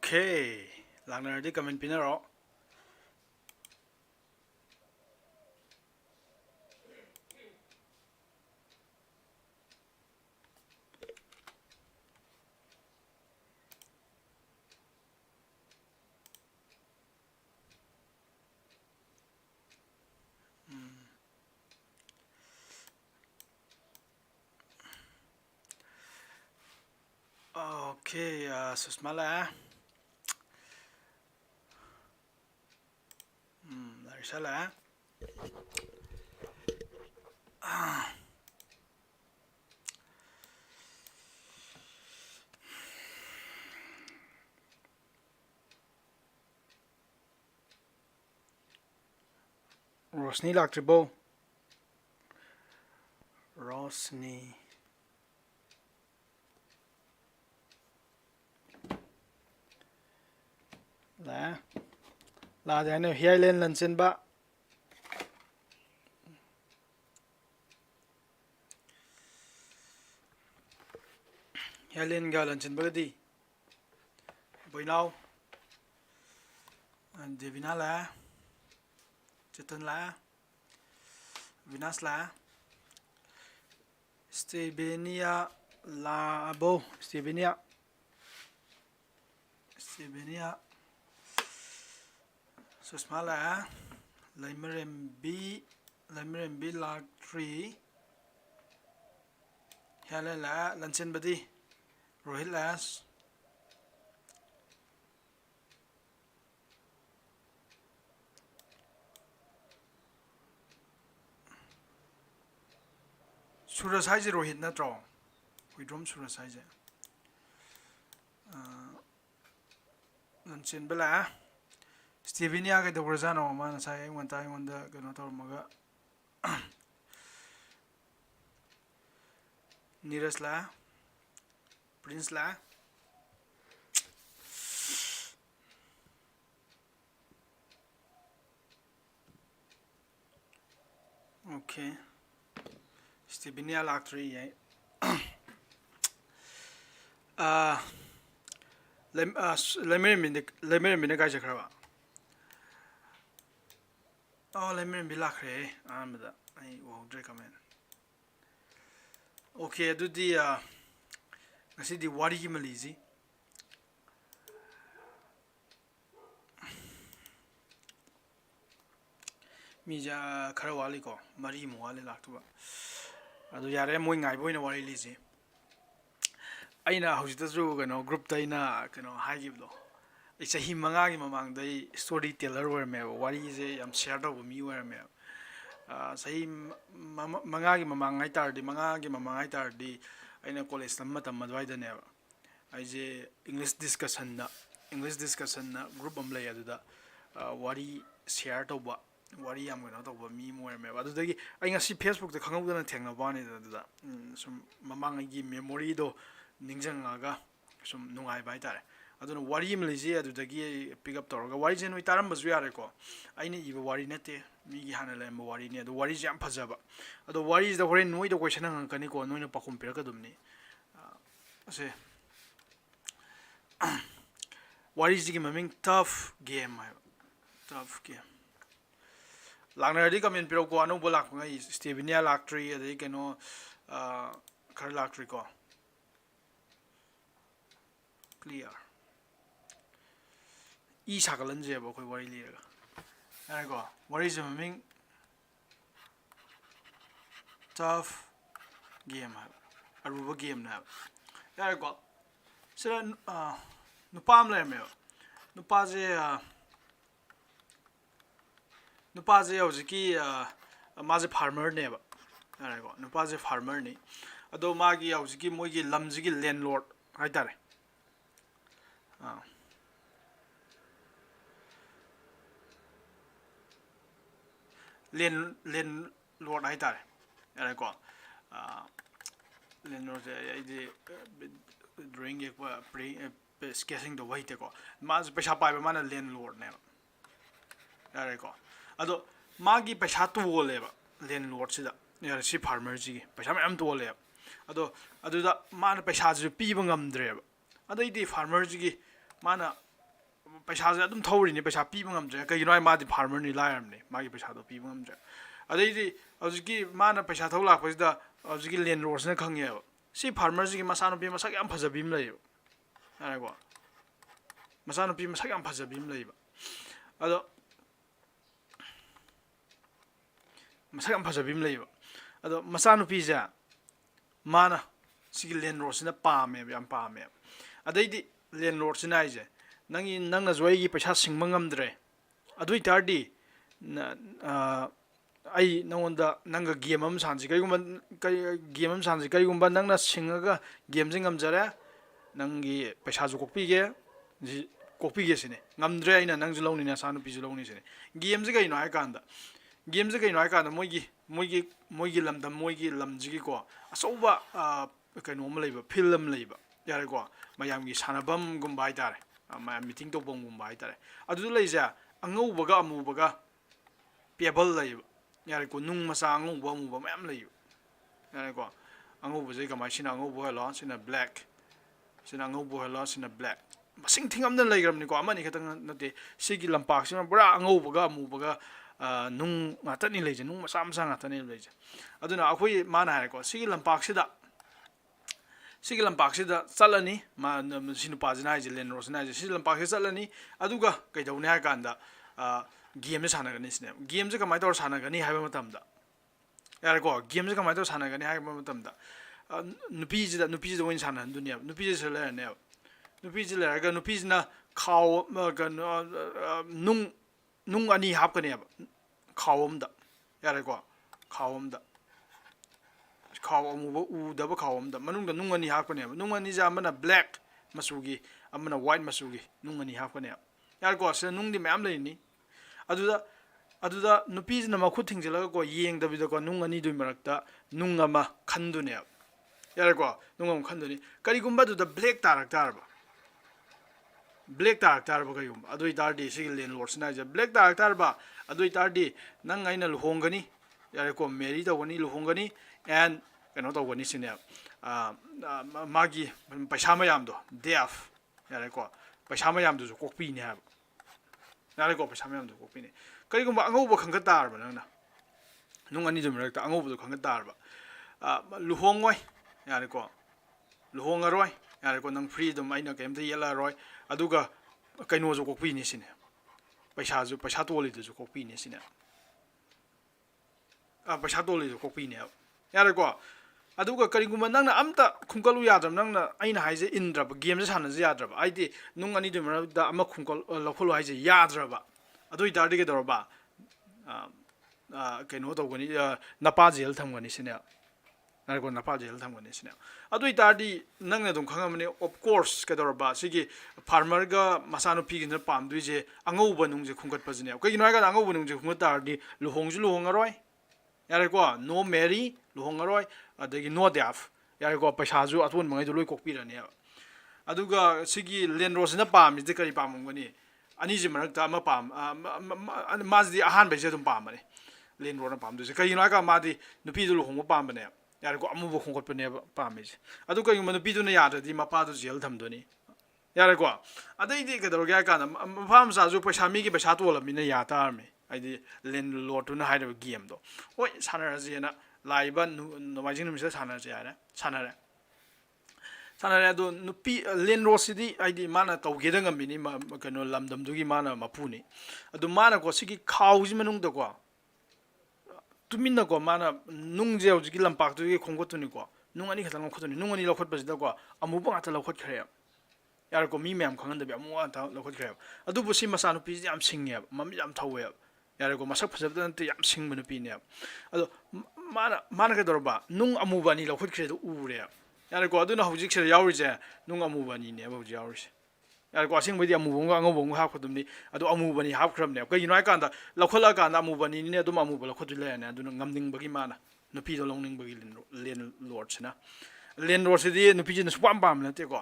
Okay, Langner di comment pinaro. Okay, susmala. Larisala. Rosni laktribo. Rosni. La dano highland lansin ba. Highland ga lansin ba di. Boy now. Devina la. Chetan la. Vinas la. Stevenia la abo. Stevenia. Susmala. Limerem B log 3. Highland la lansin ba di. Rohit las. Surasai Rohit na draw. We drum Surasai. Lanchin Bella Stevenia get the Rosano man say one time on the Ganotor Maga Nearest La Prince La Okay Stevenia Lock 3 let me minute guys crava. Oh, let me be lucky. I'm the I will recommend. Okay, do the I see the what is Malizi. Mija Karawaliko, Marie Moali Lactua. I do Yare Moing I win a worry lazy. I know how it does group Dina, high give though. It's a himangagi among the storyteller where me, what is a shared over me where me. Say Mangagi Mamang I tardy, Mangagi Mamang I tardy, I know college some matam advida never. I say English discussion group of lay at the worry shared over. Worry I'm going to over me more. But I see Facebook the Kangan and Tang of one is some Mamang give memory do Ninjangaga, some no I by that. I don't know what you Malaysia to the pick up Torga. What is in with Tarambas Riarico? I need you worry nette, me Hanalam worry near the worry jam Pazaba. The worry is the very no the question on Canico, no Pacum Percadumni. Say, what is the game? Tough game. Langner di come in Piroco, no Bolak, Stevenia Lactry, they can know Carlactrico. Clear. E Sakalanze about what I go. What is the meaning? Tough game. A rubber game now. There I go. So, no palm lemon. No paze. No paze Oziki, a maze farmer never. There I go. No paze farmer ni. Ado Magi Oziki Mogi Lamziki landlord. I tell it. Len Lord I tell and I go Len Lord drink it sketching the way to go. Mas Pesha by man Len Lord never. There I go. Ado Magi Pesha to lever Len Lord Sida. Near a ship farmer G. Pesha am to lever. Ado that man Pesha Pibungam driver. Ado the farmer G mana पैसा से थौरी पैसा पीब ngамद्रे कईनो मादी farmer नि लायरमने मागी पैसा दो पीब ngамद्रे अदैदि हजिकी माना पैसा थौ लाखपसिदा हजिकी लैंडलॉर्ड्सना खंगेब सी फार्मर जी मसानुपी मसक याम फजबीम लैब यारेको मसानुपी मसक याम फजबीम लैब अदो मसक याम फजबीम लैब अदो मसानुपी जा माना सिगी लैंडलॉर्ड्सना पामे याम पामे अदैदि लैंडलॉर्ड्सना आइजे नंगना जोइगी पैसा सिंगबा ngамद्रे अदुइ तारदी आई नंगोंदा नंगा गेम अम सानसि कईगुंबा गेम अम सानसि कईगुंबा नंगना सिंगगा गेम जे ngамजरे नंगी पैसा जो कोकपीगे जी कोकपीगे सिने ngамद्रे आइना नंगजु लौनि ना सानुपीजु लौनि सिने गेम जे कईनो हाय कांदा गेम जे कईनो हाय कांदा मोइगी लमदम मोइगी लमजिगी को असौबा कईनो अम लैबा फिल्म लैबा यारे को मयामगी सानबम गुंबा हाय तारे मयाम मीटिंग तोबम गुंबा हाय तारे अदु लैजा अंगौबगा अमुबगा पेबल लैबा यारे को नुंग मसा अंगौबा अमुबा मयाम लैबा यारे को अंगौबा जे कमाय सिना अंगौबा हलो सिना ब्लैक सिना अंगौबा हलो सिना ब्लैक मसिंग थिंगमना लैग्रमनि को अमानि खतंग नते सिगी लंपाक सिना पुरा अंगौबगा अमुबगा नुंग ngатani लैजे नुंग मसा मसा ngатani लैजे अदुना अखोय माना हाय को सिगी लंपाक सिदा चलनी मा सिनुपाजना हाइजे लैंडलॉर्ड्सना हाइजे सिगी लंपाक से चलनी अदुगा कइदौने हाय कांदा गेम से सानगनी सिने गेम से कमाय तौर सानगनी हाइबा मतमदा यारे को गेम से कमाय तौर सानगनी हाइबा मतमदा नुपीजिदा वइन सानन दुनिया नुपीजि से लेरने नुपीजि लेरगा नुपीजना खाव नुंग अनि हापकने खावमदा यारे को खावमदा खाव अमुबा उदबा खावमदा मनुंगदा नुंग अनि हापकने नुंग अनि जा अमना ब्लैक मसुगी अमना व्हाइट मसुगी नुंग अनि हापकने यारे को से नुंगदि मैम लैनी अदुदा नुपीजना मखुद थिंगजलगा को येंगदबिदा को नुंग अनि दुइ मरक्ता नुंग अमा खंदुने यारे को नुंग अमा खंदुनी करिगुंबा दुदा ब्लैक तारबा करिगुंबा अदुइ तारदी सिगी लैंडलॉर्ड्सना जे ब्लैक तारबा अदुइ तारदी नंग आइना लुहोंगनी यारे को मेरी तवनी लुहोंगनी एंड कनो तवनी सिने मागी पैसा मयामदो डेफ यारे को पैसा मयामदो जो कोकपीने हाब यारे को पैसा मयामदो कोकपीने करिगुंबा अंगौबा खंगा तारबा नंगना नुंग अनि दुमरक्ता अंगौबदो खंगा तारबा लुहोंगोय यारे को लुहोंगरोय यारे को नंग फ्रीडम आइना केमते येलारोय अदुगा कइनो जो कोकपीने सिने पैसा तोलिदो जो कोकपीने सिने पैसा तोलिदो कोकपीने यारे को अदुगा करिगुंबा नंगना अमता खुंकलु याद्रम नंगना आइना हाइजे इंद्रब गेम जे सानजे याद्रब आइदि नुंग अनि दुमरदा अमा खुंकल लखोलो हाइजे याद्रबा अदुइ तारदि के दरबा कइनो तौगनी नपा जेल थमगनी सिने नारको नपा जेल थमगनी सिने अदुइ तारदि नंगना दुम खंगमने ऑफ कोर्स के दरबा सिगी फार्मर गा मसानु पिगिन पामदुइ जे अंगौबा नुंग जे खुंगत पजने कइनो हाइगा अंगौबा नुंग जे खुंगत तारदि लुहोंगजु लुहोंगरोय यारे को नो मेरी लुहोंगरोय अदगी नो डेफ यारे को पैसाजु अतोन मंगै लोइ कोकपिरने अदुगा सिगी लैंडलॉर्ड्सना पामिजे करि पामंगनी अनि जे मरक्ता अमा पाम माजदि अहान बैसे दुम पामने लैंडलॉर्डना पामदुसे कइनो हाइगा मादि नुपीदु लुहोंगबा पामबने यारे को अमुबो खोंगतपने पामिजे अदु कइगुम नुपीदुना याददि मपादु जेल थमदोनी यारे को अदैदि कदरगे काना मफाम साजु पैसा मिगी पैसा तोलमिना या तारमे आइदि लैंडलॉर्डना हाइरब गेम दो ओइ सानरजेना लाइबा नोमाजिंग नुमिसे सानरजे यारे सानरे अदु नुपी लैंडलॉर्डसिदि आइदि माना तौगेदा ngамबिनी कनो लमदमदुगी माना मपुनी अदु माना को सिगी खाउजि मनुंगदा को तुमिन्ना को माना नुंगजे हौजिकी लंपाक्तुगी खोंगोतुनी को नुंग अनि खतंग खोतुनी नुंग अनि लखोतपसिदा को अमुबा ngata लखोतखरे यार को मी मैम खंगनदबि अमु ngata लखोतखरे अदु बुसि मसानुपि याम सिंगे ममि याम थौवे यार को मसक फजबदा नते याम सिंगबनु पिने अदु माना के दरबा नुंग अमुबानी लखोतखरे दु उरे यार को अदुना हौजिक से यावरिजे नुंग अमुबानी ने हौजि यावरिसे यार को असिंग बदि अमुबंग अंगबंग हाखदुमनि अदु अमुबानी हाखख्रमने कइनो आइकांदा लखोला कांदा अमुबानी ने अदुम अमुबा लखोतु लेने अदुना ngamningbagi माना नुपीदो लौनिंगबगी लैंडलॉर्ड्सदि नुपीजिना सुपाम पाम नते को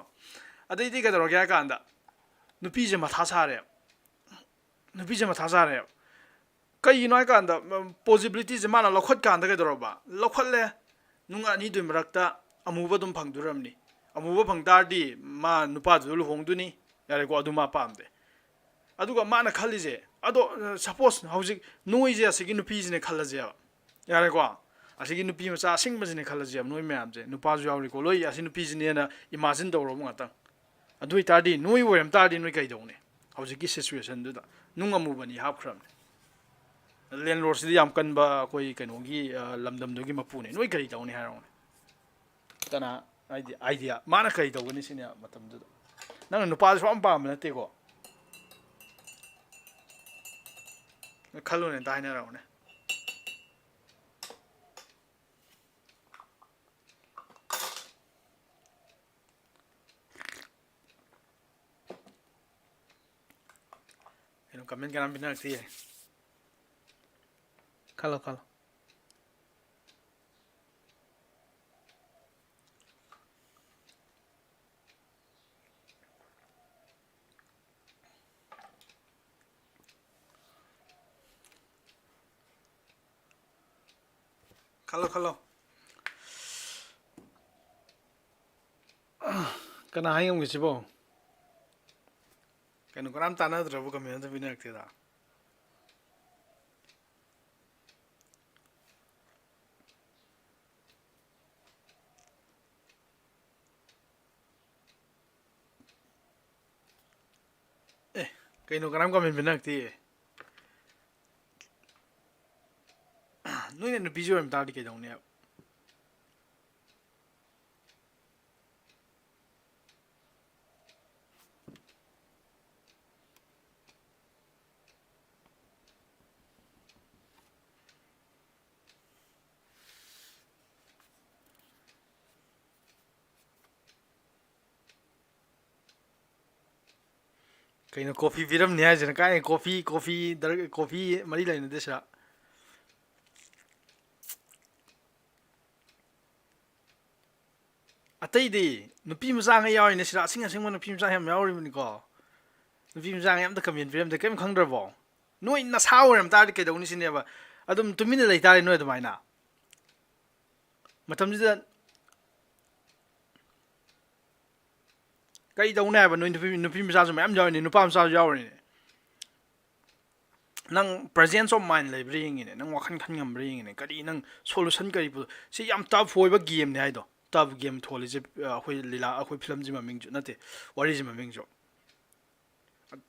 अदैदि कदरगे कांदा नुपीजे मथा सारे कइनो आइकांदा पॉसिबिलिटी जे माना लखोत कांदा कदरबा लखोतले नुंग अनि दुइ मरक्ता अमुबा दुम फंगदुरमनी अमुबा फंगतारदि मा नुपादु लुहोंगदुनी यारे को अदुमा पामदे ꯑꯗꯨꯒ ꯃꯥꯅ ꯈꯜꯂꯤꯁꯦ ꯑꯗꯣ ꯁꯄꯣꯁ ꯍꯧꯖꯤꯛ ꯅꯣꯏꯁꯦ ꯑꯁꯤꯒꯤ ꯅꯨꯄꯤꯁꯤꯅꯦ ꯈꯜꯂꯁꯦꯕ ꯌꯥꯔꯦꯀꯣ ꯑꯁꯤꯒꯤ ꯅꯨꯄꯤ ꯃꯆꯥ ꯑꯁꯤꯡꯕꯁꯤꯅꯦ ꯈꯜꯂꯁꯦꯕ ꯅꯣꯏ ꯃꯌꯥꯝꯁꯦ ꯅꯨꯄꯥꯁꯨ ꯌꯥꯎꯔꯤꯀꯣ ꯂꯣꯏ ꯑꯁꯤ ꯅꯨꯄꯤꯁꯤꯅꯦꯅ ꯏꯃꯥꯖꯤꯟ ꯇꯧꯔꯕ ꯉꯥꯛꯇꯪ ꯑꯗꯨ ꯑꯣꯏꯇꯥꯔꯗꯤ ꯅꯣꯏ ꯑꯣꯏꯔꯝ ꯇꯥꯔꯗꯤ ꯅꯣꯏ ꯀꯩꯗꯧꯅꯤ ꯍꯧꯖꯤꯛꯀꯤ ꯁꯤꯆꯨꯋꯦꯁꯟꯗꯨꯗ ꯅꯨꯡ ꯑꯃꯨꯕꯅꯤ ꯍꯥꯞꯈ꯭ꯔꯕꯅꯤ ꯂꯦꯟꯂꯣꯔꯗꯁꯤꯗꯤ ꯌꯥꯝ ꯀꯟꯕ ꯑꯩꯈꯣꯏ ꯀꯩꯅꯣꯒꯤ ꯂꯝꯗꯝꯗꯨꯒꯤ ꯃꯄꯨꯅꯦ ꯅꯣꯏ ꯀꯔꯤ ꯇꯧꯅꯤ ꯍꯥꯏꯔꯛꯎꯅꯦ ꯀꯅꯥ ꯍꯥꯏꯗꯤ ꯑꯥꯏꯗꯤꯌꯥ ꯃꯥꯅ ꯀꯔꯤ ꯇꯧꯒꯅꯤ ꯁꯤꯅꯦ ꯃꯇꯝꯗꯨꯗ ꯅꯪꯅ ꯅꯨꯄꯥꯗꯨ ꯁꯨꯡꯄꯥꯝ ꯄꯥꯝꯕ ꯅꯠꯇꯦꯀꯣ ꯈꯜꯂꯨꯅꯦ ꯑꯝꯇ ꯍꯥꯏꯅꯔꯛꯎꯅꯦ ꯀꯩꯅꯣ ꯀꯃꯦꯟ ꯀꯅꯥꯝ ꯄꯤꯅꯔꯛꯇꯦ ꯈꯜꯂꯣ ꯈꯜꯂꯣ ꯈꯜꯂꯣ ꯈꯜꯂꯣ ꯀꯅꯥ ꯍꯥꯏ ꯉꯝꯒꯦ ꯁꯤꯕꯣ ꯀꯩꯅꯣ ꯀꯅꯥꯝ ꯇꯥꯟꯅꯗ꯭ꯔꯕ ꯀꯃꯦꯟ ꯑꯝꯇ ꯄꯤꯅꯔꯛꯇꯦꯗ ꯑꯦ ꯀꯩꯅꯣ ꯀꯅꯥꯝ ꯀꯃꯦꯟ ꯄꯤꯅꯔꯛꯇꯦ ꯅꯣꯏꯅ ꯅꯨꯄꯤꯁꯨ ꯑꯣꯏꯔꯝ ꯇꯥꯔꯗꯤ ꯀꯩꯗꯧꯅꯦꯕ ꯀꯩꯅꯣ ꯀꯣꯐꯤ ꯄꯤꯔꯝꯅꯤ ꯍꯥꯏꯁꯤꯅ ꯀꯥꯏ ꯀꯣꯐꯤ ꯃꯔꯤ ꯂꯩꯅꯗꯦ ꯁꯤꯔ ꯑꯇꯩꯗꯤ ꯅꯨꯄꯤ ꯃꯆꯥꯉꯩ ꯌꯥꯎꯔꯤꯅꯦ ꯁꯤꯗ ꯑꯁꯤꯡ ꯑꯁꯦꯡꯕ ꯅꯨꯄꯤ ꯃꯆꯥ ꯌꯥꯝ ꯌꯥꯎꯔꯤꯕꯅꯤꯀꯣ ꯅꯨꯄꯤ ꯃꯆꯥꯉꯩ ꯑꯝꯇ ꯀꯃꯦꯟ ꯄꯤꯔꯝꯗꯦ ꯀꯔꯤꯝ ꯈꯪꯗ꯭ꯔꯕꯣ ꯅꯣꯏ ꯅꯁꯥ ꯑꯣꯏꯔꯝ ꯇꯥꯔꯗꯤ ꯀꯩꯗꯧꯅꯤ ꯁꯤꯅꯦꯕ ꯑꯗꯨꯝ ꯇꯨꯃꯤꯟꯅ ꯂꯩꯇꯥꯔꯦ ꯅꯣꯏ ꯑꯗꯨꯃꯥꯏꯅ ꯃꯇꯝꯁꯤꯗ ꯀꯔꯤ ꯇꯧꯅꯤ ꯍꯥꯏꯕ ꯅꯣꯏ ꯅꯨꯄꯤ ꯃꯆꯥꯁꯨ ꯃꯌꯥꯝ ꯌꯥꯎꯔꯤꯅꯦ ꯅꯨꯄꯥ ꯃꯆꯥꯁꯨ ꯌꯥꯎꯔꯤꯅꯦ ꯅꯪ ꯄ꯭ꯔꯖꯦꯟꯁ ꯑꯣꯐ ꯃꯥꯏꯟ ꯂꯩꯕ꯭ꯔꯥ ꯌꯦꯡꯉꯤꯅꯦ ꯅꯪ ꯋꯥꯈꯜ ꯈꯟ ꯉꯝꯕ꯭ꯔꯥ ꯌꯦꯡꯉꯤꯅꯦ ꯀꯔꯤ ꯅꯪ ꯁꯣꯂꯨꯁꯟ ꯀꯔꯤ ꯁꯤ ꯌꯥꯝ ꯇꯐ ꯑꯣꯏꯕ ꯒꯦꯝꯅꯦ ꯍꯥꯏꯗꯣ ꯇꯐ ꯒꯦꯝ ꯊꯣꯜꯂꯤꯁꯦ ꯑꯩꯈꯣꯏ ꯂꯤꯂꯥ ꯑꯩꯈꯣꯏ ꯐꯤꯂꯝꯁꯤ ꯃꯃꯤꯡꯁꯨ ꯅꯠꯇꯦ ꯋꯥꯔꯤꯁꯤ ꯃꯃꯤꯡꯁꯨ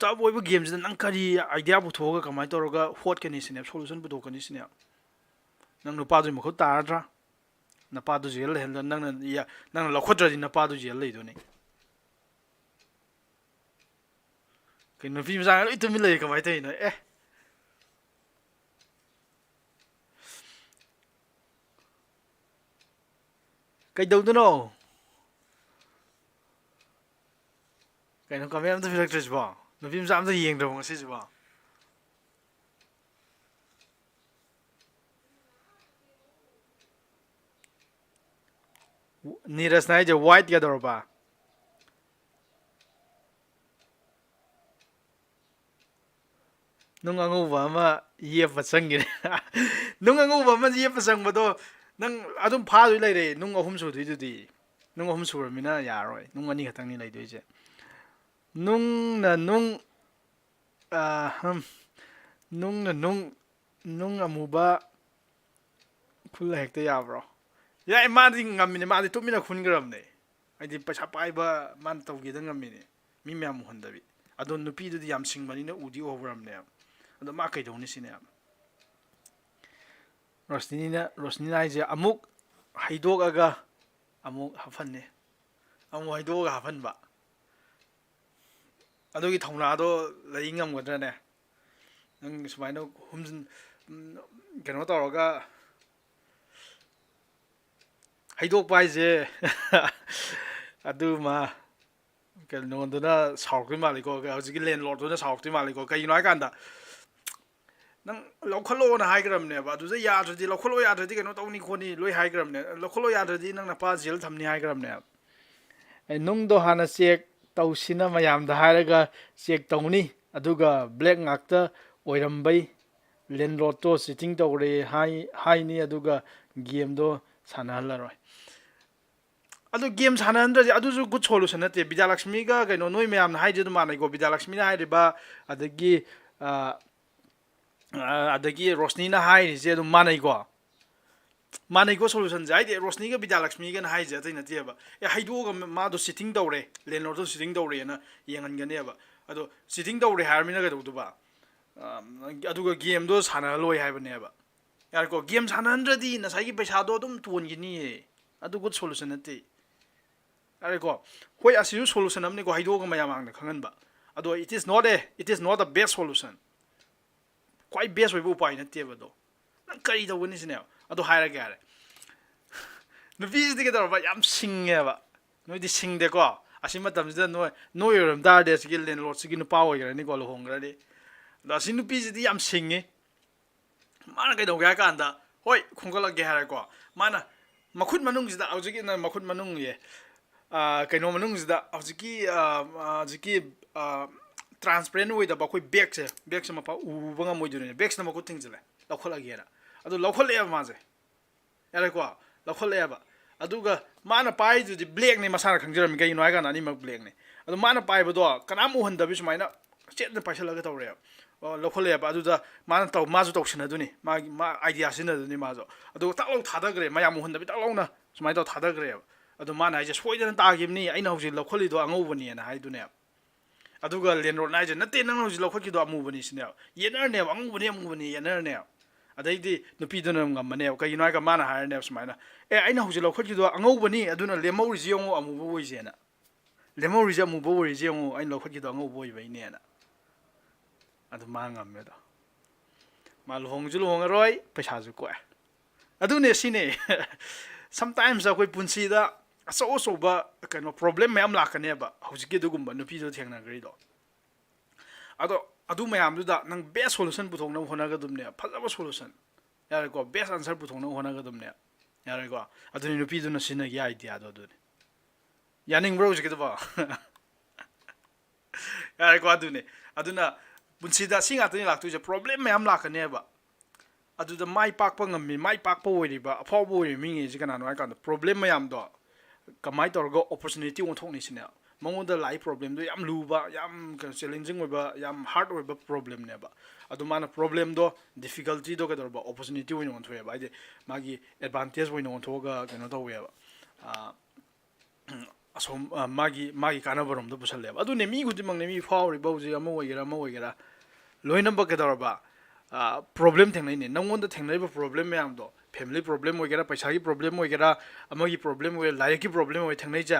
ꯇꯐ ꯑꯣꯏꯕ ꯒꯦꯝꯁꯤꯗ ꯅꯪ ꯀꯔꯤ ꯑꯥꯏꯗꯤꯌꯥ ꯄꯨꯊꯣꯛꯑꯒ ꯀꯃꯥꯏꯅ ꯇꯧꯔꯒ ꯍꯣꯠꯀꯅꯤ ꯁꯤꯅꯦ ꯁꯣꯂꯨꯁꯟ ꯄꯨꯊꯣꯛꯀꯅꯤ ꯁꯤꯅꯦ ꯅꯪ ꯅꯨꯄꯥꯗꯨꯒꯤ ꯃꯈꯨꯠ ꯇꯥꯔꯗ꯭ꯔꯥ ꯅꯄꯥꯗꯨ ꯖꯦꯜ ꯂꯩꯍꯟꯗ ꯅꯪꯅ ꯂꯧꯈꯠꯇ꯭ꯔꯗꯤ ꯅꯄꯥꯗꯨ ꯖꯦꯜ ꯂꯩꯗꯣꯏꯅꯤ ꯀꯩꯅꯣ ꯅꯨꯄꯤ ꯃꯆꯥꯒ ꯂꯣꯏ ꯇꯨꯃꯤꯟ ꯂꯩꯔꯤ ꯀꯃꯥꯏꯅ ꯇꯧꯔꯤꯅꯣ ꯀꯩꯗꯧꯗꯣꯏꯅꯣ ꯀꯩꯅꯣ ꯀꯃꯦꯟ ꯑꯝꯇ ꯄꯤꯔꯛꯇ꯭ꯔꯤꯁꯤꯕꯣ ꯅꯨꯄꯤ ꯃꯆꯥ ꯑꯝꯇ ꯌꯦꯡꯗ꯭ꯔꯕꯣ ꯉꯁꯤꯁꯤꯕꯣ ꯅꯤꯔꯁꯅ ꯍꯥꯏꯁꯦ ꯋꯥꯏꯠ ꯀꯩꯗꯧꯔꯕ ꯅꯨꯡ ꯑꯉꯧꯕ ꯑꯃ ꯌꯦꯞꯄ ꯆꯪꯈꯤꯅꯦ ꯅꯨꯡ ꯑꯉꯧꯕ ꯑꯃ ꯌꯦꯞꯄ ꯆꯪꯕꯗꯣ ꯅꯪ ꯑꯗꯨꯝ ꯐꯥꯗꯣꯏ ꯂꯩꯔꯦ ꯅꯨꯡ ꯑꯍꯨꯝ ꯁꯨꯗꯣꯏꯗꯨꯗꯤ ꯅꯨꯡ ꯑꯍꯨꯝ ꯁꯨꯔꯕꯃꯤꯅ ꯌꯥꯔꯔꯣꯏ ꯅꯨꯡ ꯑꯅꯤ ꯈꯛꯇꯪꯅꯤ ꯂꯩꯗꯣꯏꯁꯦ ꯅꯨꯡꯅ ꯅꯨꯡ ꯅꯨꯡꯅ ꯅꯨꯡ ꯑꯃꯨꯕ ꯈꯨꯜꯂ ꯍꯦꯛꯇ ꯌꯥꯕ꯭ꯔꯣ ꯌꯥꯏ ꯃꯥꯗꯤ ꯉꯝꯃꯤꯅꯦ ꯃꯥꯗꯤ ꯇꯨꯃꯤꯟꯅ ꯈꯨꯟꯈ꯭ꯔꯕꯅꯦ ꯍꯥꯏꯗꯤ ꯄꯩꯁꯥ ꯄꯥꯏꯕ ꯃꯥꯅ ꯇꯧꯒꯦꯗ ꯉꯝꯃꯤꯅꯦ ꯃꯤ ꯃꯌꯥꯝ ꯎꯍꯟꯗꯕꯤ ꯑꯗꯣ ꯅꯨꯄꯤꯗꯨꯗꯤ ꯌꯥꯝ ꯁꯤꯡꯕꯅꯤꯅ ꯎꯗꯤ ꯎꯍꯧꯔꯕꯅꯦꯕ ꯑꯗꯣ ꯃꯥ ꯀꯩꯗꯧꯅꯤ ꯁꯤꯅꯦꯕ ꯔꯣꯁꯅꯤꯅ ꯍꯥꯏꯁꯦ ꯑꯃꯨꯛ ꯍꯩꯗꯣꯛꯑꯒ ꯑꯃꯨꯛ ꯍꯥꯞꯍꯟꯅꯤ ꯑꯃꯨꯛ ꯍꯩꯗꯣꯛꯑꯒ ꯍꯥꯞꯍꯟꯕ ꯑꯗꯨꯒꯤ ꯊꯧꯅꯥꯗꯣ ꯂꯩ ꯉꯝꯒꯗ꯭ꯔꯅꯦ ꯅꯪ ꯁꯨꯃꯥꯏꯅ ꯀꯩꯅꯣ ꯇꯧꯔꯒ ꯍꯩꯗꯣꯛꯄ ꯍꯥꯏꯁꯦ ꯑꯗꯨꯃ ꯀꯩꯅꯣꯗꯨꯅ ꯁꯥꯎꯔꯛꯇꯣꯏ ꯃꯥꯜꯂꯤꯀꯣ ꯍꯧꯖꯤꯛꯀꯤ ꯂꯦꯟ ꯂꯣꯔꯠꯇꯨꯅ ꯁꯥꯎꯔꯛꯇꯣꯏ ꯃꯥꯜꯂꯤꯀꯣ ꯀꯩꯒꯤꯅꯣ ꯍꯥꯏꯀꯥꯟꯗ ꯅꯪ ꯂꯧꯈꯠꯂꯣꯅ ꯍꯥꯏꯈ꯭ꯔꯕꯅꯦꯕ ꯑꯗꯨꯗ ꯌꯥꯗ꯭ꯔꯗꯤ ꯂꯧꯈꯠꯂꯣ ꯌꯥꯗ꯭ꯔꯗꯤ ꯀꯩꯅꯣ ꯇꯧꯅꯤ ꯈꯣꯠꯅꯤ ꯂꯣꯏ ꯍꯥꯏꯈ꯭ꯔꯕꯅꯦ ꯂꯧꯈꯠꯂꯣ ꯌꯥꯗ꯭ꯔꯗꯤ ꯅꯪ ꯅꯄꯥ ꯖꯦꯜ ꯊꯝꯅꯤ ꯍꯥꯏꯈ꯭ꯔꯕꯅꯦꯕ ꯅꯨꯡꯗꯣ ꯍꯥꯟꯅ ꯆꯦꯛ ꯇꯧꯁꯤꯅ ꯃꯌꯥꯝꯗ ꯍꯥꯏꯔꯒ ꯆꯦꯛ ꯇꯧꯅꯤ ꯑꯗꯨꯒ ꯕ꯭ꯂꯦꯛ ꯉꯥꯛꯇ ꯑꯣꯏꯔꯝꯕꯩ ꯂꯦꯟꯂꯣꯠꯇꯣ ꯆꯤꯇꯤꯡ ꯇꯧꯔꯦ ꯍꯥꯏꯅꯤ ꯑꯗꯨꯒ ꯒꯦꯝꯗꯣ ꯁꯥꯟꯅꯍꯜꯂꯔꯣꯏ ꯑꯗꯨ ꯒꯦꯝ ꯁꯥꯟꯅꯍꯟꯗ꯭ꯔꯗꯤ ꯑꯗꯨꯁꯨ ꯒꯨꯗ ꯁꯣꯂꯨꯁꯟ ꯅꯠꯇꯦ ꯕꯤꯗ꯭ꯌꯥꯂꯛꯁꯃꯤꯒ ꯀꯩꯅꯣ ꯅꯣꯏ ꯃꯌꯥꯝꯅ ꯍꯥꯏꯖꯦ ꯑꯗꯨꯝ ꯃꯥꯟꯅꯩꯀꯣ ꯕꯤꯗ꯭ꯌꯥꯂꯛꯁꯃꯤꯅ ꯍꯥꯏꯔꯤꯕ ꯑꯗꯒꯤ ꯑꯗꯒꯤ ꯔꯣꯁꯅꯤꯅ ꯍꯥꯏꯔꯤꯁꯦ ꯑꯗꯨꯝ ꯃꯥꯟꯅꯩꯀꯣ ꯃꯥꯟꯅꯩꯀꯣ ꯁꯣꯂꯨꯁꯟꯁꯦ ꯍꯥꯏꯗꯤ ꯔꯣꯁꯅꯤꯒ ꯕꯤꯗ꯭ꯌꯥꯂꯛꯁꯃꯤꯒꯅ ꯍꯥꯏꯁꯦ ꯑꯇꯩ ꯅꯠꯇꯦꯕ ꯍꯩꯗꯣꯛꯑꯒ ꯃꯥꯗꯣ ꯆꯤꯇꯤꯡ ꯇꯧꯔꯦ ꯂꯦꯟꯂꯣꯔꯗꯣ ꯆꯤꯇꯤꯡ ꯇꯧꯔꯦꯅ ꯌꯦꯡꯍꯟꯒꯅꯦꯕ ꯑꯗꯣ ꯆꯤꯇꯤꯡ ꯇꯧꯔꯦ ꯍꯥꯏꯔꯕꯅꯤꯅ ꯀꯩꯗꯧꯗꯨꯕ ꯑꯗꯨꯒ ꯒꯦꯝꯗꯣ ꯁꯥꯟꯅꯍꯜꯂꯣꯏ ꯍꯥꯏꯕꯅꯦꯕ ꯌꯥꯔꯦꯀꯣ ꯒꯦꯝ ꯁꯥꯟꯅꯍꯟꯗ꯭ꯔꯗꯤ ꯉꯁꯥꯏꯒꯤ ꯄꯩꯁꯥꯗꯣ ꯑꯗꯨꯝ ꯇꯣꯟꯈꯤꯅꯤꯌꯦ ꯑꯗꯨ ꯒꯨꯗ ꯁꯣꯂꯨꯁꯟ ꯅꯠꯇꯦ ꯌꯥꯔꯦꯀꯣ ꯍꯣꯏ ꯑꯁꯤꯁꯨ ꯁꯣꯂꯨꯁꯟ ꯑꯃꯅꯤꯀꯣ ꯍꯩꯗꯣꯛꯑꯒ ꯃꯌꯥꯝ ꯃꯥꯡꯗ ꯈꯪꯍꯟꯕ ꯑꯗꯣ it is note the best solution ꯈ꯭ꯋꯥꯏ ꯕꯦꯁ ꯑꯣꯏꯕ ꯎꯄꯥꯏ ꯅꯠꯇꯦꯕ ꯑꯗꯣ ꯅꯪ ꯀꯔꯤ ꯇꯧꯒꯅꯤ ꯁꯤꯅꯦꯕ ꯑꯗꯣ ꯍꯥꯏꯔꯒꯦ ꯌꯥꯔꯦ ꯅꯨꯄꯤꯁꯤꯗꯤ ꯀꯩꯗꯧꯔꯕ ꯌꯥꯝ ꯁꯤꯡꯉꯦꯕ ꯅꯣꯏꯗꯤ ꯁꯤꯡꯗꯦꯀꯣ ꯑꯁꯤ ꯃꯇꯝꯁꯤꯗ ꯅꯣꯏ ꯑꯣꯏꯔꯝ ꯇꯥꯔꯗꯤ ꯑꯁꯤꯒꯤ ꯂꯦꯟꯂꯣꯔꯗꯁꯤꯒꯤ ꯅꯨꯄꯥ ꯑꯣꯏꯈ꯭ꯔꯅꯤꯀꯣ ꯂꯨꯍꯣꯡꯈ꯭ꯔꯗꯤ ꯑꯗꯣ ꯑꯁꯤ ꯅꯨꯄꯤꯁꯤꯗꯤ ꯌꯥꯝ ꯁꯤꯡꯉꯤ ꯃꯥꯅ ꯀꯩꯗꯧꯒꯦ ꯍꯥꯏ ꯀꯥꯟꯗ ꯍꯣꯏ ꯈꯣꯝꯒꯠꯂꯛꯀꯦ ꯍꯥꯏꯔꯦꯀꯣ ꯃꯥꯅ ꯃꯈꯨꯠ ꯃꯅꯨꯡꯁꯤꯗ ꯍꯧꯖꯤꯛꯀꯤ ꯃꯈꯨꯠ ꯃꯅꯨꯡꯒꯤ ꯀꯩꯅꯣ ꯃꯅꯨꯡꯁꯤꯗ ꯍꯧꯖꯤꯛꯀꯤ ꯇ꯭ꯔꯥꯟꯁꯄꯦꯔꯦꯟ ꯑꯣꯏꯗꯕ ꯑꯩꯈꯣꯏ ꯕꯦꯛꯁꯦ ꯃꯄꯥ ꯎꯕ ꯉꯝꯃꯣꯏꯗꯣꯏꯅꯦ ꯕꯦꯛꯁꯤꯅ ꯃꯈꯨꯠ ꯊꯤꯡꯖꯤꯜꯂꯦ ꯂꯧꯈꯠꯂꯒꯦꯅ ꯑꯗꯨ ꯂꯧꯈꯠꯂꯛꯑꯦꯕ ꯃꯥꯁꯦ ꯌꯥꯔꯦꯀꯣ ꯂꯧꯈꯠꯂꯛꯑꯦꯕ ꯑꯗꯨꯒ ꯃꯥꯅ ꯄꯥꯏꯗꯨꯗꯤ ꯕ꯭ꯂꯦꯛꯅꯦ ꯃꯁꯥꯅ ꯈꯪꯖꯔꯝꯃꯤ ꯀꯩꯒꯤꯅꯣ ꯍꯥꯏ ꯀꯥꯟꯗ ꯑꯅꯤꯃꯛ ꯕ꯭ꯂꯦꯛꯅꯦ ꯑꯗꯣ ꯃꯥꯅ ꯄꯥꯏꯕꯗꯣ ꯀꯅꯥꯝ ꯎꯍꯟꯗꯕꯤ ꯁꯨꯃꯥꯏꯅ ꯆꯦꯠꯅ ꯄꯥꯏꯁꯜꯂꯒ ꯇꯧꯔꯦꯕ ꯂꯧꯈꯠꯂꯛꯑꯦꯕ ꯑꯗꯨꯗ ꯃꯥꯁꯨ ꯇꯧꯁꯤꯟꯅꯗꯣꯏꯅꯤ ꯃꯥ ꯑꯥꯏꯗꯤꯌꯥ ꯁꯤꯖꯤꯟꯅꯗꯣꯏꯅꯤ ꯃꯥꯁꯨ ꯑꯗꯨꯒ ꯇꯥꯛ ꯂꯥꯎ ꯊꯥꯗꯈ꯭ꯔꯦ ꯃꯌꯥꯝ ꯎꯍꯟꯗꯕꯤ ꯇꯥꯛ ꯂꯥꯎꯅ ꯁꯨꯃꯥꯏꯅ ꯇꯧ ꯊꯥꯗꯈ꯭ꯔꯦꯕ ꯑꯗꯣ ꯃꯥꯅ ꯍꯥꯏꯁꯦ ꯁꯣꯏꯗꯅ ꯇꯥꯈꯤꯕꯅꯤ ꯑꯩꯅ ꯍꯧꯖꯤꯛ ꯂꯧꯈꯠꯂꯤꯗꯣ ꯑꯉꯧꯕꯅꯦꯅ ꯍꯥꯏꯗꯨꯅꯦꯕ ꯑꯗꯨꯒ ꯂꯦꯟꯂꯣꯔꯗꯅ ꯍꯥꯏꯁꯦ ꯅꯠꯇꯦ ꯅꯪꯅ ꯍꯧꯖꯤꯛ ꯂꯧꯈꯠꯈꯤꯗꯣ ꯑꯃꯨꯕꯅꯤ ꯁꯤꯅꯦꯕ ꯌꯦꯠꯅꯔꯅꯦꯕ ꯑꯉꯧꯕꯅꯤ ꯌꯦꯠꯅꯔꯅꯦꯕ ꯑꯗꯩꯗꯤ ꯅꯨꯄꯤꯗꯨꯅ ꯉꯝꯃꯅꯦꯕ ꯀꯩꯒꯤꯅꯣ ꯍꯥꯏꯔꯒ ꯃꯥꯅ ꯍꯥꯏꯔꯅꯦꯕ ꯁꯨꯃꯥꯏꯅ ꯑꯩꯅ ꯍꯧꯖꯤꯛ ꯂꯧꯈꯠꯈꯤꯗꯣ ꯑꯉꯧꯕꯅꯤ ꯑꯗꯨꯅ ꯂꯦꯝꯍꯧꯔꯤꯁꯤ ꯌꯦꯡꯉꯨ ꯑꯃꯨꯕ ꯑꯣꯏꯁꯦꯅ ꯂꯦꯝꯍꯧꯔꯤꯁꯦ ꯑꯃꯨꯕ ꯑꯣꯏꯔꯤꯁꯤ ꯌꯦꯡꯉꯨ ꯑꯩꯅ ꯂꯧꯈꯠꯈꯤꯗꯣ ꯑꯉꯧꯕ ꯑꯣꯏꯕꯩꯅꯦꯅ ꯑꯗꯨ ꯃꯥ ꯉꯝꯃꯦꯗꯣ ꯃꯥ ꯂꯨꯍꯣꯡꯁꯨ ꯂꯨꯍꯣꯡꯉꯔꯣꯏ ꯄꯩꯁꯥꯁꯨ ꯀꯣꯛꯑꯦ ꯑꯗꯨꯅꯦ ꯁꯤꯅꯦ ꯁꯝꯇꯥꯏꯝꯁ ꯑꯩꯈꯣꯏ ꯄꯨꯟꯁꯤꯗ ꯑꯆꯧ ꯑꯆꯧꯕ ꯀꯩꯅꯣ ꯄ꯭ꯔꯣꯕ꯭ꯂꯦꯝ ꯃꯌꯥꯝ ꯂꯥꯛꯀꯅꯦꯕ ꯍꯧꯖꯤꯛꯀꯤ ꯑꯗꯨꯒꯨꯝꯕ ꯅꯨꯄꯤꯗꯣ ꯊꯦꯡꯅꯈ꯭ꯔꯤꯗꯣ ꯑꯗꯣ ꯑꯗꯨ ꯃꯌꯥꯝꯗꯨꯗ ꯅꯪ ꯕꯦꯁ ꯁꯣꯂꯨꯁꯟ ꯄꯨꯊꯣꯛꯅꯕ ꯍꯣꯠꯅꯒꯗꯕꯅꯦ ꯐꯖꯕ ꯁꯣꯂꯨꯁꯟ ꯌꯥꯔꯦꯀꯣ ꯕꯦꯁ ꯑꯟꯁꯔ ꯄꯨꯊꯣꯛꯅꯕ ꯍꯣꯠꯅꯒꯗꯕꯅꯦ ꯌꯥꯔꯦꯀꯣ ꯑꯗꯨꯅꯤ ꯅꯨꯄꯤꯗꯨꯅ ꯁꯤꯖꯤꯟꯅꯒꯤ ꯑꯥꯏꯗꯤꯌꯥꯗꯣ ꯑꯗꯨꯅꯤ ꯌꯥꯅꯤꯡꯕ꯭ꯔꯣ ꯍꯧꯖꯤꯛꯀꯤꯗꯨꯕꯣ ꯌꯥꯔꯦꯀꯣ ꯑꯗꯨꯅꯤ ꯑꯗꯨꯅ ꯄꯨꯟꯁꯤꯗ ꯁꯤ ꯉꯥꯛꯇꯅꯤ ꯂꯥꯛꯇꯣꯏꯁꯦ ꯄ꯭ꯔꯣꯕ꯭ꯂꯦꯝ ꯃꯌꯥꯝ ꯂꯥꯛꯀꯅꯦꯕ ꯑꯗꯨꯗ ꯃꯥꯏ ꯄꯥꯛꯄ ꯉꯝꯃꯤ ꯃꯥꯏ ꯄꯥꯛꯄ ꯑꯣꯏꯔꯤꯕ ꯑꯐꯥꯎꯕ ꯑꯣꯏꯔꯤꯕ ꯃꯤꯉꯩꯁꯤ ꯀꯅꯥꯅꯣ ꯍꯥꯏꯀꯥꯟꯗ ꯄ꯭ꯔꯣꯕ꯭ꯂꯦꯝ ꯃꯌꯥꯝꯗꯣ ꯀꯃꯥꯏꯅ ꯇꯧꯔꯒ ꯑꯣꯄꯣꯔꯆꯨꯅꯤꯇꯤ ꯑꯣꯟꯊꯣꯛꯅꯤꯁꯤꯅꯦ ꯃꯉꯣꯟꯗ ꯂꯥꯛꯏ ꯄ꯭ꯔꯣꯕ꯭ꯂꯦꯝꯗꯣ ꯌꯥꯝ ꯂꯨꯕ ꯌꯥꯝ ꯆꯦꯂꯦꯟꯖꯤꯡ ꯑꯣꯏꯕ ꯌꯥꯝ ꯍꯥꯔꯠ ꯑꯣꯏꯕ ꯄ꯭ꯔꯣꯕ꯭ꯂꯦꯝꯅꯦꯕ ꯑꯗꯨ ꯃꯥꯅ ꯄ꯭ꯔꯣꯕ꯭ꯂꯦꯝꯗꯣ ꯗꯤꯐꯤꯀꯜꯇꯤꯗꯣ ꯀꯩꯗꯧꯔꯕ ꯑꯣꯄꯣꯔꯆꯨꯅꯤꯇꯤ ꯑꯣꯏꯅ ꯑꯣꯟꯊꯣꯛꯑꯦꯕ ꯍꯥꯏꯗꯤ ꯃꯥꯒꯤ ꯑꯦꯗꯚꯥꯟꯇꯦꯖ ꯑꯣꯏꯅ ꯑꯣꯟꯊꯣꯛꯑꯒ ꯀꯩꯅꯣ ꯇꯧꯋꯦꯕ ꯑꯁꯣꯝ ꯃꯥꯒꯤ ꯀꯥꯟꯅꯕꯔꯣꯝꯗ ꯄꯨꯁꯜꯂꯦꯕ ꯑꯗꯨꯅꯦ ꯃꯤ ꯈꯨꯗꯤꯡꯃꯛꯅꯦ ꯃꯤ ꯐꯥꯎꯔꯤꯕ ꯍꯧꯖꯤꯛ ꯑꯃ ꯑꯣꯏꯒꯦꯔꯥ ꯂꯣꯏꯅꯃꯛ ꯀꯩꯗꯧꯔꯕ ꯄ꯭ꯔꯣꯕ꯭ꯂꯦꯝ ꯊꯦꯡꯅꯩꯅꯦ ꯅꯪꯉꯣꯟꯗ ꯊꯦꯡꯅꯔꯤꯕ ꯄ꯭ꯔꯣꯕ꯭ꯂꯦꯝ ꯃꯌꯥꯝꯗꯣ ꯐꯦꯃꯤꯂꯤ ꯄ꯭ꯔꯣꯕ꯭ꯂꯦꯝ ꯑꯣꯏꯒꯦꯔꯥ ꯄꯩꯁꯥꯒꯤ ꯄ꯭ꯔꯣꯕ꯭ꯂꯦꯝ ꯑꯣꯏꯒꯦꯔꯥ ꯑꯃꯒꯤ ꯄ꯭ꯔꯣꯕ꯭ꯂꯦꯝ ꯑꯣꯏꯒꯦꯔꯥ ꯂꯥꯏꯔꯤꯛꯀꯤ ꯄ꯭ꯔꯣꯕ꯭ꯂꯦꯝ ꯑꯣꯏꯒꯦꯔꯥ ꯊꯦꯡꯅꯩꯁꯦ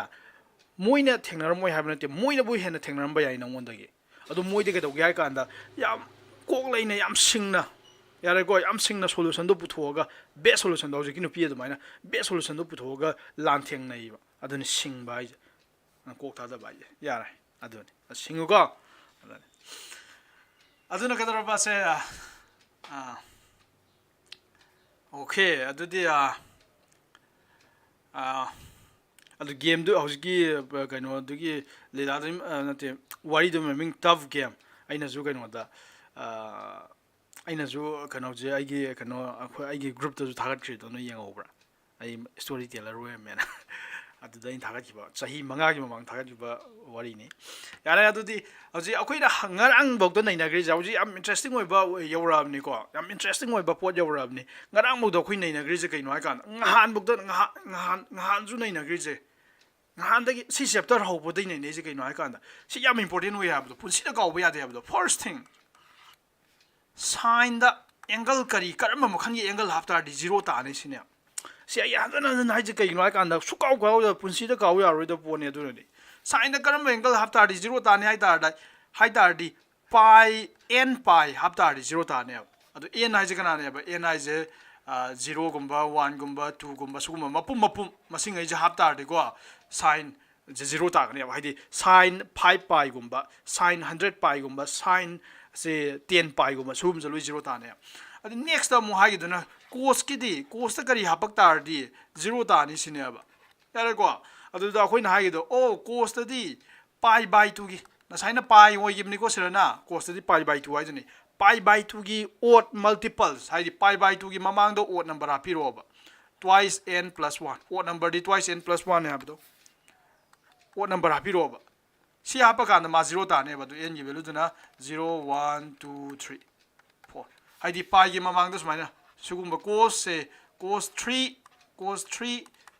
ꯃꯣꯏꯅ ꯊꯦꯡꯅꯔꯝꯃꯣꯏ ꯍꯥꯏꯕ ꯅꯠꯇꯦ ꯃꯣꯏꯅꯕꯨ ꯍꯦꯟꯅ ꯊꯦꯡꯅꯔꯝꯕ ꯌꯥꯏ ꯅꯪꯉꯣꯟꯗꯒꯤ ꯑꯗꯨ ꯃꯣꯏꯗꯤ ꯀꯩꯗꯧꯒꯦ ꯍꯥꯏ ꯀꯥꯟꯗ ꯌꯥꯝ ꯀꯣꯛ ꯂꯩꯅ ꯌꯥꯝ ꯁꯤꯡꯅ ꯌꯥꯔꯦꯀꯣ ꯌꯥꯝ ꯁꯤꯡꯅ ꯁꯣꯂꯨꯁꯟꯗꯣ ꯄꯨꯊꯣꯛꯑꯒ ꯕꯦꯁ ꯁꯣꯂꯨꯁꯟꯗꯣ ꯍꯧꯖꯤꯛꯀꯤ ꯅꯨꯄꯤ ꯑꯗꯨꯃꯥꯏꯅ ꯕꯦꯁ ꯁꯣꯂꯨꯁꯟꯗꯣ ꯄꯨꯊꯣꯛꯑꯒ ꯂꯥꯟꯊꯦꯡꯅꯩꯕ ꯑꯗꯨꯅꯤ ꯁꯤꯡꯕ ꯍꯥꯏꯁꯦ ꯀꯣꯛ ꯊꯥꯗꯕ ꯍꯥꯏꯁꯦ ꯌꯥꯔꯦ ꯑꯗꯨꯅꯤ ꯁꯤꯡꯉꯨꯀꯣ ꯑꯗꯨꯅꯤ ꯑꯗꯨꯅ ꯀꯩꯗꯧꯔꯕꯁꯦ ꯑꯣꯀꯦ ꯑꯗꯨꯗꯤ ꯑꯗꯨ ꯒꯦꯝꯗꯨ ꯍꯧꯖꯤꯛꯀꯤ ꯀꯩꯅꯣꯗꯨꯒꯤ ꯂꯤꯂꯥꯗꯨ ꯅꯠꯇꯦ ꯋꯥꯔꯤꯗꯨ ꯃꯃꯤꯡ ꯇꯐ ꯒꯦꯝ ꯑꯩꯅꯁꯨ ꯀꯩꯅꯣꯗ ꯑꯩꯅꯁꯨ ꯀꯩꯅꯣꯁꯦ ꯑꯩꯒꯤ ꯒ꯭ꯔꯨꯞꯇꯁꯨ ꯊꯥꯒꯠꯈ꯭ꯔꯤꯗꯣ ꯅꯣꯏ ꯌꯦꯡꯍꯧꯕ꯭ꯔꯥ ꯑꯩ ꯁ꯭ꯇꯣꯔꯤ ꯇꯦꯂꯔ ꯑꯣꯏꯔꯝꯃꯦꯅ ꯑꯗꯨꯗ ꯑꯩꯅ ꯊꯥꯒꯠꯈꯤꯕ ꯆꯍꯤ 5ꯒꯤ ꯃꯃꯥꯡꯗ ꯊꯥꯒꯠꯈꯤꯕ ꯋꯥꯔꯤꯅꯤ ꯌꯥꯔꯦ ꯑꯗꯨꯗꯤ ꯍꯧꯖꯤꯛ ꯑꯩꯈꯣꯏꯅ ꯉꯔꯥꯡꯐꯧꯗ ꯅꯩꯅꯈ꯭ꯔꯤꯁꯦ ꯍꯧꯖꯤꯛ ꯌꯥꯝ ꯏꯟꯇꯔꯦꯁꯇꯤꯡ ꯑꯣꯏꯕ ꯌꯧꯔꯛꯑꯕꯅꯤꯀꯣ ꯌꯥꯝ ꯏꯟꯇꯔꯦꯁꯇꯤꯡ ꯑꯣꯏꯕ ꯄꯣꯠ ꯌꯧꯔꯛꯑꯕꯅꯤ ꯉꯔꯥꯡꯐꯧꯗ ꯑꯩꯈꯣꯏ ꯅꯩꯅꯈ꯭ꯔꯤꯁꯦ ꯀꯩꯅꯣ ꯍꯥꯏꯀꯥꯟꯗ ꯅꯍꯥꯟꯁꯨ ꯅꯩꯅꯈ꯭ꯔꯤꯁꯦ ꯅꯍꯥꯟꯗꯒꯤ ꯁꯤ ꯆꯦꯞꯇꯔ ꯍꯧꯕꯗꯩ ꯅꯩꯅꯩꯁꯦ ꯀꯩꯅꯣ ꯍꯥꯏꯀꯥꯟꯗ ꯁꯤ ꯌꯥꯝ ꯏꯝꯄꯣꯔꯇꯦꯟ ꯑꯣꯏ ꯍꯥꯏꯕꯗꯣ ꯄꯨꯟꯁꯤꯗ ꯀꯥꯎꯕ ꯌꯥꯗꯦ ꯍꯥꯏꯕꯗꯣ ꯐꯥꯔꯁ ꯊꯤꯡ ꯁꯥꯏꯟꯗ ꯑꯦꯡꯒꯜ ꯀꯔꯝꯕ ꯃꯈꯜꯒꯤ ꯑꯦꯡꯒꯜ ꯍꯥꯞꯇꯥꯔꯗꯤ ꯖꯤꯔꯣ ꯇꯥꯅꯤ ꯁꯤꯅꯦ ꯁꯤ ꯑꯩ ꯍꯟꯖꯤꯟ ꯍꯥꯏꯁꯦ ꯀꯩꯒꯤꯅꯣ ꯍꯥꯏꯀꯥꯟꯗ ꯁꯨꯛꯀꯥꯎ ꯀꯥꯎꯗꯕ ꯄꯨꯟꯁꯤꯗ ꯀꯥꯎ ꯌꯥꯔꯣꯏꯗꯕ ꯄꯣꯠꯅꯤ ꯑꯗꯨꯅꯗꯤ ꯁꯥꯏꯟꯗ ꯀꯔꯝꯕ ꯑꯦꯡꯒꯜ ꯍꯥꯞꯇꯥꯔꯗꯤ ꯖꯤꯔꯣ ꯇꯥꯅꯤ ꯍꯥꯏꯇꯥꯔꯗꯤ ꯄꯥꯏ ꯑꯦꯟ ꯄꯥꯏ ꯍꯥꯞꯇꯥꯔꯗꯤ ꯖꯤꯔꯣ ꯇꯥꯅꯦꯕ ꯑꯗꯣ ꯑꯦꯟ ꯍꯥꯏꯁꯦ ꯀꯅꯥꯅꯦꯕ ꯑꯦꯟ ꯍꯥꯏꯁꯦ ꯖꯤꯔꯣꯒꯨꯝꯕ 1ꯒꯨꯝꯕ 2ꯒꯨꯝꯕ ꯁꯤꯒꯨꯝꯕ ꯃꯄꯨꯝ ꯃꯁꯤꯡꯉꯩꯁꯦ ꯍꯥꯞꯇꯥꯔꯗꯤꯀꯣ ꯁꯥꯏꯟ ꯖꯤꯔꯣ ꯇꯥꯒꯅꯦꯕ ꯍꯥꯏꯗꯤ ꯁꯥꯏꯟ 5 ꯄꯥꯏꯒꯨꯝꯕ ꯁꯥꯏꯟ 100 ꯄꯥꯏꯒꯨꯝꯕ ꯁꯥꯏꯟ ꯁꯦ 10 ꯄꯥꯏꯒꯨꯝꯕ ꯁꯤꯒꯨꯝꯕꯁꯦ ꯂꯣꯏ ꯖꯤꯔꯣ ꯇꯥꯅꯦꯕ ꯑꯗꯨ ꯅꯦꯛꯁꯇ ꯑꯃꯨꯛ ꯍꯥꯏꯈꯤꯗꯨꯅ ꯀꯣꯁꯇ ꯀꯔꯤ ꯍꯥꯞꯄꯛ ꯇꯥꯔꯗꯤ ꯖꯤꯔꯣ ꯇꯥꯅꯤ ꯁꯤꯅꯦꯕ ꯌꯥꯔꯦꯀꯣ ꯑꯗꯨꯗ ꯑꯩꯈꯣꯏꯅ ꯍꯥꯏꯈꯤꯗꯣ ꯀꯣꯁꯇꯗꯤ ꯄꯥꯏ ꯕꯥꯏ 2ꯒꯤ ꯉꯁꯥꯏꯅ ꯄꯥꯏ ꯑꯣꯏꯈꯤꯕꯅꯤꯀꯣ ꯁꯤꯗꯅ ꯀꯣꯁꯇꯗꯤ ꯄꯥꯏ ꯕꯥꯏ 2 ꯍꯥꯏꯗꯨꯅꯤ ꯄꯥꯏ ꯕꯥꯏ 2ꯒꯤ ꯑꯣꯠ ꯃꯜꯇꯤꯄꯜꯁ ꯍꯥꯏꯗꯤ ꯄꯥꯏ ꯕꯥꯏ 2ꯒꯤ ꯃꯃꯥꯡꯗ ꯑꯣꯠ number ꯍꯥꯞꯄꯤꯔꯛꯑꯣꯕ twice n plus 1 odd number di twice n plus 1 है बतो odd number हापिरो बा सी हापा कांदा मा 0 ताने बतो n की value दुना 0 1 2 3 4 हाइदी पाई की ममांग दस माइना सुगुम्बा cos 3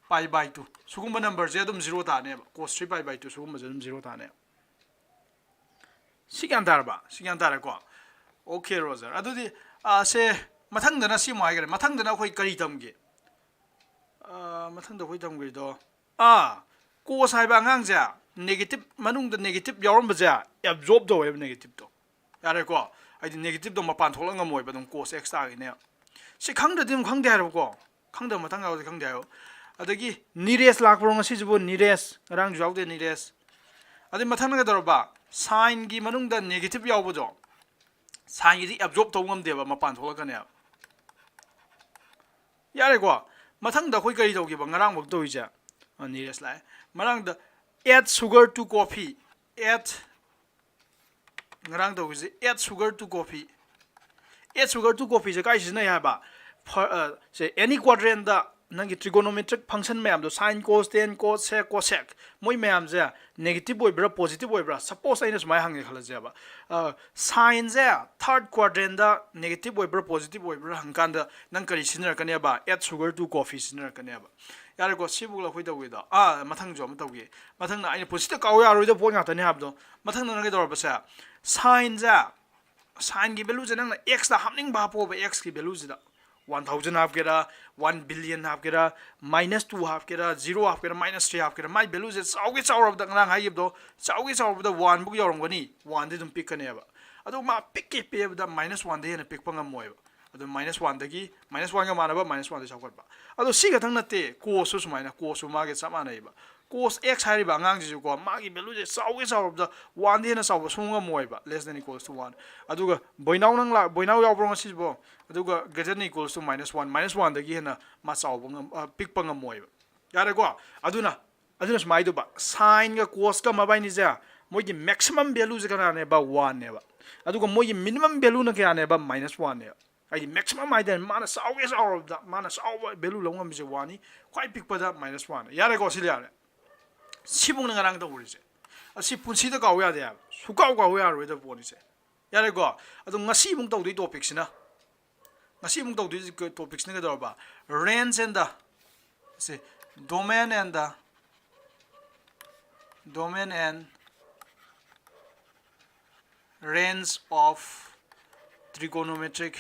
pi by 2 सुगुम्बा number जे अदुम 0 ताने बा cos 3 pi by 2 सुगुम्बा जे अदुम 0 ताने सिक्यान तार को ओके रोजर अदुदी से मथंग दना सी माय गरे मथंग दना खोई करी तमगे मथंग द खोई तमगे दो cos हाइबा अंगांग जा नेगेटिव मनुंग द नेगेटिव यावरम बजा एब्जॉर्ब दो वेब नेगेटिव तो यारे को आइदि नेगेटिव दो मपान थोलंग मोय बदम cos x तागिने सि खंग द दिम खंग दे हारो को खंग द मथंग आव खंग दे हारो अदगी नीरेस लाकरो ngasi जुबो नीरेस रंग जाव दे नीरेस अदि मथंग ग दरबा sin की मनुंग द नेगेटिव याव बजो sin की एब्जॉर्ब तो ngam देबा मपान थोलकने यारे को मथंग द खोई करी दोगी बंगरांग बक दोइजा नीरेस लाए मरंग the add sugar to coffee add ngarang दोगी add sugar to coffee add sugar to coffee जे काई सिना याबा से any quadrant द नंगी trigonometric function मैम दो sin cos tan cos sec cosec मोई मैम जे negative बोई ब्रा positive बोई ब्रा suppose आइना समाय हंगे खला जे बा sin J third quadrant the negative बोई ब्रा positive बोई ब्रा हंकान द नंग करी सिनर कने बा add sugar to coffee Sinner कने बा यारे को सिबुला खोई दो गिदा मथंग जो मतौगे मथंग ना आइना positive काव यारो दो पोन गातने हाब दो मथंग नंगे दो बसा sin जे sin की value जे नंग x दा हमनिंग बा पो x की value जे दा 1000 हाफ केरा 1 बिलियन हाफ केरा -2 हाफ केरा 0 हाफ केरा -3 हाफ केरा माय वैल्यू जे चाउगे चाउरब द ngana हाइब दो चाउगे चाउरब द 1 बुक योरमगनी 1 दि दुम पिक कनेबा अदो मा पिक के पेब द -1 दे हेना पिक पंगम मोयबा अदो -1 दगी -1 गा मानबा -1 दे चाउगतबा अदो सिगा थंग नते cos सु सुमाइना cos सु मागे समानाइबा cos x हारिबा ngang ji को मागी वैल्यू जे चाउगे चाउरब द 1 दे हेना चाउबा सुंगा मोयबा less than equals to 1 अदुगा बोइनाव नंग ला बोइनाव यावब्रो ngasibo अदुगा greater than equals to -1 दगी हेना मा चाउबा पिक पंगम मोयबा यारे को अदुना समाइ दुबा sin गा cos का मबाइनि जा मोगी maximum value जे kana ने बा 1 ने बा अदुगा मोगी minimum value न क्या ने बा -1 ने आई maximum आइदन माना चाउगे चाउरब द माना चाउबा value लंगम जे 1 नि क्वाइ पिक पदा -1 यारे को सिलियारे सिबुंग नंगारांग द उरिसे असि पुनसि द गाव यादे सुकाव गाव यारोय द पोनिसे यारे को अदु ngasi बुंग तौदि टॉपिक सिना ngasi बुंग तौदि टॉपिक सिना गदरबा range and the से domain and range of trigonometric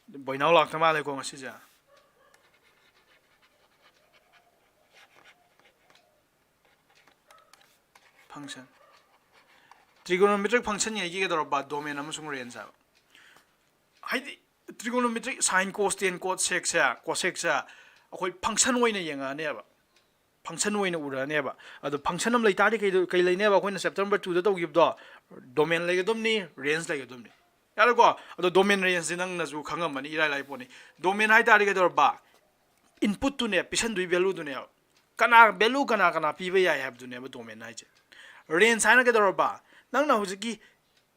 boinaw lak tamale ko ngasi ja function trigonometric function ye gi gedor domain amasung range ha haidi trigonometric sin cos tan cos sec sa cosec sa akoi function oina yenga ne ba function oina ura ne ba adu function am lai tari kai lai ne ba koina september 2 da to give do domain lai gedom ni range lai gedom ni yar ko adu domain range nang na ju khangam mani irai lai poni domain hai tari gedor ba input tu ne pisan dui value du ne kana value kana pi ba ya have du ne ba domain hai je range haina gedor ba nang na hujiki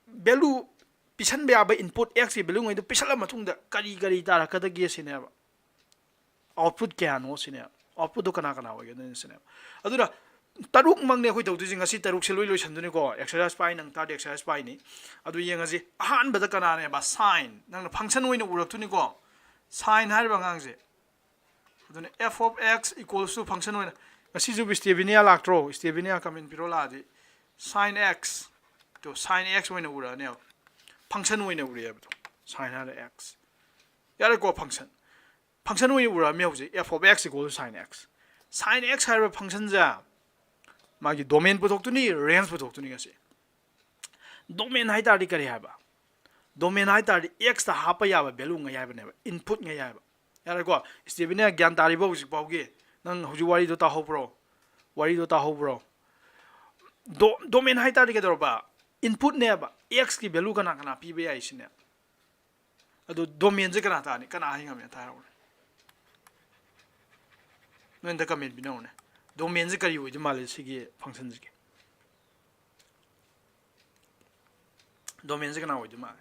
value पिसन bay Abe input x की value ngoi पिसला मथुंग the करी करी तारा कदगे सिने output क्या no सिने output दो कना कना होगे न सिने अदुरा तरुक मंगने खोइ तौदु जिंग असि तरुक से लोइ लोइ सन्दुने को एक्सरसाइज पाइ नंग ताद एक्सरसाइज पाइ नि अदु येंग असि अहान बद कना ने बा sin नंग फंक्शन ओइन उरक्तुनि को sin हार बंगांग जे अदुने f of x equals to function ओइन असि जु स्टेबिनिया लाक्ट्रो स्टेबिनिया कमेंट पिरो लादि sin x तो sin x ओइन उरा ने function ओइने उरि अब sin हार x यारे को function ओइ उरा मे होजे f of x equals to sin x हार function जा मागी domain पुथोक्तुनि range पुथोक्तुनि गसे domain हाइ तारि करि हाबा domain हाइ तारि x ता हापा याबा value nga याबा ने input nga याबा यारे को स्टेबिने ज्ञान तारि बौ जिक पाउगे नंग हुजु वारी दो ता हो domain हाइ तारि के दरबा input ने बा x की value kana kana pi ba isine adu domain je kana ta ni kana hinga me ta ro men da comment bi no ne domain je kari wi mal sigi function je domain je kana wi mal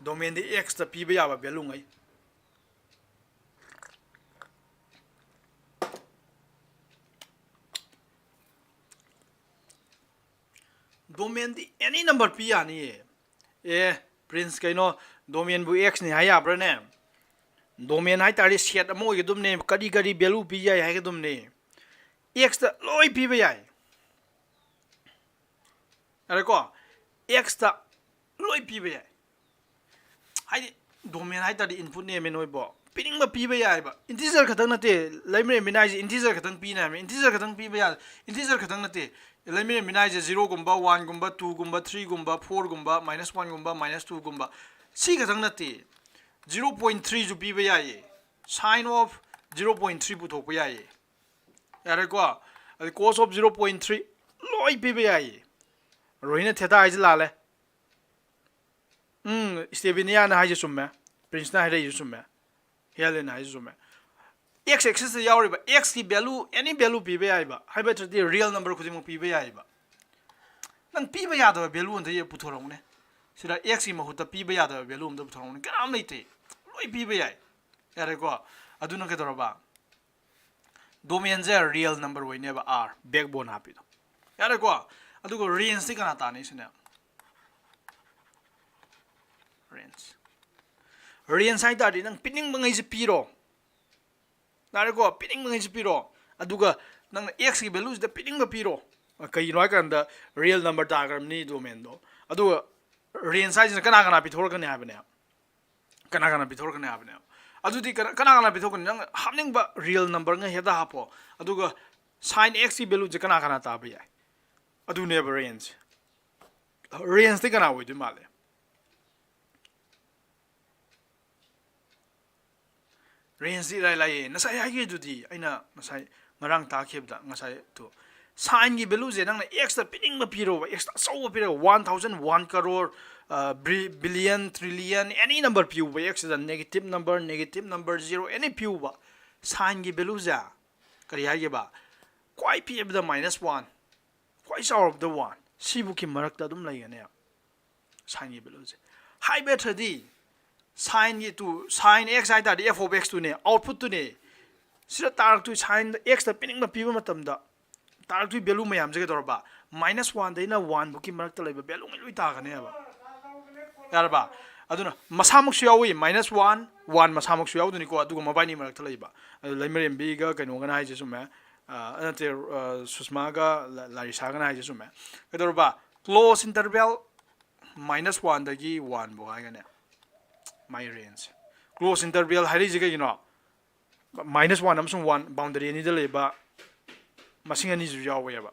domain the x ta pi ba ya ba value ngai domain the any number pi ya ni prince kaino domain bu x ni haya bra ne domain hai tari set amo ge dum ne kadi kadi value pi ya hai ge dum ne x ta loi pi ba ya are ko x ta loi pi ba ya hai domain hai tari input ne me noi bo pining ba pi ba ya ba integer khatang na te laimre minai ji integer khatang pi na me integer khatang pi ba ya integer khatang na te laimre minai ji 0 gumba 1 gumba 2 gumba 3 gumba 4 gumba -1 gumba -2 gumba si khatang na te 0.3 ju pi ba ya ye sin of 0.3 pu thok ba ya ye yare ko cos of 0.3 loi pi ba ya ye roina theta ai ji la le Stevinia na hai ji summe prince na hai ji summe Helen hai ji summe x axis yauri ba x ki value any value pi ba ya ba hai ba the real number khuding pi ba ya ba nang pi ba ya da value nda ye pu thorong ne sira x ki mahuta pi ba ya da value nda pu thorong ne karam nei te loi pi ba ya yare ko aduna ke doroba domain je real number wai ne ba r backbone hapi do yare ko adu ko range ti kana ta nei sine range sai ta di nang pining bangai ji piro nare ko pining bangai ji piro aduga nang x ki values da pining ba piro kai no kan da real number ta gram ni domain do aduga range sai ji kana kana pi thor kan ha bane kana kana pi thor kan ha bane adu di kana kana pi thor kan nang hamning ba real number nga heda hapo aduga sin x ki value ji kana kana ta ba ya adu ne range range ti kana woi du male range di lai lai na sai hagi du di aina na sai ngarang ta kheb da ngasai to sin gi value je nang na x ta pining ma piro x ta so piro 1001 crore billion trillion any number pu ba x is a negative number 0 any pu ba sin gi value ja kari hagi ba kwai pi of the -1 kwai sour of the 1 si bu ki marak ta dum lai ne sin gi value je high better di sin ye to sin x ai da f of x to ne output to ne sira tar to sin x da pining ma piba matam da tar to value mayam je dor ba -1 da ina 1 buki marak ta leba value ngai lui ta ga ne ba yar ba aduna masamuk su yawi -1 1 masamuk su yaw du ni ko adu ma bai ni marak ta leba laimer mb ga kaino ga na hai je su me anate susma ga larisa ga na hai je su me ka dor ba close interval -1 da gi 1 bo ga ne my range close interval hari jiga -1 amsung 1 boundary ni da leba masing ani ju yawe ba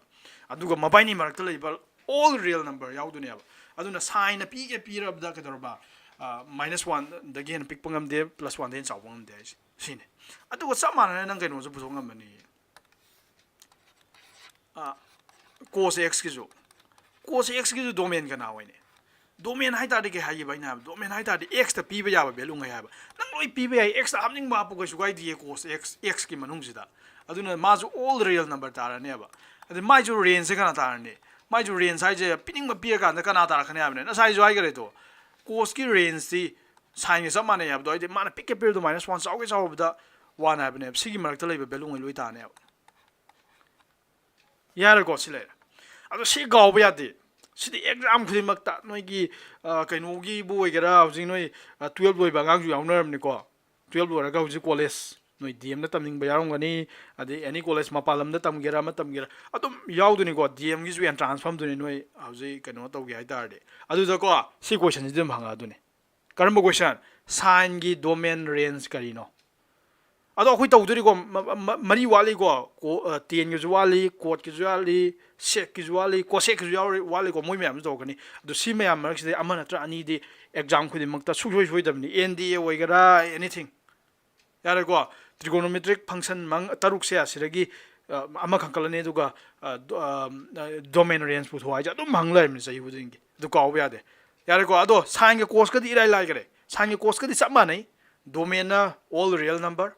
aduga mobile ni marak ta leba all real number yaw du ne ba aduna sin na pi ke pi rab da ka dorba -1 da gen pick pangam de +1 den chaw pangam de sine aduga samana nang kaino ju busong am ni cos x ki ju domain ka na wai ne domain hai ta de ke hai ba na domain hai ta de x ta pi ba ya ba value ngai ha ba nang loi pi ba ya x ta hamning ba pu ko su gai di cos x ki manung ji da aduna ma ju all real number ta ra ne ba adu mai ju range se kana ta ne mai ju range sai je pining ma pi ka na kana ta ra khane ha ne na sai ju ai ga re to cos ki range ti sin sa ma ne ya ba do ai de ma na pick ke pi do -1 chaw ke chaw ba da 1 ha ba ne si gi marak ta lei ba value ngai loi ta ne ya ra ko si le adu si gaw ba ya de Sidi exam khudi makta noi gi kaino gi bu egera hojing noi 12 loi bangang ju yaunaram ni ko 12 loi ra ga hoji college noi dm na tamning ba yarong gani adi any college mapalam da tamgera ma tamgera adum yaudu ni ko dm gi ju entrance form du ni noi hoji kaino to gi haidar de adu da ko si question ji dum hanga du ni karam question sin gi domain range karino ado khoi taw du ri ko mari wali ko 10 gi wali code gi wali sec gi wali cosec gi wali ko moi myam do gani do si myam mar si amana tra ani di exam khudi makta sui sui dam ni nda oigara anything yare ko trigonometric function mang taruk se asiragi ama khangkalane duga domain range pu thwai ja dum manglai mi sai buding gi du ka obya de yare ko ado sin ge cos ka di irai lai gare sin ge cos ka di sama nai domain na all real number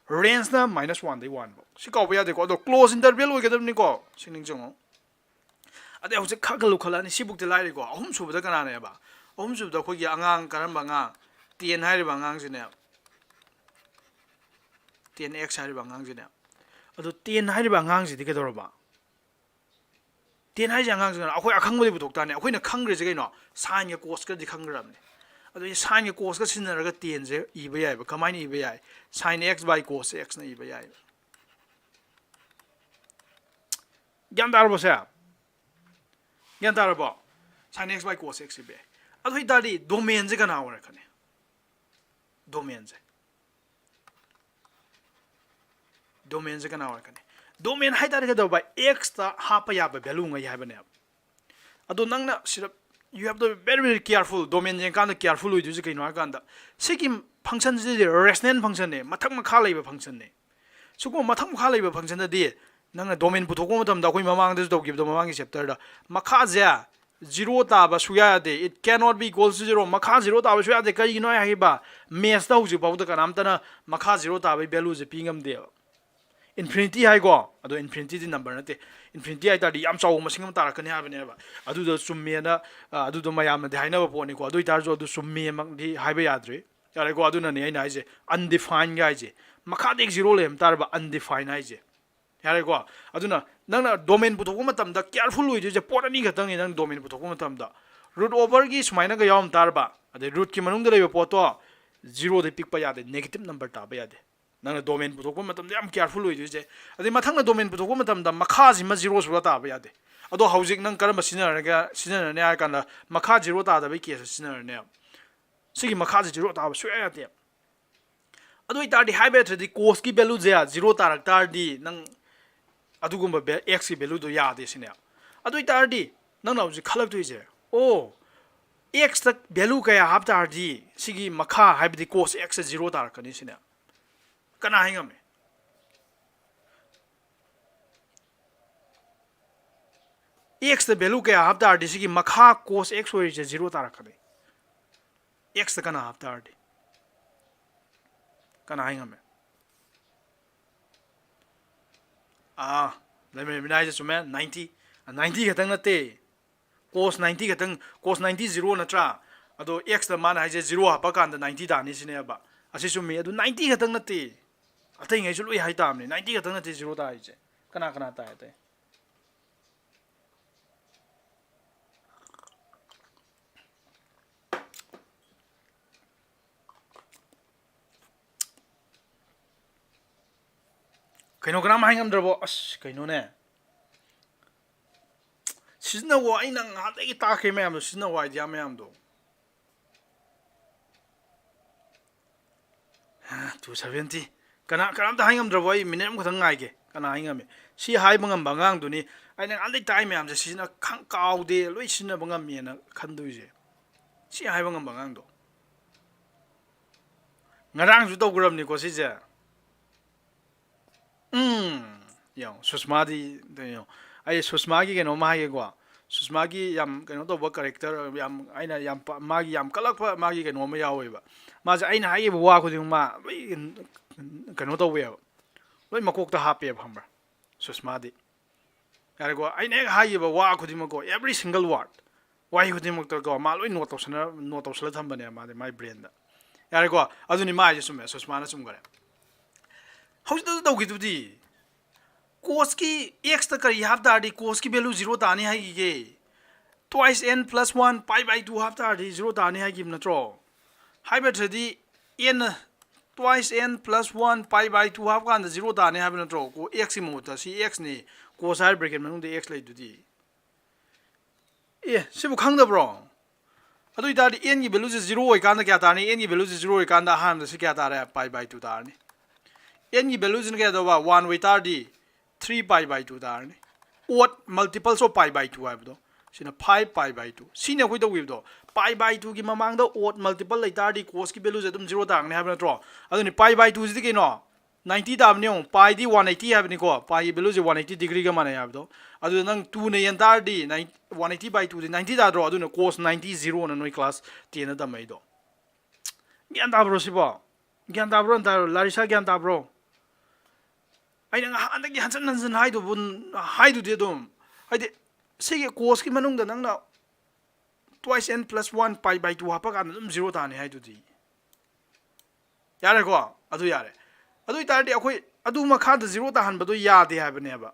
range na -1 dai 1 bo si ka obya de ko ado close interval oi gadam ni ko sining jong ade hojik khagalu khala ni sibuk de lai ko ahum su da kana ne ba ꯑꯍꯨꯝꯁꯨꯕꯗ ꯑꯩꯈꯣꯏꯒꯤ ꯑꯉꯥꯡ ꯀꯔꯝꯕ ꯑꯉꯥꯡ 10 ꯍꯥꯏꯔꯤꯕ ꯑꯉꯥꯡꯁꯤꯅꯦ 10x ꯍꯥꯏꯔꯤꯕ ꯑꯉꯥꯡꯁꯤꯅꯦ ꯑꯗꯣ 10 ꯍꯥꯏꯔꯤꯕ ꯑꯉꯥꯡꯁꯤꯗꯤ ꯀꯩꯗꯧꯔꯕ 10 ꯍꯥꯏꯁꯦ ꯑꯉꯥꯡꯁꯤꯅ ꯑꯩꯈꯣꯏ ꯑꯈꯪꯕꯗꯤ ꯄꯨꯊꯣꯛꯇꯥꯅꯦ ꯑꯩꯈꯣꯏꯅ ꯈꯪꯈ꯭ꯔꯤꯁꯦ ꯀꯩꯅꯣ ꯁꯥꯏꯟꯒ ꯀꯣꯁꯀꯗꯤ ꯈꯪꯈ꯭ꯔꯕꯅꯦ ꯑꯗꯨ ꯁꯥꯏꯟꯒ ꯀꯣꯁꯀ ꯁꯤꯖꯤꯟꯅꯔꯒ 10ꯁꯦ ꯏꯕ ꯌꯥꯏꯕ ꯀꯃꯥꯏꯅ ꯏꯕ ꯌꯥꯏ sin x by cos x ꯅ ꯏꯕ ꯌꯥꯏꯕ ꯒ꯭ꯌꯥꯟ ꯇꯥꯔꯕꯣ ꯁꯦ ꯒ꯭ꯌꯥꯟ ꯇꯥꯔꯕꯣ sin x by cos x ꯏꯕ ꯌꯥꯏ ꯑꯗꯨ ꯑꯣꯏꯇꯥꯔꯗꯤ ꯗꯣꯃꯦꯟꯁꯦ ꯀꯅꯥ ꯑꯣꯏꯔꯛꯀꯅꯤ ꯗꯣꯃꯦꯟꯁꯦ ꯀꯅꯥ ꯑꯣꯏꯔꯛꯀꯅꯤ ꯗꯣꯃꯦꯟ ꯍꯥꯏꯇꯥꯔꯦ ꯀꯩꯗꯧꯕ x ꯇ ꯍꯥꯞꯄ ꯌꯥꯕ ꯚꯦꯂꯨ ꯉꯩ ꯍꯥꯏꯕꯅꯦꯕ ꯑꯗꯣ ꯅꯪꯅ ꯁꯤꯗ you have to be very very careful domain ꯌꯦꯡꯀꯥꯟꯗ careful ꯑꯣꯏꯗꯣꯏꯁꯦ ꯀꯩꯅꯣ ꯍꯥꯏꯔꯀꯥꯟꯗ ꯁꯤꯒꯤ ꯐꯪꯁꯟꯁꯤꯗꯤ ꯔꯦꯁꯅꯦꯜ ꯐꯪꯁꯟꯅꯦ ꯃꯊꯛ ꯃꯈꯥ ꯂꯩꯕ ꯐꯪꯁꯟꯅꯦ ꯁꯤꯒꯨꯝꯕ ꯃꯊꯛ ꯃꯈꯥ ꯂꯩꯕ ꯐꯪꯁꯟꯗꯗꯤ ꯅꯪꯅ ꯗꯣꯃꯦꯟ ꯄꯨꯊꯣꯛꯄ ꯃꯇꯝꯗ ꯑꯩꯈꯣꯏ ꯃꯃꯥꯡꯗꯁꯨ ꯇꯧꯈꯤꯕꯗꯣ ꯃꯃꯥꯡꯒꯤ ꯆꯦꯞꯇꯔꯗ ꯃꯈꯥꯁꯦ ꯖꯤꯔꯣ ꯇꯥꯕ ꯁꯨꯌꯥ ꯌꯥꯗꯦ it cannot be equal to zero ꯃꯈꯥ ꯖꯤꯔꯣ ꯇꯥꯕ ꯁꯨꯌꯥ ꯌꯥꯗꯦ ꯀꯔꯤꯒꯤꯅꯣ ꯍꯥꯏꯕ ꯃꯦꯠꯁꯇ ꯍꯧꯖꯤꯛ ꯐꯥꯎꯗ ꯀꯅꯥꯝꯇꯅ ꯃꯈꯥ ꯖꯤꯔꯣ ꯇꯥꯕꯒꯤ ꯚꯦꯂꯨꯁꯦ ꯄꯤ ꯉꯝꯗꯦꯕ infinity ꯍꯥꯏꯀꯣ ꯑꯗꯣ infinity ꯅꯝꯕꯔ ꯅꯠꯇꯦ infinity ꯍꯥꯏꯇꯥꯔꯗꯤ ꯌꯥꯝ ꯆꯥꯎꯕ ꯃꯁꯤꯡ ꯑꯃ ꯇꯥꯔꯛꯀꯅꯤ ꯍꯥꯏꯕꯅꯦꯕ ꯑꯗꯨꯗ ꯆꯨꯝꯃꯦꯅ ꯑꯗꯨꯗꯣ ꯃꯌꯥꯝꯅꯗꯤ ꯍꯥꯏꯅꯕ ꯄꯣꯠꯅꯤꯀꯣ ꯑꯗꯨ ꯑꯣꯏꯇꯥꯔꯁꯨ ꯑꯗꯨ ꯆꯨꯝꯃꯦꯃꯛꯗꯤ ꯍꯥꯏꯕ ꯌꯥꯗ꯭ꯔꯤ ꯌꯥꯔꯦꯀꯣ ꯑꯗꯨꯅꯅꯦ ꯑꯩꯅ ꯍꯥꯏꯁꯦ undefined ꯍꯥꯏꯁꯦ ꯃꯈꯥꯗ ꯖꯤꯔꯣ ꯂꯩꯔꯝ ꯇꯥꯔꯕ undefined ꯍꯥꯏꯁꯦ ꯌꯥꯔꯦꯀꯣ ꯑꯗꯨꯅ ꯅꯪꯅ ꯗꯣꯃꯦꯟ ꯄꯨꯊꯣꯛꯄ ꯃꯇꯝꯗ ꯀꯤꯌꯔꯐꯨꯜ ꯑꯣꯏꯗꯣꯏꯁꯦ ꯄꯣꯠ ꯑꯅꯤ ꯈꯛꯇꯪꯅꯤ ꯅꯪ ꯗꯣꯃꯦꯟ ꯄꯨꯊꯣꯛꯄ ꯃꯇꯝꯗ ꯔꯨꯠ ꯑꯣꯚꯔꯒꯤ ꯁꯨꯃꯥꯏꯅꯒ ꯌꯥꯎꯔꯝ ꯇꯥꯔꯕ ꯑꯗꯩ ꯔꯨꯠꯀꯤ ꯃꯅꯨꯡꯗ ꯂꯩꯕ ꯄꯣꯠꯇꯣ ꯖꯤꯔꯣꯗꯩ ꯄꯤꯛꯄ ꯌꯥꯗꯦ ꯅꯦꯒꯦꯇꯤꯞ ꯅꯝꯕꯔ ꯇꯥꯕ ꯌꯥꯗꯦ ꯅꯪꯅ ꯗꯣꯃꯦꯟ ꯄꯨꯊꯣꯛꯄ ꯃꯇꯝꯗ ꯌꯥꯝ ꯀꯤꯌꯔꯐꯨꯜ ꯑꯣꯏꯗꯣꯏꯁꯦ ꯑꯗꯩ ꯃꯊꯪꯅ ꯗꯣꯃꯦꯟ ꯄꯨꯊꯣꯛꯄ ꯃꯇꯝꯗ ꯃꯈꯥꯁꯤꯃ ꯖꯤꯔꯣ ꯁꯨꯔ ꯇꯥꯕ ꯌꯥꯗꯦ ꯑꯗꯣ ꯍꯧꯖꯤꯛ ꯅꯪ ꯀꯔꯝꯕ ꯁꯤꯖꯤꯟꯅꯔꯅꯤ ꯍꯥꯏꯔ ꯀꯥꯟꯗ ꯃꯈꯥ ꯖꯤꯔꯣ ꯇꯥꯗꯕꯒꯤ ꯀꯦꯁꯇ ꯁꯤꯖꯤꯟꯅꯔꯅꯦꯕ ꯁꯤꯒꯤ ꯃꯈꯥꯁꯦ ꯖꯤꯔꯣ ꯇꯥꯕ ꯁꯨꯡꯌꯥ ꯌꯥꯗꯦ ꯑꯗꯨ ꯑꯣꯏꯇꯥꯔꯗꯤ ꯍꯥꯏꯕ ꯌꯥꯗ꯭ꯔꯗꯤ ꯀꯣꯁꯀꯤ ꯚꯦꯂꯨꯁꯦ ꯖꯤꯔꯣ ꯇꯥꯔꯛ ꯇꯥꯔꯗꯤ ꯅꯪ ꯑꯗꯨꯒꯨꯝꯕ x ꯀꯤ ꯚꯦꯂꯨꯗꯣ ꯌꯥꯗꯦ ꯁꯤꯅꯦ ꯑꯗꯨ ꯑꯣꯏꯇꯥꯔꯗꯤ ꯅꯪꯅ ꯍꯧꯖꯤꯛ ꯈꯜꯂꯛꯇꯣꯏꯁꯦ ꯑꯣ x ꯇ ꯚꯦꯂꯨ ꯀꯌꯥ ꯍꯥꯞ ꯇꯥꯔꯗꯤ ꯁꯤꯒꯤ ꯃꯈꯥ ꯍꯥꯏꯕꯗꯤ ꯀꯣꯁ x ꯁꯦ ꯖꯤꯔꯣ ꯇꯥꯔꯛꯀꯅꯤ ꯁꯤꯅꯦ ꯀꯅꯥ ꯍꯥꯏ ꯉꯝꯃꯦ x ꯇ ꯚꯦꯂꯨ ꯀꯌꯥ ꯍꯥꯞ ꯇꯥꯔꯗꯤ ꯁꯤꯒꯤ ꯃꯈꯥ cos x ꯑꯣꯏꯔꯤꯁꯦ ꯖꯤꯔꯣ ꯇꯥꯔꯛꯀꯅꯤ x ꯇ ꯀꯅꯥ ꯍꯥꯞ ꯇꯥꯔꯗꯤ ꯀꯅꯥ ꯍꯥꯏ ꯉꯝꯃꯦ ꯂꯩꯃꯤꯟꯅ ꯍꯥꯏꯁꯦ ꯆꯨꯝꯃꯦ 90 ꯈꯛꯇꯪ ꯅꯠꯇꯦ cos 90 ꯈꯛꯇꯪ cos 90 ꯖꯤꯔꯣ ꯅꯠꯇ꯭ꯔꯥ ꯑꯗꯣ x ꯇ ꯃꯥꯅ ꯍꯥꯏꯁꯦ ꯖꯤꯔꯣ ꯍꯥꯞꯄ ꯀꯥꯟꯗ 90 ꯇꯥꯅꯤ ꯁꯤꯅꯦꯕ ꯑꯁꯤ ꯆꯨꯝꯃꯤ ꯑꯗꯨ 90 ꯈꯛꯇꯪ ꯅꯠꯇꯦ ꯑꯇꯩꯉꯩꯁꯨ ꯂꯣꯏ ꯍꯥꯏꯇꯥꯕꯅꯤ 90 ꯈꯛꯇꯪ ꯅꯠꯇꯦ ꯖꯤꯔꯣ ꯇꯥꯔꯤꯁꯦ ꯀꯅꯥ ꯀꯅꯥ ꯇꯥꯏ ꯑꯇꯩ ꯀꯩꯅꯣ ꯀꯅꯥꯝ ꯍꯥꯏ ꯉꯝꯗ꯭ꯔꯕꯣ ꯑꯁ ꯀꯩꯅꯣꯅꯦ ꯁꯤꯖꯤꯟꯅꯧꯋꯣ ꯑꯩꯅ ꯉꯍꯥꯟꯗꯒꯤ ꯇꯥꯛꯈ꯭ꯔꯤ ꯃꯌꯥꯝꯗꯣ ꯁꯤꯖꯤꯟꯅꯧꯋꯣ ꯑꯥꯏꯗꯤꯌꯥ ꯃꯌꯥꯝꯗꯣ 270 ꯀꯅꯥꯝꯇ ꯍꯥꯏ ꯉꯝꯗ꯭ꯔꯕꯣ ꯑꯩ ꯃꯤꯅꯤꯠ ꯑꯃꯈꯛꯇꯪ ꯉꯥꯏꯒꯦ ꯀꯅꯥ ꯍꯥꯏ ꯉꯝꯃꯤ ꯁꯤ ꯍꯥꯏꯕ ꯉꯝꯕ ꯑꯉꯥꯡꯗꯨꯅꯤ ꯑꯩꯅ ꯉꯍꯥꯟꯗꯒꯤ ꯇꯥꯛꯏ ꯃꯌꯥꯝꯁꯦ ꯀꯥꯎꯗꯦ ꯂꯣꯏ ꯁꯤꯖꯤꯟꯅꯕ ꯉꯝꯃꯦꯅ ꯈꯟꯗꯣꯏꯁꯦ ꯁꯤ ꯍꯥꯏꯕ ꯉꯝꯕ ꯑꯉꯥꯡꯗꯣ ꯉꯔꯥꯡꯁꯨ ꯇꯧꯈ꯭ꯔꯕꯅꯤꯀꯣ ꯁꯤꯁꯦ ꯌꯦꯡꯉꯣ ꯁꯨꯁꯃꯥꯗꯤ ꯌꯦꯡꯉꯣ ꯑꯩ ꯁꯨꯁꯃꯥꯒꯤ ꯀꯩꯅꯣꯝꯃ ꯍꯥꯏꯒꯦꯀꯣ ꯁꯨꯁꯃꯥꯒꯤ ꯌꯥꯝ ꯀꯩꯅꯣ ꯇꯧꯕ ꯀꯔꯦꯛꯇꯔ ꯌꯥꯝ ꯑꯩꯅ ꯌꯥꯝ ꯃꯥꯒꯤ ꯌꯥꯝ ꯀꯜꯂꯛꯄ ꯃꯥꯒꯤ ꯀꯩꯅꯣꯝꯃ ꯌꯥꯎꯋꯦꯕ ꯃꯥꯁꯦ ꯑꯩꯅ ꯍꯥꯏꯈꯤꯕ ꯋꯥ ꯈꯨꯗꯤꯡꯃꯛ ꯃꯥ ꯂꯣꯏ ꯀꯩꯅꯣ ꯇꯧꯋꯦꯕ ꯂꯣꯏ ꯃꯀꯣꯛꯇ ꯍꯥꯞꯄꯦꯕ ꯈꯪꯕ꯭ꯔꯥ ꯁꯨꯁꯃꯥꯗꯤ ꯌꯥꯔꯦꯀꯣ ꯑꯩꯅ ꯍꯦꯛ ꯍꯥꯏꯈꯤꯕ ꯋꯥ ꯈꯨꯗꯤꯡꯃꯛꯀꯣ ꯑꯦꯕ꯭ꯔꯤ ꯁꯤꯡꯒꯜ ꯋꯥꯔꯗ ꯋꯥꯍꯩ ꯈꯨꯗꯤꯡꯃꯛꯇꯀꯣ ꯃꯥ ꯂꯣꯏ ꯅꯣꯠ ꯇꯧꯁꯜꯂ ꯊꯝꯕꯅꯦꯕ ꯃꯥꯗꯤ ꯃꯥꯏ ꯕ꯭ꯔꯦꯟꯗ ꯌꯥꯔꯦꯀꯣ ꯑꯗꯨꯅꯤ ꯃꯥ ꯍꯥꯏꯁꯦ ꯆꯨꯝꯃꯦ ꯁꯨꯁꯃꯥꯅ ꯆꯨꯝꯈꯔꯦ ꯍꯧꯖꯤꯛꯇꯁꯨ ꯇꯧꯈꯤꯗꯨꯗꯤ ꯀꯣꯁꯀꯤ x ꯇ ꯀꯔꯤ ꯍꯥꯞ ꯇꯥꯔꯗꯤ ꯀꯣꯁꯀꯤ ꯚꯦꯂꯨ ꯖꯤꯔꯣ ꯇꯥꯅꯤ ꯍꯥꯏꯈꯤꯒꯦ twice n plus 1 pi by 2 half ꯇꯥꯔꯗꯤ ꯖꯤꯔꯣ ꯇꯥꯅꯤ ꯍꯥꯏꯈꯤꯕ ꯅꯠꯇ꯭ꯔꯣ ꯍꯥꯏꯕꯗ꯭ꯔꯗꯤ n twice n plus 1 pi by 2 half ꯀꯥꯟꯗ ꯖꯤꯔꯣ ꯇꯥꯅꯤ ꯍꯥꯏꯕ ꯅꯠꯇ꯭ꯔꯣ x ꯒꯤ ꯃꯍꯨꯠꯇ ꯁꯤ x ꯅꯤ cos ꯍꯥꯏꯔ ꯕ꯭ꯔꯦꯀꯦꯠ ꯃꯅꯨꯡꯗ x ꯂꯩꯗꯨꯗꯤ ꯁꯤꯕꯨ ꯈꯪꯗꯕ꯭ꯔꯣ ꯑꯗꯨ ꯑꯣꯏꯇꯥꯔꯗꯤ n ꯒꯤ ꯚꯦꯂꯨꯁꯦ ꯖꯤꯔꯣ ꯑꯣꯏꯀꯥꯟꯗ ꯀꯌꯥ ꯇꯥꯔꯅꯤ n ꯒꯤ ꯚꯦꯂꯨꯁꯦ ꯖꯤꯔꯣ ꯑꯣꯏꯀꯥꯟꯗ ꯑꯍꯥꯟꯕꯗ ꯁꯤ ꯀꯌꯥ ꯇꯥꯔꯦ pi by 2 ꯇꯥꯔꯅꯤ n ꯒꯤ ꯚꯦꯂꯨꯁꯤꯅ ꯀꯌꯥ ꯇꯧꯕ 1 ꯑꯣꯏꯇꯥꯔꯗꯤ 3 pi by 2 ꯇꯥꯔꯅꯤ odd multiples of pi by 2 ꯍꯥꯏꯕꯗꯣ ꯁꯤꯅ 5 pi by 2 ꯁꯤꯅ ꯑꯩꯈꯣꯏ ꯇꯧꯈꯤꯕꯗꯣ pi by 2 ꯒꯤ ꯃꯃꯥꯡꯗ odd multiple ꯂꯩꯇꯥꯔꯗꯤ cosꯀꯤ ꯚꯦꯂꯨꯁꯦ ꯑꯗꯨꯝ ꯖꯤꯔꯣ ꯇꯥꯔꯛꯅꯤ ꯍꯥꯏꯕ ꯅꯠꯇ꯭ꯔꯣ ꯑꯗꯨꯅꯤ pi by 2 ꯁꯤꯗꯤ ꯀꯩꯅꯣ 90 ꯇꯥꯕꯅꯤ ꯌꯦꯡꯉꯣ ꯄꯥꯏꯗꯤ 180 ꯍꯥꯏꯕꯅꯤꯀꯣ ꯄꯥꯏꯒꯤ ꯚꯦꯂꯨꯁꯦ 180 ꯗꯤꯒ꯭ꯔꯤꯒ ꯃꯥꯟꯅꯩ ꯍꯥꯏꯕꯗꯣ ꯑꯗꯨꯗ ꯅꯪ 2 ꯅ ꯌꯦꯟ ꯇꯥꯔꯗꯤ 180 by 2 ꯗꯤ 90 ꯇꯥꯗ꯭ꯔꯣ ꯑꯗꯨꯅ cos 90 0 ꯅ ꯅꯣꯏ ꯀ꯭ꯂꯥꯁ 10 ꯗ ꯇꯝꯃꯛꯏꯗꯣ ꯒ꯭ꯌꯥꯟ ꯇꯥꯕ꯭ꯔꯣ ꯁꯤꯕꯣ ꯒ꯭ꯌꯥꯟ ꯇꯥꯕ꯭ꯔꯣ ꯂꯥꯔꯤꯁꯥ ꯒ꯭ꯌꯥꯟ ꯇꯥꯕ꯭ꯔꯣ ꯑꯩꯅ ꯉꯍꯥꯟꯗꯒꯤ ꯍꯟꯖꯤꯟ ꯍꯟꯖꯤꯟ ꯍꯥꯏꯗꯨꯗꯤ ꯑꯗꯨꯝ ꯍꯥꯏꯗꯤ ꯁꯤꯒꯤ ꯀꯣꯁꯀꯤ ꯃꯅꯨꯡꯗ ꯅꯪꯅ twice n plus 1 pi by 2 hapa kan dum 0 tani hai dudi yare ko adu yare adu itardi akhoi adu makha da 0 ta han badu yade ha bane ba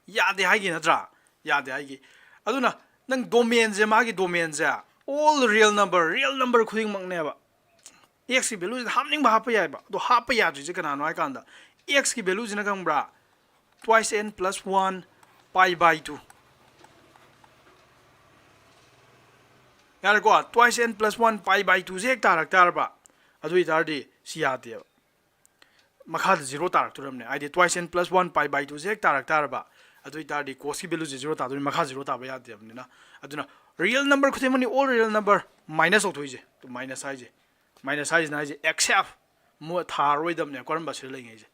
yade hai gi natra yade hai gi aduna nang domain je ma gi domain je all real number khuding mak ne ba x ki value hamning ba hapa yai ba do hapa ya ju je kana no ai kan da x ki value jina kang bra twice n plus 1 pi by 2 yare ko twice n plus 1 pi by 2 je tarak tar ba adu itardi si yade ba makha da 0 tarak turam ne id twice n plus 1 pi by 2 je tarak tar ba adu itardi cos ki value 0 ta do makha 0 ta ba yade ba na aduna real number khudemani all real number minus of thoije to minus ai je minus is na je except mo tharoi dam ne koram ba sir lai ngai je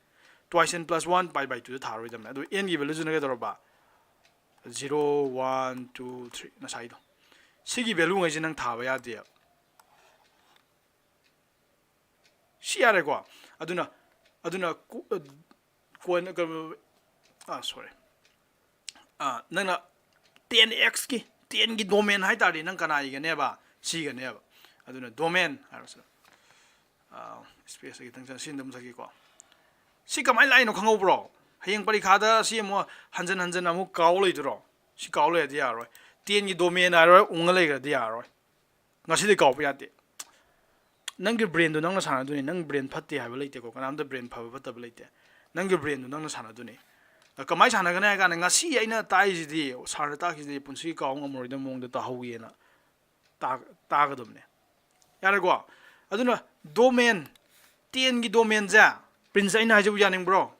twice n plus 1 pi by 2 tharoi dam ne do n gi value juna ga ba 0 1 2 3 na sai do sigi value ngai je nang tha ba ya de si yare ko aduna ko na sorry nang 10x ki 10 gi domain hai ta ri nang kana i ga ne ba si ga ne ba aduna domain araso space gi tang sin dum sagi ko si kamai lai no khangau bro hayeng parikha da si mo hanjan amu kaw lei dro si kaw le dia ro 10 gi domain aro ung le ga dia ro ngasi de kaw ya de nang gi brain do nang na sana du ni nang brain phatte ha ba leite ko kanam da brain pha ba ta ba leite nang gi brain do nang na sana du ni kamai sana ga na ga ngasi aina tai ji di sar ta ki di punsi kaw ngamoi da mong da ta hau ye na ta ga dum ne yare ko aduna domain 10 gi domain ja prince aina haje yaning bro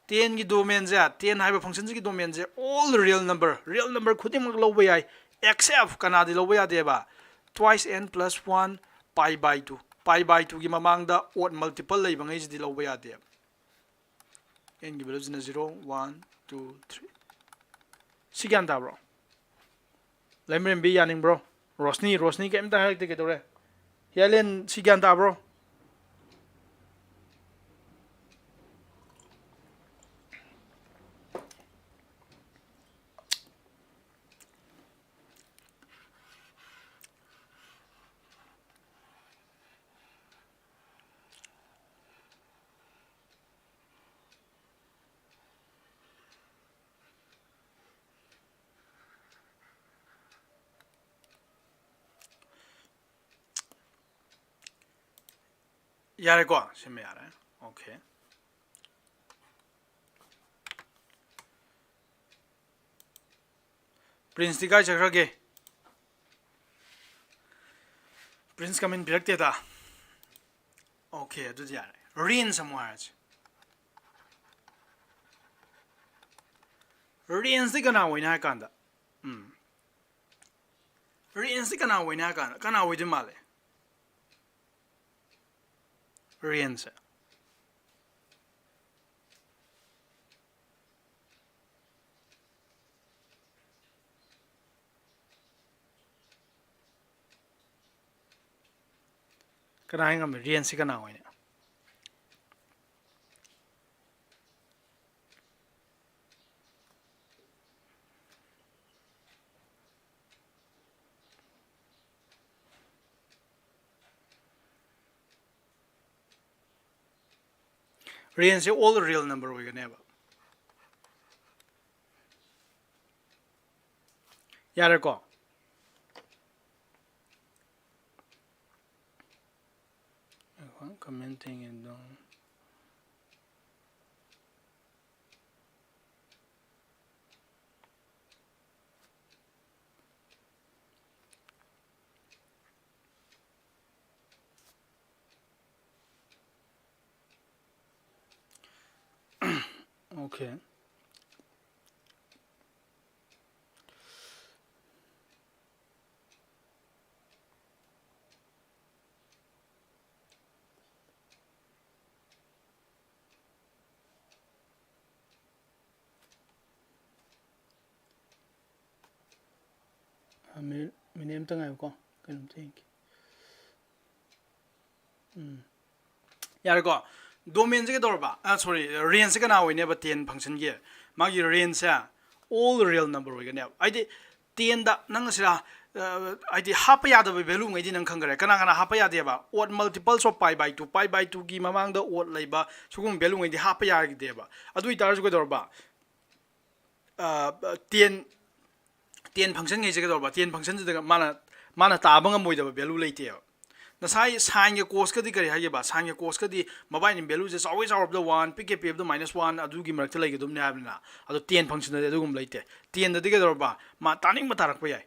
10 gi domain ja 10 haiba function gi domain ja all real number khudim mak lo ba yai except kana di lo ba ya de ba twice n plus 1 pi by 2 gi mamang da odd multiple lai bangai ji di lo ba ya de n gi value na 0 1 2 3 sigan da bro lemrem bi yaning bro Rosni ke emta harik te ketore Helen sigan ta bro yare ko sime yare okay prince dikai chakra ge prince come in birakte ta okay adu yare rin somewhere rin si kana wina kanda rin si kana wina kana widi male rin se kana hinga me rin si kana wina real say all real number we can have yare ko commenting and down okay mình tang ai ko kan think yar ko domain je dor ba sorry range se kana wine ba 10 function ge magi range sa all real number we gane id 10 da nang sira ID hapa ya da value ngai di nang khangare kana kana hapa ya de ba odd multiples of pi by 2 gi mamang da odd leiba sugum value ngai di hapa ya gi de ba adu itar ju ko dor ba 10 function ngai je ko dor ba 10 function de mana ta bang moi da value leite na sai sin ge cos ka di kari ha ge ba sin ge cos ka di mobile in value is always out of the 1 pick up the -1 adu gi marak lai ge dum ne abna adu 10 function de dum leite 10 da di ge dor ba ma taning ma tarak pa yai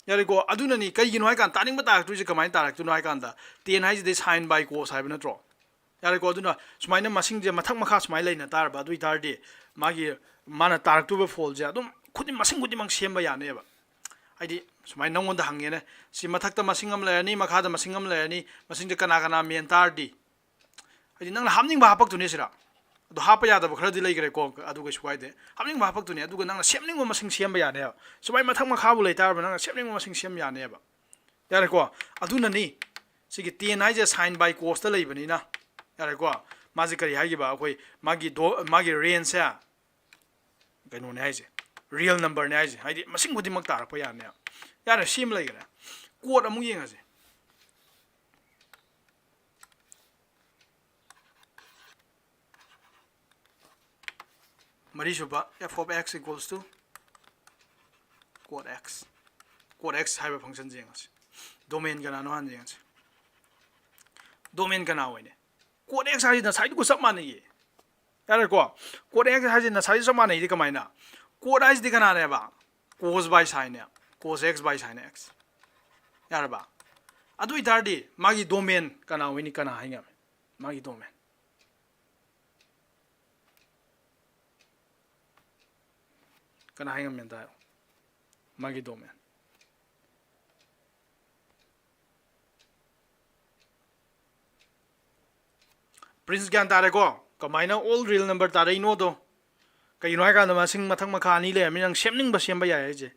yari ko aduna ni kai gino hai kan taning ba tarak tu je kamai tarak tu no hai kan da 10 hai de sin by cos hai bna tro yari ko aduna sumaina masing je mathak makha sumai leina tar ba du itar de magi mana tarak tu ba fall je adum khudi masing khudi mang sem ba ya ne ba haidi sumai nangon da hangene si mathak ta masing am layani makha da masing am layani masing je kana kana men tar di haidi nang hamning ba hapak tu ne sira do hapa ya da ba khadi lai gre ko adu ga swai de hamning ba hapak tu ne adu ga nang semning ba masing sem ba ya ne sumai mathak makha bu lai tar ba nang semning ba masing sem ya ne ba yare ko adu na ni sigi 10 hai je sin by cos ta lai bani na yare ko maji kari hai gi ba koi magi range se gaino ne hai je real number ne hai je haidi masing khudi mak tar pa ya ne yare sim lai gre code amu yeng ase mari suba f of x equals to code x hai ba function jeng ase domain kana no han jeng ase domain kana hoine code x hai na side ko sab mane ye yare ko code x hai na side sab mane di kamai na code x di kana ne ba cos by sin ne cos x by sin x yare ba adu itar di magi domain kana hoini kana hai ngam magi domain kana hai ngam menta magi domain prince gyan tare ko kamaina all real number tare ino do kai noi ka na sing mathang makha ni le mi nang semning ba sem ba ya je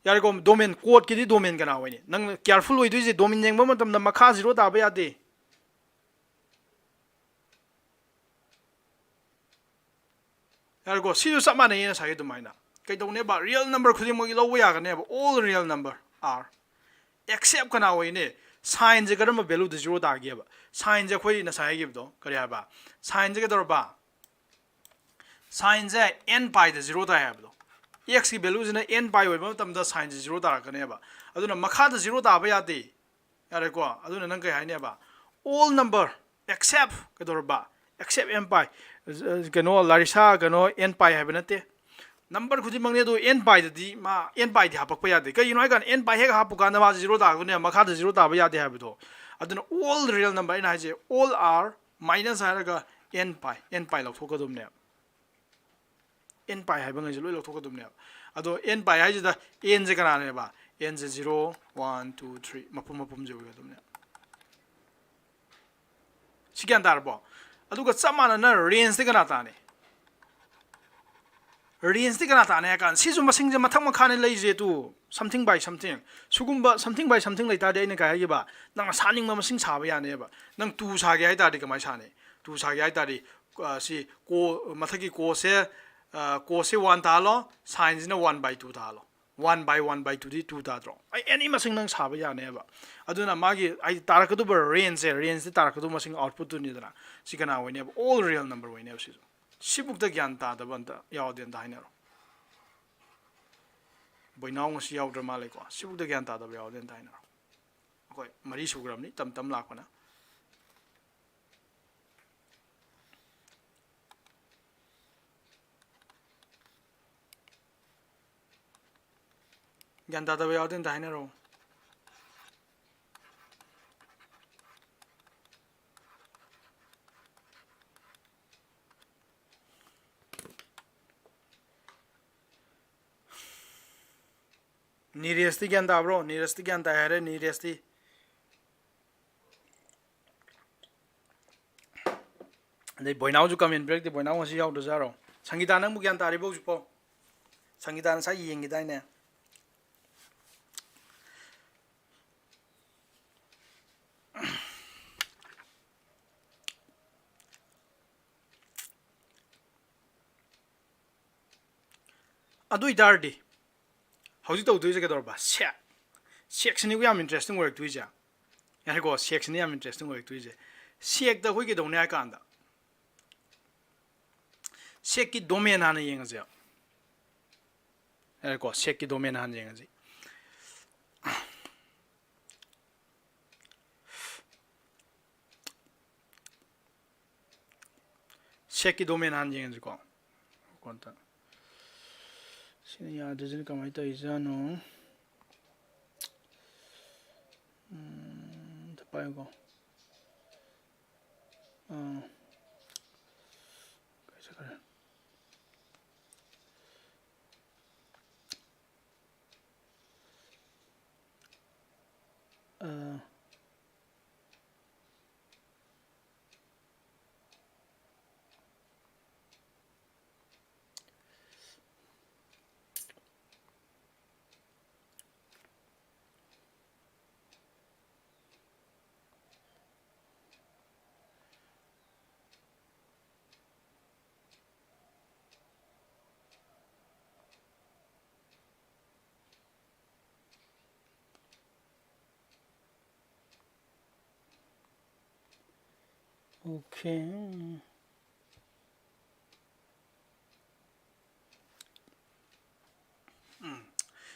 yar ko domain code ki di domain kana hoini nang careful oi du je domain jeng ba matam na makha zero ta ba ya de yar ko si ju sama ne sa ge du mai na kai do ne ba real number khudi mo gi lo ya ga ne ba all real number are except kana hoini sin je garam value de zero ta ge ba sin je khoi na sa ge do kari ha ba sin je ge dor ba sin je n pi de zero ta ha ba do x ki value je na n pi oi ba tam da sin je zero ta ka ne ba aduna makha da zero ta ba ya de yare ko aduna nang kai hai ne ba all number except ke dor ba except n pi kano larisa kano n pi ha ba na te number khudi mangne do n pi di ma n pi di hapak pa ya de kai noi kan n pi he ha pu ka na ma zero ta ne makha da zero ta ba ya de ha ba do aduna all real number ina je all are minus ha ga n pi lok thok ka dum ne n pi ha ba ngai loi lok thok ka dum ne ado n pi ha je da n je kana ne ba n je 0 1 2 3 mapum je ga dum ne sigan dar bo aduga chamana na range de kana ta ne range de kana ta ne kan si ju masing je mathak makha ne lai je tu something by something sugumba something by something lai ta de ne ka hi ba nang saning ma masing sa ba ya ne ba nang tu sa ge ai ta de kamai sa ne tu sa ge ai ta de si ko mathaki ko se 1 ta lo sin ne 1 by 2 ta lo 1 by 1 by 2 di 2 ta dro ai any masing nang sa ba ya ne ba aduna magi ai tarak du ber range de tarak du masing output tu ni dra si kana hoine all real number hoine si sibuk da gyan ta da banta yaw den da hainero boinaw ng si yaw dra malai ko sibuk da gyan ta da yaw den da hainero koi mari sugram ni tam tam lak pana gyan ta da yaw den da hainero Nearesti gyan da bro nearesti gyan da hare nearesti dei boinaw ju comment break de boinaw si yaw do zaro sangita nang bu gyan ta ri bo ju po sangita na sa yeng gi dai ne adu idardi how's it do is get over section we am interesting work to is ya go section am interesting work to is sek the we get on ya kanda sek ki domain han yeng ja go sek ki domain han yeng ji sek ki domain han yeng ji ko konta sini ya doesn't come ito isa no tapay ko kaisa kare okay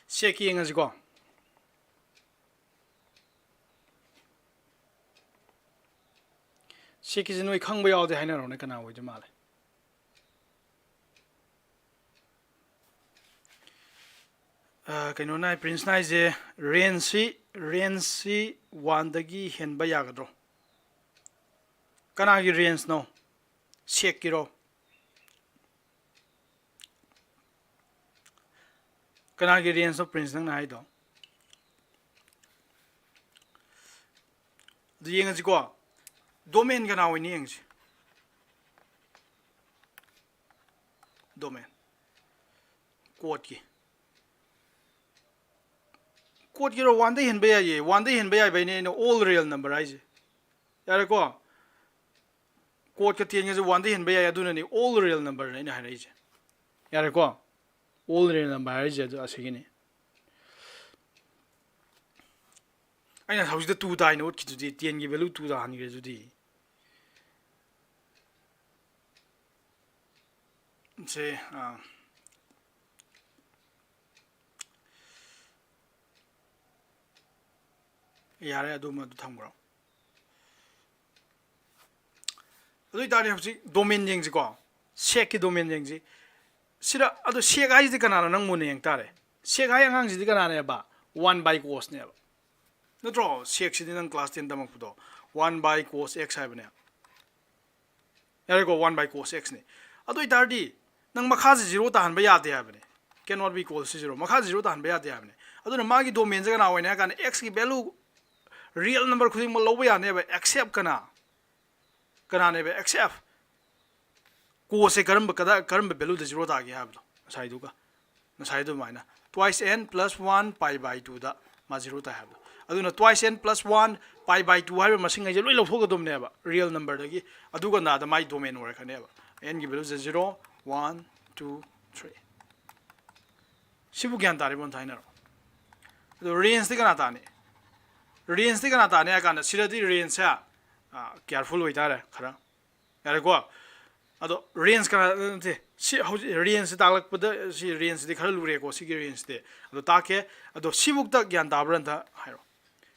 sek yeng ji ko sek ki noi khang ba yaw de haina ro ne kana wo ji ma le kaino nai prince nai je range si 1 dagi hen ba ya gadro kana gi range no sek ki ro kana gi range no prince nang nai do du yeng ji ko domain kana wo ni yeng ji domain code ki ro 1 day hen ba ye 1 day hen ba ya ba ne all real number ai ji yare ko code ka tieng ji 1 day hen ba ya du na ni all real number ne ha rai ji yare ko all real number ai ji du asigi ni aina hausi da 2 dai note ki du di tieng gi value 2 da han ge ju di se yare adu ma du thambro adu tari hausi domain jeng ji ko sek ki domain jeng ji sira adu sek ai ji kana nang mu ne yang tare sek ai angang ji kana ne ba 1 by cos ne ba natro sek si nang class 10 damak pudo 1 by cos x hai bane yare ko 1 by cos x ne adu tari nang makha ji 0 ta han ba ya de ha bane cannot be equal to 0 makha 0 ta han ba ya de ha bane adu na ma gi domain ji kana wa ne kana x ki value real number khuding mo loba ya ne ba except kana ne ba except ko se karam value da 0 ta gi ha blo sai du ka na sai du maina twice n plus 1 pi by 2 da ma 0 ta ha blo adu na twice n plus 1 pi by 2 ha ba masing ai loi lo thok dum ne ba real number da gi adu ga na da mai domain work ka ne ba n gi value 0 1 2 3 sibu gyan tare bon thaina ro adu range de kana ta ne range de kana ta ne ka na siradi range sa careful wait are khara yare ko ado range kana te si range ta lak pad si range de khara lure ko si range de ado ta ke ado sibuk ta gyan ta bran ta hairo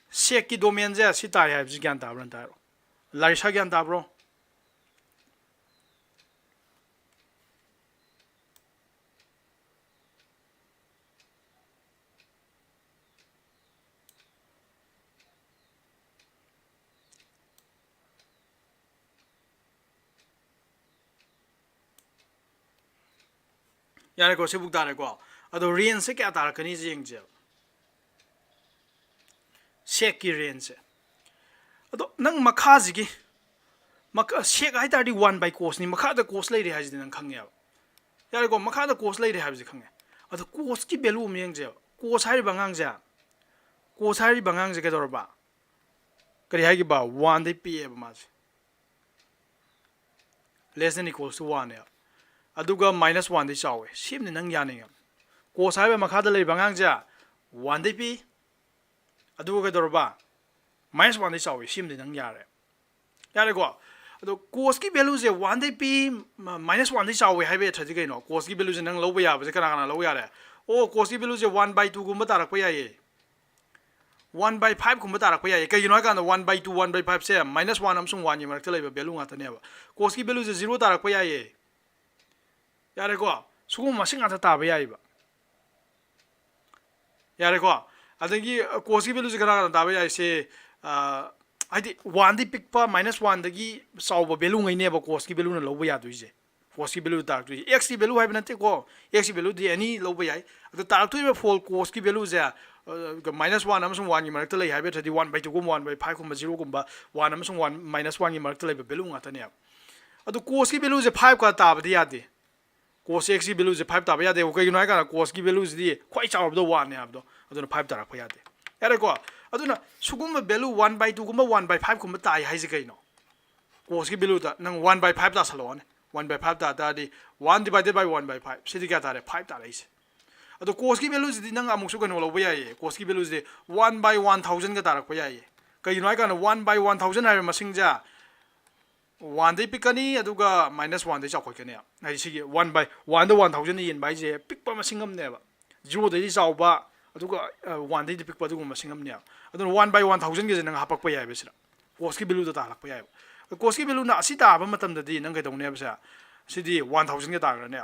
sek ki domain ja si ta ya ji gyan ta bran ta ro lai sa gyan ta bro yare ko sibuk dare ko ado range se kya tar kani jing je sek ki range ado nang makha ji gi maka sek ai tar di 1 by cos ni makha da cos lai re ha ji nang khang ya yare ko makha da cos lai re ha ji khang ado cos ki value mi yang je cos hai bangang ja cos hai bangang je ke dor ba kari hai gi ba 1 de p ba ma less than equals to 1 ya aduga minus 1 de chawe sim ne nang ya ne cos hai ba makha da lei bangang ja 1 dai pi adu ga dor ba minus 1 dai chawi sim de nang yare yare ko ado cos ki value je 1 dai pi minus 1 dai chawi hai be thadi kai no cos ki value je nang lo ba ya ba je kana kana lo yare o cos ki value je 1 by 2 gumba tarak pa ya ye 1 by 5 gumba tarak pa ya ye kai you know ka 1 by 2 1 by 5 se minus 1 amsung 1 ni marak tele ba value nga tane ba cos ki value je 0 tarak pa ya ye yare ko sugum masing ata ta ba ya ba yare ko adagi cos ki value je kana kana ta ba ya se haidi 1 di pick pa minus 1 dagi saw ba value ngai ne ba cos ki value na lo ba ya du je cos ki value tarak tu x ki value hai ba nate ko x ki value di any lo ba ya ado tarak tu ba fall cos ki value je minus 1 amsung 1 ni marak tele hai ba thadi 1 by 2 gum 1 by 5 gum 0 gum ba 1 amsung 1 minus 1 ni marak tele ba value nga tane ado cos ki value je 5 ka ta ba di ya de cos x की value से 5 ताबे यादे okay यूनाइ का cos की value से क्वाइ चाव दो 1 ने अब दो अदुना 5 तारा प यादे यारे को अदुना सुगुम value 1 by 2 गुम 1 by 5 गुम ताइ हाइ जे कइनो cos की value ता नंग 1 by 5 ता सलो ने 1 by 5 ता दी 1 divided by 1 by 5 सिदि क्या तारे 5 तारे इसे अदो cos की value से नंग अमुक सु कनो लो बया ये cos की value से 1 by 1000 का तारा प या ये कइ यूनाइ का 1 by 1000 हाइ मसिंग जा 1 dai pikani aduga minus 1 dai chakoi kene ai sigi 1 by 1 da 1000 yen bai je pikpa masingam ne ba 0 dai chaw ba aduga 1 dai pikpa aduga masingam ne adu 1 by 1000 ge nang hapak pa yai besira cos ki value da ta lak pa yai cos ki value na asi ta ba matam da di nang ga dong ne ba sidi 1000 ge ta ga ne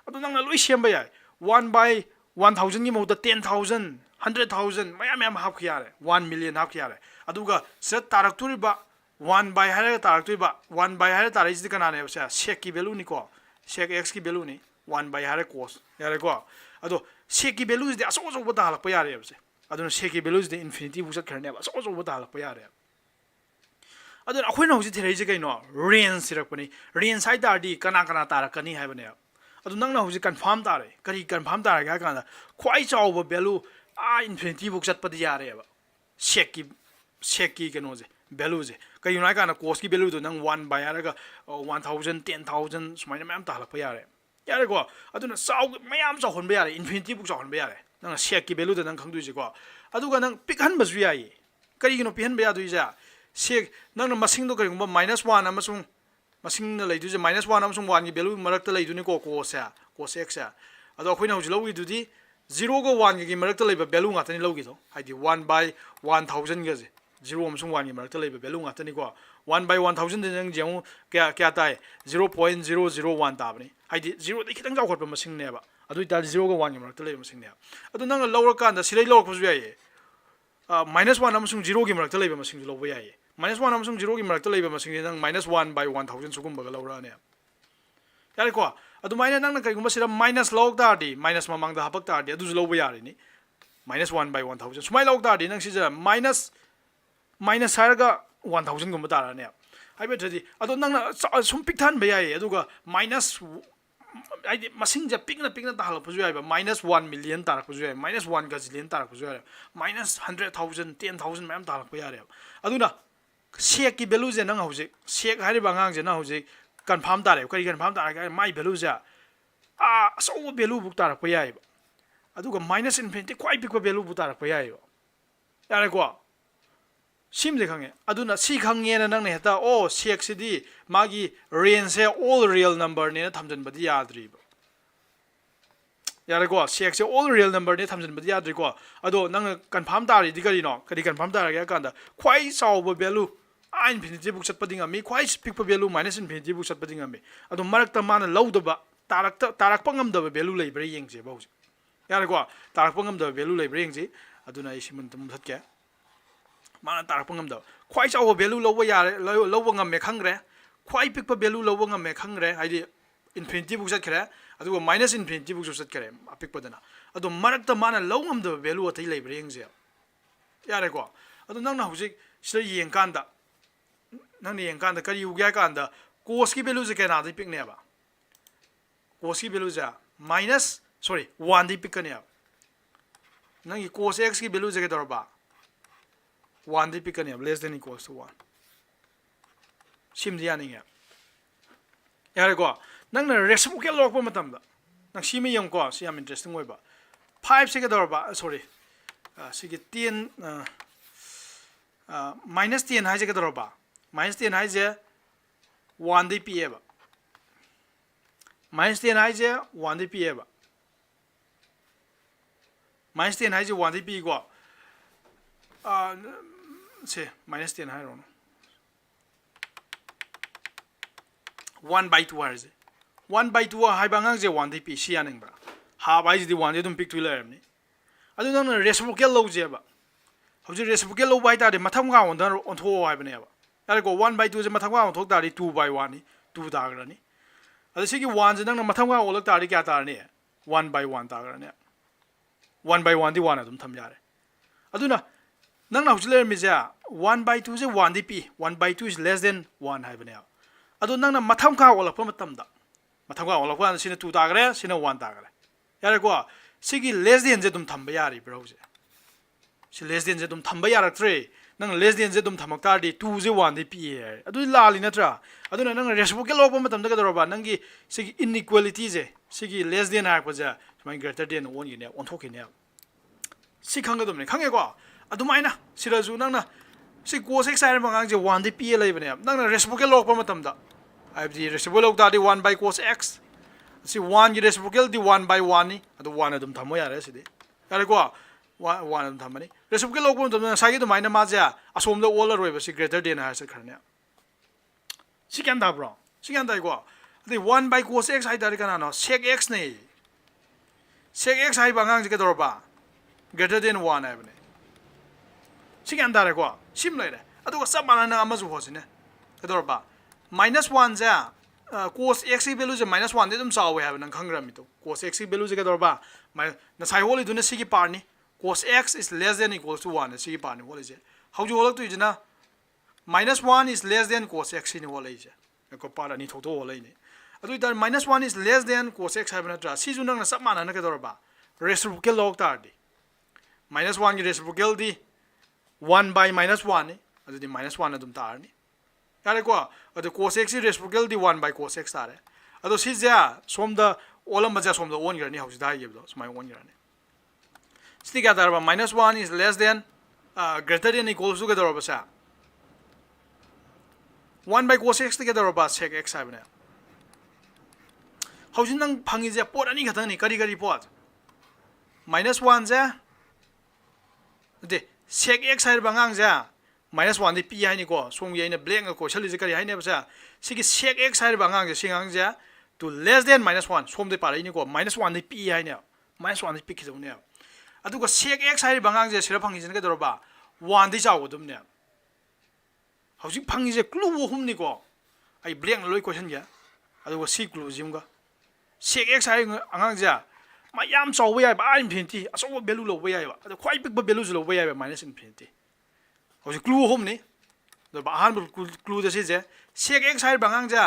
adu nang na loi sem ba yai 1 by 1000 gi mo da 10000 100000 mayam mayam hap khia 1 million hap khia aduga set tarak turi ba 1 by hare tarak tu ba 1 by hare tarak is kana ne ba sec ki value ni ko sec x ki value ni 1 by hare cos yare ko ado sec ki value is de aso so bata halak pa yare ba ado sec ki value is de infinity bu sat khane ba so bata halak pa yare ado akhoi na hoji therei je kai no range sirak pani range sai tar di kana kana tarak kani hai ba ne ado nang na hoji confirm tare kari confirm tare ga kana khwai chaw ba value infinity bu sat pa di yare ba sec ki kano je value je kai yunai kana cos ki value do nang 1 by araga 1000 10000 sumaina mayam ta halak pa yare yare ko aduna saw mayam chaw hon ba yare infinity bu chaw hon ba yare nang sec ki value do nang khang du je ko aduga nang pick han basu yai kari gino pihan ba ya du ja sec nang na masing do kari gumba -1 amasung masing na lai du je -1 amasung 1 ki value marak ta lai du ni ko cos x ado khoina hu lo wi du di 0 go 1 ki marak ta lai ba value nga tani lo gi do haidi 1 by 1000 ga je 0 amsung 1 gi marak ta lai ba value nga tani ko 1 by 1000 de nang jeng kya tai 0.001 ta bani haidi 0 de khitang jaw khot ba masing ne ba adu ta 0 go 1 gi marak ta lai masing ne adu nang lower kan da silai lower khosu yaye -1 amsung 0 gi marak ta lai ba masing lo ba yaye -1 amsung 0 gi marak ta lai ba masing nang -1 by 1000 sugum ba ga lawra ne yare ko adu maina nang na kai gumba sira minus log da di minus mamang da hapak ta di adu lo ba yare ni -1 by 1000 sumai log da di nang si ja minus harga 1000 gumba ta ne ai be thadi ado nang na sum pik than ba yaye aduga minus ai masing ja pikna ta hal phu yai ba -1 million ta rakhu yai -1 gazillion ta rakhu yai -100,000 10,000 mayam ta rakhu yare aduna sec ki value je nang hause sec hari bangang je na hause confirm ta re kari confirm ta ga mai value ja so value bu ta rakhu yai ba aduga minus infinity kwai pik value bu ta rakhu yai ba yare ko sim de khange aduna si khange na nang ne heta o sec sidi magi range se all real number ne thamjan badi yadri ba yare ko sec se all real number ne thamjan badi yadri ko ado nang confirm ta ri di kari no kari confirm ta ga kan da khwai saw ba value infinity bu chat padinga mi khwai speak pa value minus infinity bu chat padinga mi ado marak ta mana low da ba tarak pangam da value lei bre yeng je ba yare ko tarak pangam da value lei bre yeng je aduna isimun tum that ke mana tarak pangam da khwai chaw value lo ba yare lo ba ngam me khangre khwai pik pa value lo ba ngam me khangre haidi infinity bu chat khre adugo minus infinity bu chat khre apik pa dana ado marak ta mana lo ngam da value atai lei bre yeng je yare ko ado nang na hujik sila yeng kan da nang ni yeng kan da kari ugya kan da cos ki value je kana da pik ne ba cos ki value ja minus 1 di pik ne ba nang ki cos x ki value je ke dor ba 1 di pik ne ba less than equals to 1 sim dia ning ya yare ko nang na reciprocal log pa matam da nang simi yong ko si am interesting oi ba 5 से कदरबा sorry सिगी 10 minus 10 हाइजे कदरबा minus 10 हाइजे 1 दी पीएबा minus 10 हाइजे 1 दी पीएबा minus 10 हाइजे 1 दी पी को से minus 10 हाइ रोनो 1 by 2 हाइजे 1 by 2 हाइ बांगांग जे 1 दी पी सी यानिंगबा हा बाइ जे 1 जे तुम पिक टू लेरमनी अदु नंग रेसिप्रोकल लौजेबा हौजे रेसिप्रोकल लौ बाइ तादे मथम गा ओन ओनथो हाइबनेबा यारे को 1 by 2 जे मथम गा ओनथो तादे 2 by 1 नि 2 तागरनी अदु सिगी 1 जे नंग मथम गा ओलक तादे क्या तारनी 1 by 1 तागरनी 1 by 1 दी 1 अदुम थम यारे अदुना नंग हौजे लेरमि जे 1 by 2 जे 1 दी P 1 by 2 is less than 1 हाइबनेबा अदु नंग मथम गा ओलक मतमदा मथम गा ओलक वा सिने 2 तागरे सिने 1 तागरे यारे को सिगी लेस देन जे तुम थंबा यारी ब्रो जे सि लेस देन जे तुम थंबा यारक्त्रे नंग लेस देन जे तुम थमक तारदी 2 जे 1 दे पी है अदु लाली नत्रा अदु नंग रेसिप्रोकल लोप मतम द गदरबा नंगी सिगी इनइक्वालिटी जे सिगी लेस देन हाक बजा समाय ग्रेटर देन 1 गिने ओनथोकिने सि खंगदमने खंगे को अदु माइना सिराजु नंगना सि cos x हाइर मंगांग जे 1 दे पी लेबने नंगना रेसिप्रोकल लोप मतम द आइबदी रेसिप्रोकल लोप तारदी 1 by cos x si 1 की रेसिप्रोकल दी 1 by 1 नि अदु 1 अदुम थमो यारे सिदे यारे को 1 अदुम थमनी रेसिप्रोकल लोक बम तम सागी तो माइना माजा असोम द ओलर रोइबा सि ग्रेटर देन हाइस खरने सि क्यान दा ब्रो सि क्यान दाइ को दि 1 by cos x हाइ दारि kana no sec x नै sec x हाइ बांगांग जे केदरबा ग्रेटर देन 1 हाइबने सि क्यान दारे को सिम लैरे अदु सब माना अमजु होसिने केदरबा -1 जा cos x की वैल्यू जे -1 दे तुम चावे है नंग खंगरमी तो cos x की वैल्यू जे केदरबा नसाइ होली दुने सिगी पारनी cos x is less than equals to 1 सिगी पारनी होली जे हाउ जो होलक तो Izna -1 is less than cos x नि होलै जे को पार अनि थोतो होलै नि अदु इधर -1 is less than cos x हाइबना त्रा सि जु नंग सब माना न केदरबा रेसिप्रोकल लॉग तारदी -1 की रेसिप्रोकल दी 1 by -1 नि अदु दी -1 अदुम तारनी यारे को अदु cos x की reciprocal the 1 by cos x तारे अदु सि जे सोम द ओलम मजा सोम द 1 गरनी हाउस दा येबदो समाय 1 गरनी स्ति का तारबा -1 is less than greater than equals to केदरबा सा 1 by cos x केदरबा sec x हाइबने हाउस नंग फंगी जे पोट अनि खतनी करी करी पोट -1 जे दे sec x हाइर बंगांग जे -1 दे पी हाइनि को सोंग येने ब्लैंक को छलि जे करी हाइने बसा सिगी sec x हाइर बंगांग जे सिंगांग जे to less than -1 सोम दे पारैनि को -1 दे पी हाइने -1 दे पी खिदौने अदु को sec x हाइर बंगांग जे सिरा फंगी जे के दरबा 1 दे चाव दुमने हौजि फंगी जे क्लू हुमनि को आई ब्लैंक लोइ क्वेश्चन जे अदु को सी क्लू जिमगा sec x हाइर अंगांग जे मा याम चाव याय बा इन्फिनिटी असो वैल्यू लो याय बा अदु ख्वाइ पिक वैल्यू लो याय बा -इन्फिनिटी हौजि क्लू हमनि द बाहान क्लू जे जे sec x हाइर बंगांग जा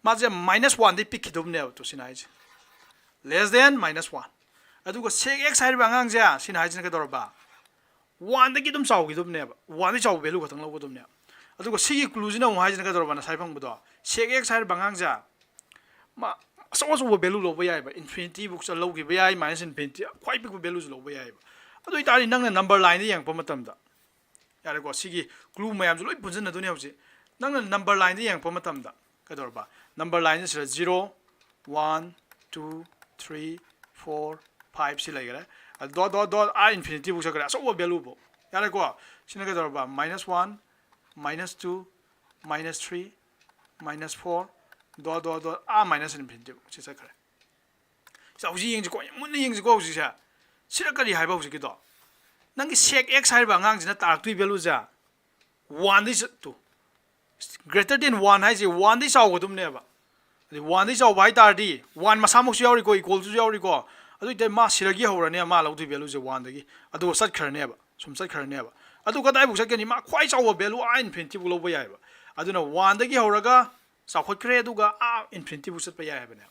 मा जे -1 दे पिक खिदुमने तो सिनाइज लेस देन -1 अदु को sec x हाइर बंगांग जा सिनाइज ने के दरबा 1 दे किदुम चाव किदुमने 1 दे चाव वैल्यू खतंग लो दुमने अदु को सिगी क्लू जिना हाइज ने के दरबा ना साइफंग बदो sec x हाइर बंगांग जा मा असो असो वैल्यू लो याय बा इन्फिनिटी बुक लो गिबा याय -इन्फिनिटी ख्वाइ पिक वैल्यू लो याय बा अदु इतारी नंग नंबर लाइन दे यांग पमतम दा यारे को सिगी क्लू मयाम लोइ पुजन दुने हौजे नंग नंबर लाइन दे यांग पमतम दा कदरबा नंबर लाइन से 0 1 2 3 4 5 सि लाइगरा डॉट डॉट डॉट आ इन्फिनिटी बुक सकरा सो वैल्यू बो यारे को सिने कदरबा -1 -2 -3 -4 डॉट डॉट डॉट आ -इन्फिनिटी सि सकरा साउजी यंग को मुन यंग को हौजी सा सिरा करी हाइबा हौजी किदो नंगी sec x हाइर बांगांग जिना तारक्तुइ वैल्यू जा 1 दिस टू ग्रेटर देन 1 हाइ जे 1 दि चाव गदुमने बा 1 दि चाव बाइ तारदी 1 मसामुक यावरि को इक्वल टू यावरि को अदु इते मा सिरगी हौरने मा लौदु वैल्यू जे 1 दगी अदु सट खरने बा सुम सट खरने बा अदु कदाइ बुक सकनी मा ख्वाइ चाव वैल्यू आ इन्फिनिटी बु लौबा याय बा अदुना 1 दगी हौरगा चावखत्रे अदुगा आ इन्फिनिटी बु सट पा याय बने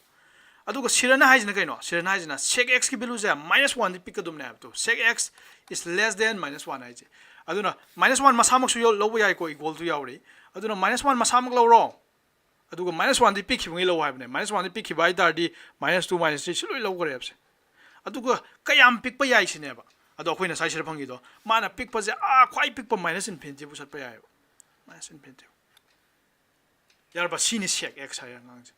अदुगा सिरना हाइजना कइनो सिरना हाइजना sec x की वैल्यू जे -1 दि पिक दुमने तो sec x is less than -1 हाइजे अदुना -1 मसामुक सु लौबा याय को इक्वल टू यावरि अदुना -1 मसामुक लौरो अदुगा -1 दि पिक खिबुङै लौ हाइबने -1 दि पिक खिबाइ तारदी -2 -3 सिलोइ लौगरे हबसे ꯑꯗꯨꯒ ꯀꯌꯥꯝ ꯄꯤꯛꯄ ꯌꯥꯏ ꯁꯤꯅꯦꯕ ꯑꯗꯣ ꯑꯩꯈꯣꯏꯅ ꯁꯥꯏꯁꯤꯗ ꯐꯪꯉꯤꯗꯣ ꯃꯥꯅ ꯄꯤꯛꯄꯁꯦ ꯈ꯭ꯋꯥꯏ ꯄꯤꯛꯄ ꯃꯥꯏꯅꯁ ꯏꯟꯐꯤꯅꯤꯇꯤꯕꯨ ꯆꯠꯄ ꯌꯥꯏꯑꯕ ꯃꯥꯏꯅꯁ ꯏꯟꯐꯤꯅꯤꯇꯤ ꯌꯥꯔꯕ ꯁꯤꯅꯤ ꯁꯦꯛ ꯑꯦꯛꯁ ꯍꯥꯏꯔ ꯑꯉꯥꯡꯁꯦ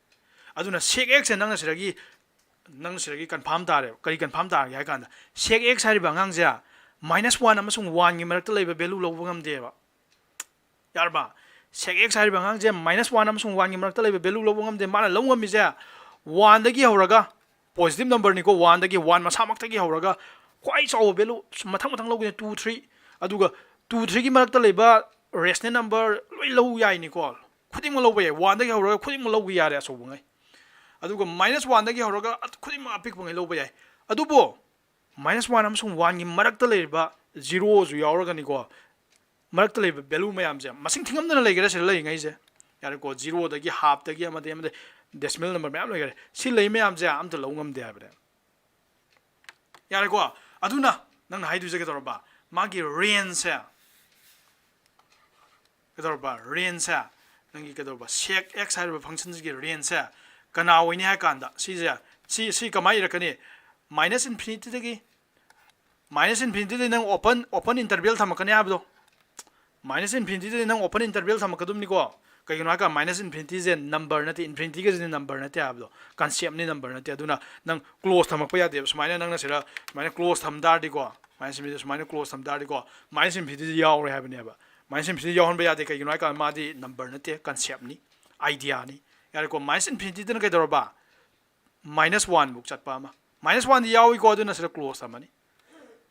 ꯑꯗꯨꯅ ꯁꯦꯛ ꯑꯦꯛꯁꯦ ꯅꯪꯅ ꯁꯤꯗꯒꯤ ꯀꯟꯐꯥꯔꯝ ꯇꯥꯔꯦꯕ ꯀꯔꯤ ꯀꯟꯐꯥꯔꯝ ꯇꯥꯔꯒꯦ ꯍꯥꯏ ꯀꯥꯟꯗ ꯁꯦꯛ ꯑꯦꯛꯁ ꯍꯥꯏꯔꯤꯕ ꯑꯉꯥꯡꯁꯦ -1 ꯑꯃꯁꯨꯡ 1ꯒꯤ ꯃꯔꯛꯇ ꯂꯩꯕ ꯚꯦꯂꯨ ꯂꯧꯕ ꯉꯝꯗꯦꯕ ꯌꯥꯔꯕ ꯁꯦꯛ ꯑꯦꯛꯁ ꯍꯥꯏꯔꯤꯕ ꯑꯉꯥꯡꯁꯦ -1 ꯑꯃꯁꯨꯡ 1ꯒꯤ ꯃꯔꯛꯇ ꯂꯩꯕ ꯚꯦꯂꯨ ꯂꯧꯕ ꯉꯝꯗꯦ ꯃꯥꯅ ꯂꯧ ꯉꯝꯃꯤꯁꯦ 1ꯗꯒꯤ ꯍꯧꯔꯒ ꯄꯣꯖꯤꯇꯤভ ꯅꯝꯕꯔꯅꯤꯀꯣ 1ꯗꯒꯤ 1 ꯃꯁꯥꯃꯛꯇꯒꯤ ꯍꯧꯔꯒ ꯈ꯭ꯋꯥꯏ ꯆꯥꯎꯕ ꯚꯦꯂꯨ ꯃꯊꯪ ꯃꯊꯪ ꯂꯧꯒꯅꯤ 2 3 ꯑꯗꯨꯒ 2 3ꯒꯤ ꯃꯔꯛꯇ ꯂꯩꯕ ꯔꯦꯁꯅꯦꯜ ꯅꯝꯕꯔ ꯂꯣꯏ ꯂꯧ ꯌꯥꯏꯅꯤꯀꯣ ꯈꯨꯗꯤꯡꯃꯛ ꯂꯧꯕ ꯌꯥꯏ 1ꯗꯒꯤ ꯍꯧꯔꯒ ꯈꯨꯗꯤꯡꯃꯛ ꯂꯧꯕ ꯌꯥꯔꯦ ꯑꯆꯧꯕꯉꯩ ꯑꯗꯨꯒ -1ꯗꯒꯤ ꯍꯧꯔꯒ ꯈꯨꯗꯤꯡꯃꯛ ꯑꯄꯤꯛꯄꯉꯩ ꯂꯧꯕ ꯌꯥꯏ ꯑꯗꯨꯕꯨ -1 ꯑꯃꯁꯨꯡ 1ꯒꯤ ꯃꯔꯛꯇ ꯂꯩꯔꯤꯕ ꯖꯤꯔꯣꯁꯨ ꯌꯥꯎꯔꯒꯅꯤꯀꯣ ꯃꯔꯛꯇ ꯂꯩꯕ ꯚꯦꯂꯨ ꯃꯌꯥꯝꯁꯦ ꯃꯁꯤꯡ ꯊꯤꯉꯝꯗꯅ ꯂꯩꯒꯦꯔꯥ ꯁꯤꯗ ꯂꯩꯔꯤꯉꯩꯁꯦ ꯌꯥꯔꯦꯀꯣ ꯖꯤꯔꯣꯗꯒꯤ ꯍꯥꯞꯇꯒꯤ ꯑꯃꯗꯤ ꯗꯦꯁꯤꯃꯦꯜ ꯅꯝꯕꯔ ꯃꯌꯥꯝ ꯂꯩꯈꯔꯦ ꯁꯤ ꯂꯩ ꯃꯌꯥꯝꯁꯦ ꯑꯝꯇ ꯂꯧ ꯉꯝꯗꯦ ꯍꯥꯏꯕꯅꯦ ꯌꯥꯔꯦꯀꯣ ꯑꯗꯨꯅ ꯅꯪꯅ ꯍꯥꯏꯗꯣꯏꯁꯦ ꯀꯩꯗꯧꯔꯕ ꯃꯥꯒꯤ ꯔꯦꯟꯖꯁꯦ ꯀꯩꯗꯧꯔꯕ ꯔꯦꯟꯖꯁꯦ ꯅꯪꯒꯤ ꯀꯩꯗꯧꯔꯕ ꯁꯦꯛ ꯑꯦꯛꯁ ꯍꯥꯏꯔꯤꯕ ꯐꯪꯁꯟꯁꯤꯒꯤ ꯔꯦꯟꯖꯁꯦ ꯀꯅꯥ ꯑꯣꯏꯅꯤ ꯍꯥꯏ ꯀꯥꯟꯗ ꯁꯤ ꯀꯃꯥꯏꯅ इरꯛꯀꯅꯤ -∞ꯗꯒꯤ -∞ꯗꯒꯤ ꯅꯪ ꯑꯣꯄꯟ ꯏꯟꯇꯔꯚꯦꯜ ꯊꯝꯃꯛꯀꯅꯤ ꯍꯥꯏꯕꯗꯣ -∞ꯗꯒꯤ ꯅꯪ ꯑꯣꯄꯟ ꯏꯟꯇꯔꯚꯦꯜ ꯊꯝꯃꯛꯀꯗꯕꯅꯤꯀꯣ ꯀꯩꯒꯤꯅꯣ ꯍꯥꯏꯔꯀꯥꯟꯗ -∞ꯁꯦ ꯅꯝꯕꯔ ꯅꯠꯇꯦ ꯏꯟꯐꯤꯅꯤꯇꯤꯒꯁꯤꯗꯤ ꯅꯝꯕꯔ ꯅꯠꯇꯦ ꯍꯥꯏꯕꯗꯣ ꯀꯟꯁꯦꯞꯅꯤ ꯅꯝꯕꯔ ꯅꯠꯇꯦ ꯑꯗꯨꯅ ꯅꯪ ꯀ꯭ꯂꯣꯖ ꯊꯝꯃꯛꯄ ꯌꯥꯗꯦꯕ ꯁꯨꯃꯥꯏꯅ ꯅꯪꯅ ꯁꯤꯗ ꯁꯨꯃꯥꯏꯅ ꯀ꯭ꯂꯣꯖ ꯊꯝ ꯇꯥꯔꯗꯤꯀꯣ ꯁꯨꯃꯥꯏꯅ ꯀ꯭ꯂꯣꯖ ꯊꯝ ꯇꯥꯔꯗꯤꯀꯣ -∞ याꯎꯔꯦ ꯍꯥꯏꯕꯅꯦꯕ -∞ याꯎꯍꯟꯕ ꯌꯥꯗꯦ ꯀꯩꯒꯤꯅꯣ ꯍꯥꯏꯔꯀꯥꯟꯗ ꯃꯥꯗꯤ ꯅꯝꯕꯔ ꯅꯠꯇꯦ ꯀꯟꯁꯦꯞꯅꯤ ꯑꯥꯏꯗꯤꯌꯥꯅꯤ ꯌꯥꯔꯦꯀꯣ -∞ꯗꯅ ꯀꯩꯗꯧꯔꯕ -1 ꯕꯨꯛ ꯆꯠꯄ ꯑꯃ -1ꯗꯤ ꯌꯥꯎꯏꯀꯣ ꯑꯗꯨꯅ ꯁꯤꯗ ꯀ꯭ꯂꯣꯖ ꯊꯝꯃꯅꯤ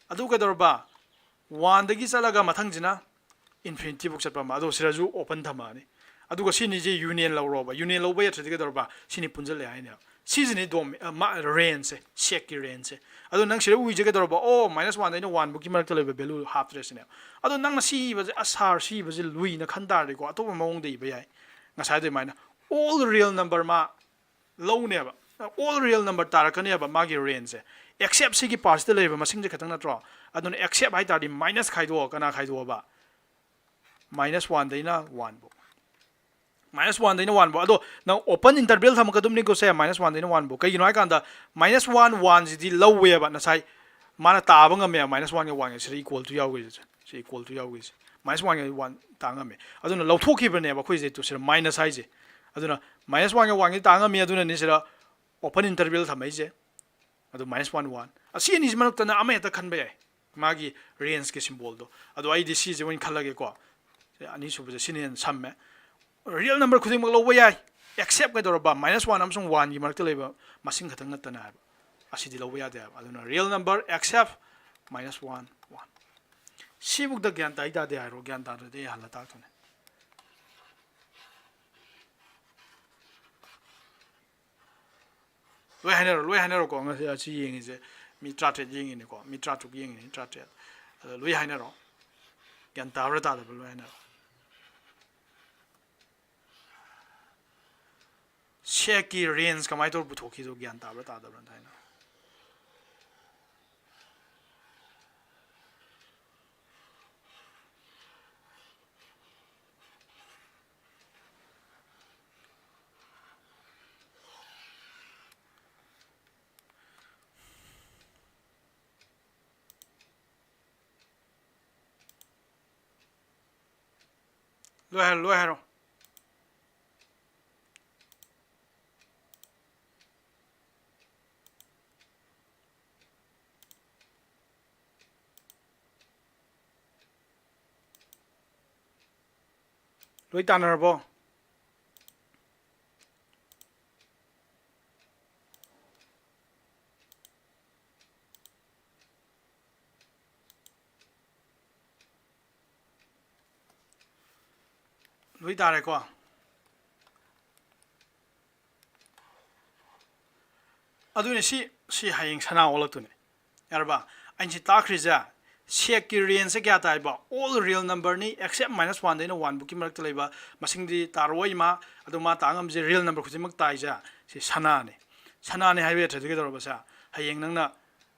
ꯑꯗꯨ ꯀꯩꯗꯧꯔꯕ 1ꯗꯒꯤ ꯆꯠꯂꯒ ꯃꯊꯪꯁꯤꯅ ꯏꯟꯐꯤꯅꯤꯇꯤ ꯕꯨꯛ ꯆꯠꯄ ꯑꯃ ꯑꯗꯣ ꯁꯤꯗꯁꯨ ꯑꯣꯄꯟ ꯊꯝꯃꯛꯑꯅꯤ ꯑꯗꯨꯒ ꯁꯤꯅꯤꯁꯦ ꯌꯨꯅꯤꯌꯟ ꯂꯧꯔꯣꯕ ꯌꯨꯅꯤꯌꯟ ꯂꯧꯕ ꯌꯥꯗ꯭ꯔꯗꯤ ꯀꯩꯗꯧꯔꯕ ꯁꯤꯅꯤ ꯄꯨꯟꯁꯤꯜꯂꯦ ꯍꯥꯏꯅꯦꯕ ꯁꯤꯁꯤꯅꯤ ꯔꯦꯟꯖꯁꯦ ꯁꯦꯛꯀꯤ ꯔꯦꯟꯖꯁꯦ ꯑꯗꯣ ꯅꯪ ꯁꯤꯗ ꯎꯏꯁꯦ ꯀꯩꯗꯧꯔꯕ -1ꯗꯩꯅ 1 ꯕꯨꯛꯀꯤ ꯃꯔꯛꯇ ꯂꯩꯕ ꯚꯦꯂꯨ ꯍꯥꯞꯇ꯭ꯔꯦ ꯁꯤꯅꯦꯕ ꯑꯗꯣ ꯅꯪꯅ ꯁꯤ ꯏꯕꯁꯦ ꯁꯥꯔ ꯁꯤ ꯏꯕꯁꯦ ꯂꯨꯏꯅ ꯈꯟ ꯇꯥꯔꯗꯤꯀꯣ ꯑꯇꯣꯞꯄ ꯃꯑꯣꯡꯗ ꯏꯕ ꯌꯥꯏ ꯉꯁꯥꯏ ꯑꯗꯨꯃꯥꯏꯅ ꯑꯣꯜ ꯔꯤꯌꯦꯜ ꯅꯝꯕꯔ ꯃꯥ ꯂꯧꯅꯦꯕ ꯑꯣꯜ ꯔꯤꯌꯦꯜ ꯅꯝꯕꯔ ꯇꯥꯔꯛꯀꯅꯦꯕ ꯃꯥꯒꯤ ꯔꯦꯟꯖꯁꯦ ꯑꯦꯛꯁꯦꯞ ꯁꯤꯒꯤ ꯄꯥꯔꯠꯁꯤꯗ ꯂꯩꯔꯤꯕ ꯃꯁꯤꯡꯁꯦ ꯈꯛꯇꯪ ꯅꯠꯇ꯭ꯔꯣ ꯑꯗꯨꯅ ꯑꯦꯛꯁꯦꯞ ꯍꯥꯏꯇꯥꯔꯗꯤ ꯃꯥꯏꯅꯁ ꯈꯥꯏꯗꯣꯛꯑꯣ ꯀꯅꯥ ꯈꯥꯏꯗꯣꯛꯑꯕ -1ꯗꯩꯅ 1 ꯕꯨꯛ -1ꯗꯩꯅ 1 ꯕꯨꯛ ꯑꯗꯣ ꯅꯪ ꯑꯣꯄꯟ ꯏꯟꯇꯔꯚꯦꯜ ꯊꯝꯃꯛꯀꯗꯕꯅꯤꯀꯣ ꯁꯦ -1ꯗꯩꯅ 1 ꯕꯨꯛ ꯀꯩꯒꯤꯅꯣ ꯍꯥꯏꯀꯥꯟꯗ -1 1ꯁꯤꯗꯤ ꯂꯧꯋꯦꯕ ꯉꯁꯥꯏ ꯃꯥꯅ ꯇꯥꯕ ꯉꯝꯃꯦꯕ -1ꯒ 1ꯒ ꯁꯤꯗ ꯏꯀ꯭ꯋꯜ ꯇꯨ ꯌꯥꯎꯈꯤꯁꯦ ꯁꯤ ꯏꯀ꯭ꯋꯜ ꯇꯨ ꯌꯥꯎꯈꯤꯁꯦ -1ꯒ 1 ꯇꯥ ꯉꯝꯃꯦ ꯑꯗꯨꯅ ꯂꯧꯊꯣꯛꯈꯤꯕꯅꯦꯕ ꯑꯩꯈꯣꯏꯁꯦ ꯁꯤꯗ ꯃꯥꯏꯅꯁ ꯍꯥꯏꯁꯦ ꯑꯗꯨꯅ -1ꯒ 1ꯒꯤ ꯇꯥ ꯉꯝꯃꯤ ꯑꯗꯨꯅꯅꯤ ꯁꯤꯗ ꯑꯣꯄꯟ ꯏꯟꯇꯔꯚꯦꯜ ꯊꯝꯃꯛꯏꯁꯦ ꯑꯗꯨ -1 1 ꯑꯁꯤ ꯑꯅꯤꯁꯤ ꯃꯔꯛꯇꯅ ꯑꯃ ꯍꯦꯛꯇ ꯈꯟꯕ ꯌꯥꯏ ꯃꯥꯒꯤ ꯔꯦꯟꯖꯀꯤ ꯁꯤꯝꯕꯣꯜꯗꯣ ꯑꯗꯣ ꯑꯩꯗꯤ ꯁꯤꯁꯦ ꯑꯣꯏꯅ ꯈꯜꯂꯒꯦꯀꯣ ꯑꯅꯤꯁꯨꯕꯁꯦ ꯁꯤꯅ ꯍꯦꯟꯅ ꯁꯝꯃꯦ ꯔꯤꯌꯦꯜ ꯅꯝꯕꯔ ꯈꯨꯗꯤꯡꯃꯛ ꯂꯧꯕ ꯌꯥꯏ ꯑꯦꯛꯁꯦꯞ ꯀꯩꯗꯧꯔꯕ -1 ꯑꯃꯁꯨꯡ 1ꯒꯤ ꯃꯔꯛꯇ ꯂꯩꯕ ꯃꯁꯤꯡ ꯈꯛꯇꯪ ꯅꯠꯇꯅ ꯍꯥꯏꯕ ꯑꯁꯤꯗꯤ ꯂꯧꯕ ꯌꯥꯗꯦ ꯍꯥꯏꯕ ꯑꯗꯨꯅ ꯔꯤꯌꯦꯜ ꯅꯝꯕꯔ ꯑꯦꯛꯁꯦꯞ -1 1 ꯁꯤꯕꯨꯛꯇ ꯒ꯭ꯌꯥꯟ ꯇꯥꯏ ꯇꯥꯗꯦ ꯍꯥꯏꯔꯣ ꯒ꯭ꯌꯥꯟ ꯇꯥꯗ꯭ꯔꯗꯤ ꯑꯩ ꯍꯜꯂ ꯇꯥꯛꯇꯣꯏꯅꯦ ꯂꯣꯏ ꯍꯥꯏꯅꯔꯣꯀꯣ ꯉꯁꯤ ꯑꯁꯤ ꯌꯦꯡꯉꯤꯁꯦ ꯃꯤ 13 ꯌꯦꯡꯉꯤꯅꯤꯀꯣ ꯃꯤ 13 ꯌꯦꯡꯉꯤꯅꯤ 13 ꯑꯗ ꯂꯣꯏ ꯍꯥꯏꯅꯔꯣ ꯒ꯭ꯌꯥꯟ ꯇꯥꯕ꯭ꯔꯥ ꯇꯥꯗꯕ꯭ꯔꯥ ꯂꯣꯏ ꯍꯥꯏꯅꯔꯣ ꯁꯦꯛꯀꯤ ꯔꯦꯟꯖ ꯀꯃꯥꯏꯅ ꯇꯧꯔ ꯄꯨꯊꯣꯛꯈꯤꯗꯣ ꯒ꯭ꯌꯥꯟ ꯇꯥꯕ꯭ꯔꯥ ꯇꯥꯗꯕ꯭ꯔꯥ ಅಂತ ꯍꯥꯏꯅ ꯂꯣꯏ ꯍꯥꯏꯔꯣ ꯂꯣꯏ ꯇꯥꯟꯅꯔꯕꯣ ꯂꯣꯏ ꯇꯥꯔꯦꯀꯣ ꯑꯗꯨꯅꯦ ꯁꯤ ꯍꯌꯦꯡ ꯁꯅꯥ ꯑꯣꯜꯂꯛꯇꯣꯏꯅꯦ ꯌꯥꯔꯕ ꯑꯩꯅ ꯁꯤ ꯇꯥꯛꯈ꯭ꯔꯤꯁꯦ ꯁꯦꯛꯀꯤ ꯔꯦꯟꯖꯁꯦ ꯀꯌꯥ ꯇꯥꯏꯕ ꯑꯣꯜ ꯔꯤꯌꯦꯜ ꯅꯝꯕꯔꯅꯤ ꯑꯦꯛꯁꯦꯞ -1 ꯗꯩꯅ 1 ꯕꯨꯛꯀꯤ ꯃꯔꯛꯇ ꯂꯩꯕ ꯃꯁꯤꯡꯗꯤ ꯇꯥꯔꯣꯏ ꯃꯥ ꯑꯗꯣ ꯃꯥ ꯇꯥ ꯉꯝꯁꯦ ꯔꯤꯌꯦꯜ ꯅꯝꯕꯔ ꯈꯨꯗꯤꯡꯃꯛ ꯇꯥꯏꯁꯦ ꯁꯤ ꯁꯅꯥꯅꯦ ꯍꯥꯏꯕ ꯌꯥꯗ꯭ꯔꯗꯤ ꯀꯩꯗꯧꯔꯕꯁꯦ ꯍꯌꯦꯡ ꯅꯪꯅ